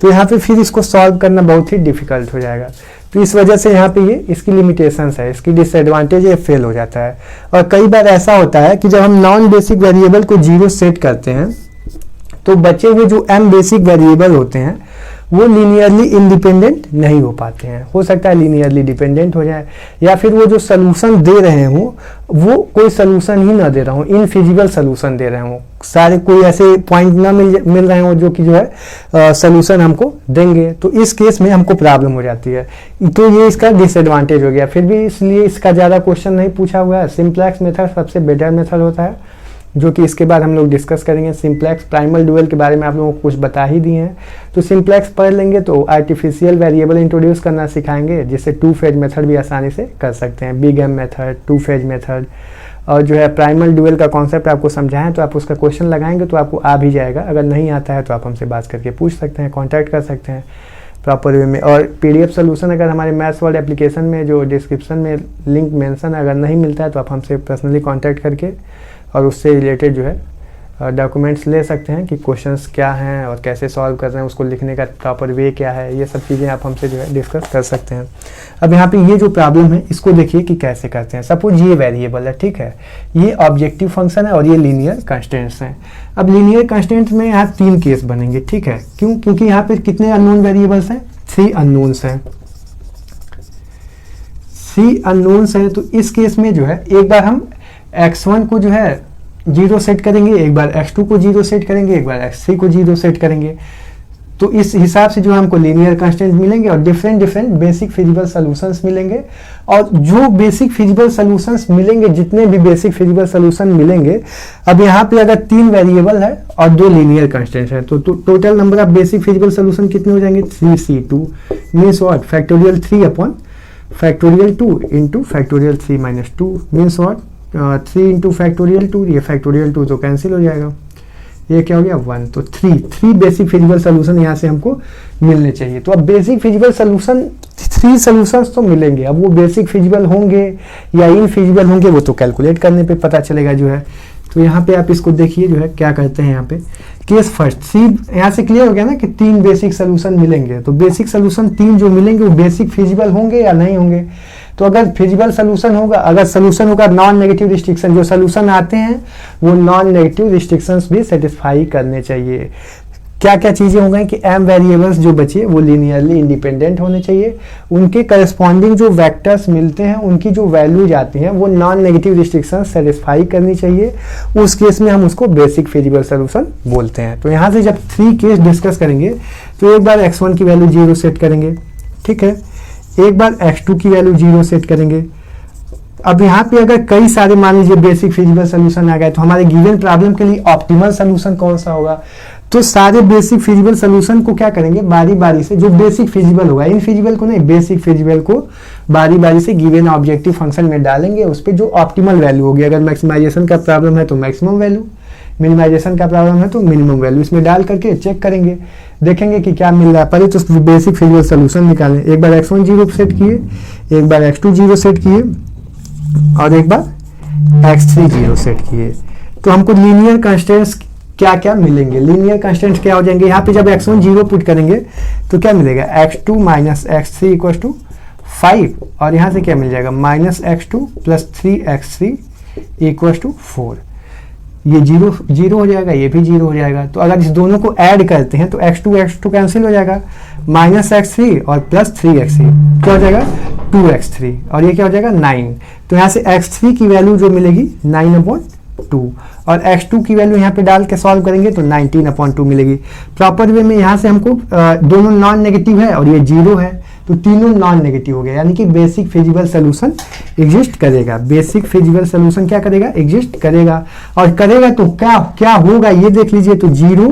तो यहाँ पे फिर इसको सॉल्व करना बहुत ही डिफिकल्ट हो जाएगा। तो इस वजह से यहाँ पे ये इसकी लिमिटेशंस है, इसकी डिसएडवांटेज ये फेल हो जाता है। और कई बार ऐसा होता है कि जब हम नॉन बेसिक वेरिएबल को 0 सेट करते हैं तो बचे हुए जो m बेसिक वेरिएबल होते हैं वो लीनियरली इंडिपेंडेंट नहीं हो पाते हैं। हो सकता है लीनियरली डिपेंडेंट हो जाए, या फिर वो जो सोल्यूशन दे रहे हों वो कोई सोल्यूशन ही ना दे रहा हूँ, इनफिजिबल सोल्यूशन दे रहे हों, सारे कोई ऐसे पॉइंट ना मिल रहे हों जो कि जो है सोल्यूशन हमको देंगे। तो इस केस में हमको प्रॉब्लम हो जाती है। तो ये इसका डिसएडवांटेज हो गया। फिर भी इसलिए इसका ज़्यादा क्वेश्चन नहीं पूछा हुआ है। सिंप्लेक्स मेथड सबसे बेटर मेथड होता है, जो कि इसके बाद हम लोग डिस्कस करेंगे। सिंप्लेक्स प्राइमल ड्यूअल के बारे में आप लोगों को कुछ बता ही दिए हैं, तो सिंप्लेक्स पढ़ लेंगे तो आर्टिफिशियल वेरिएबल इंट्रोड्यूस करना सिखाएंगे, जिससे टू फेज मेथड भी आसानी से कर सकते हैं, big M method, two phase method. और जो है प्राइमल ड्यूअल का कॉन्सेप्ट आपको समझाएं तो आप उसका क्वेश्चन लगाएंगे तो आपको आ भी जाएगा। अगर नहीं आता है तो आप हमसे बात करके पूछ सकते हैं, कॉन्टैक्ट कर सकते हैं प्रॉपर वे में। और पीडीएफ सोल्यूशन अगर हमारे मैथ्स वर्ल्ड एप्लीकेशन में जो डिस्क्रिप्शन में लिंक मेंशन अगर नहीं मिलता है तो आप हमसे पर्सनली कांटेक्ट करके और उससे रिलेटेड जो है डॉक्यूमेंट्स ले सकते हैं कि क्वेश्चंस क्या हैं और कैसे सॉल्व कर रहे हैं, उसको लिखने का प्रॉपर वे क्या है, ये सब चीज़ें आप हमसे जो है डिस्कस कर सकते हैं। अब यहाँ पे ये जो प्रॉब्लम है इसको देखिए कि कैसे करते हैं। सपोज ये वेरिएबल है, ठीक है, ये ऑब्जेक्टिव फंक्शन है और ये लीनियर कंस्टेंट्स हैं। अब लीनियर कंस्टेंट्स में यहाँ 3 केस बनेंगे, ठीक है, क्यों? क्योंकि यहाँ पे कितने अननोन वेरिएबल्स हैं, 3 अननोन्स हैं। 3 अननोन्स हैं, तो इस केस में जो है एक बार हम x1 को जो है 0 सेट करेंगे, एक बार x2 को 0 सेट करेंगे, एक बार x3 को 0 सेट करेंगे। तो इस हिसाब से जो हमको लीनियर कंस्टेंट मिलेंगे और डिफरेंट बेसिक फिजिबल सॉल्यूशंस मिलेंगे। और जो बेसिक फिजिबल सॉल्यूशंस मिलेंगे, जितने भी बेसिक फिजिबल सॉल्यूशन मिलेंगे, अब यहाँ पे अगर 3 वेरिएबल है और 2 लीनियर कंस्टेंट्स है तो total number of basic feasible solution कितने हो जाएंगे, 3c2 means what, factorial 3 upon factorial 2 into factorial 3 minus 2 means what, 3 into factorial 2, ये फैक्टोरियल 2 तो कैंसिल हो जाएगा, ये क्या हो गया 1। तो 3 बेसिक फिजिबल सोल्यूशन यहाँ से हमको मिलने चाहिए। तो अब बेसिक फिजिबल सोल्यूशन 3 सोल्यूशंस तो मिलेंगे। अब वो बेसिक फिजिबल होंगे या इनफिजिबल होंगे वो तो कैलकुलेट करने पे पता चलेगा जो है। तो यहाँ पे आप इसको देखिए जो है क्या करते हैं। यहाँ पे केस फर्स्ट, यहाँ से क्लियर हो गया ना कि 3 बेसिक सोल्यूशन मिलेंगे। तो बेसिक सोल्यूशन 3 जो मिलेंगे वो बेसिक फिजिबल होंगे या नहीं होंगे। तो अगर फिजिबल सोल्यूशन होगा, अगर सोल्यूशन होगा नॉन नेगेटिव रिस्ट्रिक्शन, जो सोल्यूशन आते हैं वो नॉन नेगेटिव रिस्ट्रिक्शंस भी सेटिस्फाई करने चाहिए। क्या क्या चीजें हो गई कि m वेरिएबल्स जो बचे वो लीनियरली इंडिपेंडेंट होने चाहिए, उनके करस्पॉन्डिंग जो वेक्टर्स मिलते हैं उनकी जो वैल्यूज आती हैं वो नॉन नेगेटिव रिस्ट्रिक्शन सेटिस्फाई करनी चाहिए। उस केस में हम उसको बेसिक फिजिबल सोल्यूशन बोलते हैं। तो यहाँ से जब 3 केस डिस्कस करेंगे तो एक बार x1 की वैल्यू 0 सेट करेंगे, ठीक है, एक बार x2 की वैल्यू 0 सेट करेंगे। अब यहाँ पे अगर कई सारे मान लीजिए बेसिक फिजिबल सोल्यूशन आ गए तो हमारे गिवन प्रॉब्लम के लिए ऑप्टिमल सोल्यूशन कौन सा होगा। तो सारे बेसिक फिजिबल सोल्यूशन को क्या करेंगे, बारी बारी से जो बेसिक फिजिबल होगा, इनफिजिबल को नहीं, बेसिक फिजिबल को बारी बारी से गिवन ऑब्जेक्टिव फंक्शन में डालेंगे। उस पर जो ऑप्टिमल वैल्यू होगी, अगर मैक्सिमाइजेशन का प्रॉब्लम है तो मैक्सिमम वैल्यू, मिनिमाइजेशन का प्रॉब्लम है तो मिनिमम वैल्यू, इसमें डाल करके चेक करेंगे, देखेंगे कि क्या मिल रहा है। पहले तो बेसिक फिजिबल सोल्यूशन निकालें। एक बार x1 0 सेट किए, एक बार x2 0 सेट किए और एक बार x3 0 सेट किए। तो हमको लीनियर कंस्टेंट्स क्या क्या मिलेंगे, लीनियर कंस्टेंट्स क्या हो जाएंगे। यहाँ पे जब x1 0 पुट करेंगे तो क्या मिलेगा, x2 minus x3 equal to 5 और यहाँ से क्या मिल जाएगा, minus x2 plus 3x3 equal to 4। ये 0 हो जाएगा, ये भी 0 हो जाएगा। तो अगर इस दोनों को ऐड करते हैं तो x2 कैंसिल हो जाएगा, माइनस x3 और प्लस 3x3 क्या हो जाएगा 2x3 और ये क्या हो जाएगा 9। तो यहाँ से x3 की वैल्यू जो मिलेगी 9/2 और x2 की वैल्यू यहाँ पे डाल के सॉल्व करेंगे तो 19/2 मिलेगी। प्रॉपर वे में यहाँ से हमको दोनों नॉन नेगेटिव है और ये 0 है तो तीनों नॉन नेगेटिव हो गया, यानी कि बेसिक फिजिबल सोल्यूशन एग्जिस्ट करेगा। बेसिक फिजिबल सोल्यूशन क्या करेगा, एग्जिस्ट करेगा। और करेगा तो क्या क्या होगा ये देख लीजिए। तो 0,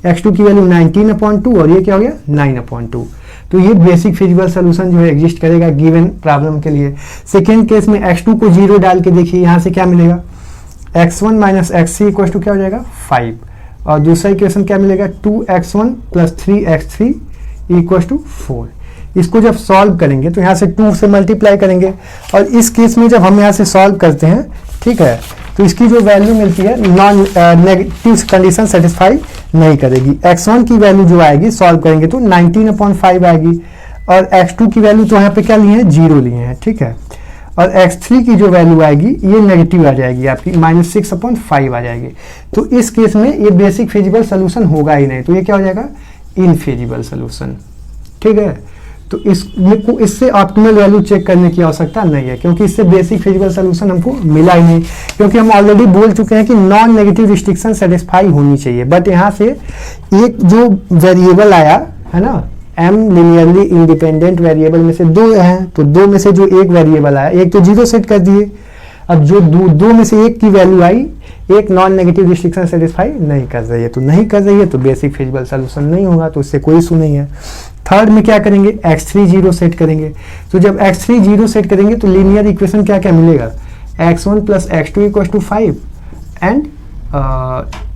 x2 की वैल्यू 19/2 और ये क्या हो गया 9/2। तो ये बेसिक फिजिबल सोल्यूशन जो है एग्जिस्ट करेगा गिवन प्रॉब्लम के लिए। सेकेंड केस में x2 को 0 डाल के देखिए, यहाँ से क्या मिलेगा, x1 minus x3 equal to क्या हो जाएगा 5 और दूसरा इक्वेशन क्या मिलेगा 2x1 plus 3x3 equal to 4। इसको जब सॉल्व करेंगे तो यहाँ से 2 से मल्टीप्लाई करेंगे और इस केस में जब हम यहाँ से सॉल्व करते हैं, ठीक है, तो इसकी जो वैल्यू मिलती है नॉन नेगेटिव कंडीशन सेटिस्फाई नहीं करेगी। x1 की वैल्यू जो आएगी सॉल्व करेंगे तो 19/5 आएगी और x2 की वैल्यू तो यहाँ पे क्या लिए हैं 0 लिए हैं, ठीक है, और x3 की जो वैल्यू आएगी ये नेगेटिव आ जाएगी आपकी, -6/5 आ जाएगी। तो इस केस में ये बेसिक फिजिबल सोल्यूशन होगा ही नहीं। तो ये क्या हो जाएगा, इनफेजिबल सोल्यूशन। ठीक है, तो इसको इससे ऑप्टिमल वैल्यू चेक करने की आवश्यकता नहीं है, क्योंकि इससे बेसिक फिजिकल सोल्यूशन हमको मिला ही नहीं, क्योंकि हम ऑलरेडी बोल चुके हैं कि नॉन नेगेटिव रिस्ट्रिक्शन सेटिस्फाई होनी चाहिए। बट यहाँ से एक जो वेरिएबल आया है ना, m लिनियरली इंडिपेंडेंट वेरिएबल में से दो हैं, तो दो में से जो एक वेरिएबल आया, एक तो जीरो सेट कर दिए, अब जो दो में से एक की वैल्यू आई, एक नॉन नेगेटिव रिस्ट्रिक्शन सेटिस्फाई नहीं कर रही है, तो नहीं कर रही है तो बेसिक फिजिबल सोल्यूशन नहीं होगा, तो उससे कोई इशू नहीं है। थर्ड में क्या करेंगे, x3 जीरो सेट करेंगे, तो जब x3 जीरो सेट करेंगे तो लीनियर इक्वेशन क्या क्या मिलेगा, x1 plus x2 equal to 5 and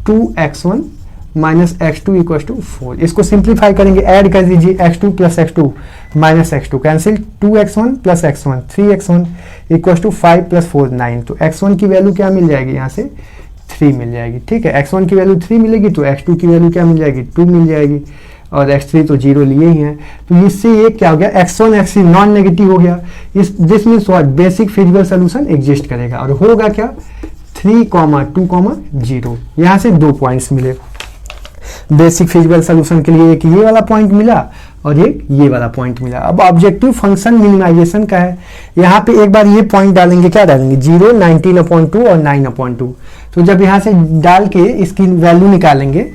2x1 minus x2 equal to 4। इसको सिंप्लीफाई करेंगे, ऐड कर दीजिए x2 plus x2 minus x2 cancel, 2x1 plus x1 3x1 equal to 5 plus 4 9। तो x1 की वैल्यू क्या मिल जाएगी, यहाँ से 3 मिल जाएगी। ठीक है, x1 की वैल्यू 3 मिलेगी तो x2 की वैल्यू क्या मिल जाएगी, 2 मिल जाएगी, और x3 तो जीरो लिए ही हैं, तो इससे ये क्या हो गया, x1 x3 नॉन नेगेटिव हो गया। This means what, basic physical solution exist करेगा, और होगा क्या 3, 2, 0। यहाँ से 2 पॉइंट्स मिले बेसिक फिजिकल सोल्यूशन के लिए, एक ये वाला पॉइंट मिला और एक ये वाला पॉइंट मिला। अब ऑब्जेक्टिव फंक्शन मिनिमाइजेशन का है, यहाँ पे एक बार ये पॉइंट डालेंगे, क्या डालेंगे 0, 19/2 और 9/2। तो जब यहाँ से डाल के इसकी वैल्यू निकालेंगे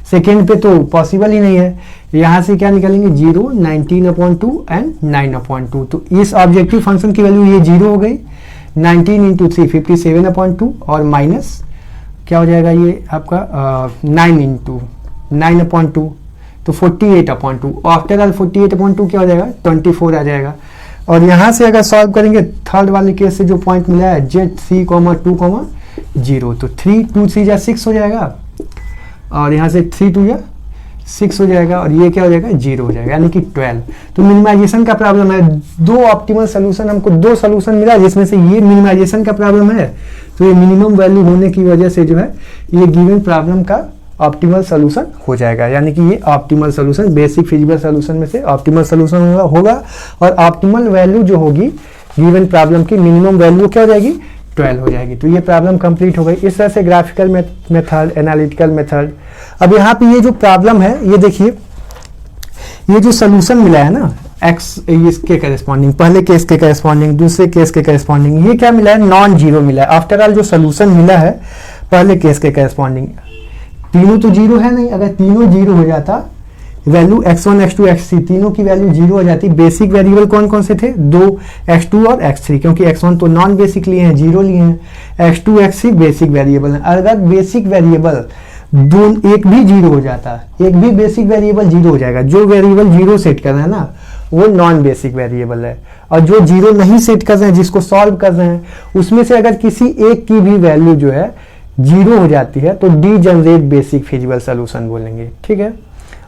सेकेंड पे तो पॉसिबल ही नहीं है, यहाँ से क्या निकालेंगे 0, 19/2 एंड 9/2। तो इस ऑब्जेक्टिव फंक्शन की वैल्यू ये 0 हो गई, 19 इंटू 3 57/2 और माइनस क्या हो जाएगा ये आपका 9 इंटू 9/2 तो 48/2। आफ्टर ऑल 48/2 क्या हो जाएगा 24 आ जाएगा। और यहाँ से अगर सॉल्व करेंगे थर्ड वाले केस से जो पॉइंट मिला है Z3, 2, 0, तो 3 2 3 जा 6 हो जाएगा, और यहाँ से 3 2 जा 6 हो जाएगा, और ये क्या हो जाएगा 0 हो जाएगा, यानी कि 12। तो मिनिमाइजेशन का प्रॉब्लम है, दो ऑप्टिमल सोल्यूशन, हमको दो सोल्यूशन मिला जिसमें से ये मिनिमाइजेशन का प्रॉब्लम है, तो ये मिनिमम वैल्यू होने की वजह से जो है ये गिवन प्रॉब्लम का ऑप्टिमल सोल्यूशन हो जाएगा, यानी कि ये optimal solution basic physical solution में से ऑप्टिमल सोल्यूशन होगा। और ऑप्टिमल वैल्यू जो होगी गिवन प्रॉब्लम की मिनिमम वैल्यू क्या हो जाएगी 12 हो जाएगी। तो ये प्रॉब्लम कंप्लीट हो गई। इस तरह से ग्राफिकल मेथड, एनालिटिकल मेथड। अब यहाँ पे ये जो प्रॉब्लम है, ये देखिए ये जो सोल्यूशन मिला है ना एक्स, इसके करेस्पॉन्डिंग, पहले केस के करेस्पॉन्डिंग, दूसरे केस के करेस्पॉन्डिंग, ये क्या मिला है नॉन जीरो मिला है। आफ्टर ऑल जो सोल्यूशन मिला है पहले केस के करेस्पॉन्डिंग, तीनों तो जीरो है नहीं, अगर तीनों जीरो हो जाता, वैल्यू x1 x2 x3 तीनों की वैल्यू जीरो हो जाती। बेसिक वेरिएबल कौन कौन से थे, दो, x2 और x3, क्योंकि x1 तो नॉन बेसिक लिए हैं, जीरो लिए हैं, x2 x3 बेसिक वेरिएबल है। अगर बेसिक वेरिएबल एक भी जीरो हो जाता, एक भी बेसिक वेरिएबल जीरो हो जाएगा। जो वेरिएबल जीरो सेट कर रहे हैं ना वो नॉन बेसिक वेरिएबल है, और जो जीरो नहीं सेट कर रहे हैं, जिसको सॉल्व कर रहे हैं, उसमें से अगर किसी एक की भी वैल्यू जो है जीरो हो जाती है तो डीजनरेट बेसिक फिजिकल सोल्यूशन बोलेंगे। ठीक है,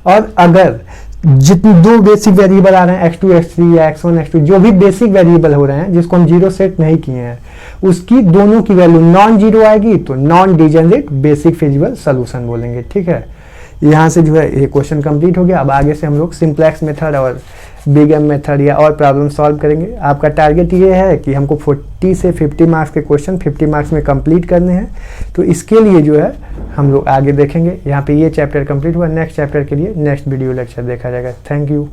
और अगर जितने दो बेसिक वेरिएबल आ रहे हैं x2 x3 या x1 x2, जो भी बेसिक वेरिएबल हो रहे हैं जिसको हम जीरो सेट नहीं किए हैं, उसकी दोनों की वैल्यू नॉन जीरो आएगी तो non degenerate basic physical solution बोलेंगे। ठीक है, यहाँ से जो है ये क्वेश्चन कंप्लीट हो गया। अब आगे से हम लोग सिंप्लेक्स मेथड और बिग एम मेथड या और प्रॉब्लम सॉल्व करेंगे। आपका टारगेट ये है कि हमको 40 से 50 मार्क्स के क्वेश्चन 50 मार्क्स में कंप्लीट करने हैं, तो इसके लिए जो है हम लोग आगे देखेंगे। यहाँ पे ये चैप्टर कंप्लीट हुआ, नेक्स्ट चैप्टर के लिए नेक्स्ट वीडियो लेक्चर देखा जाएगा। Thank you.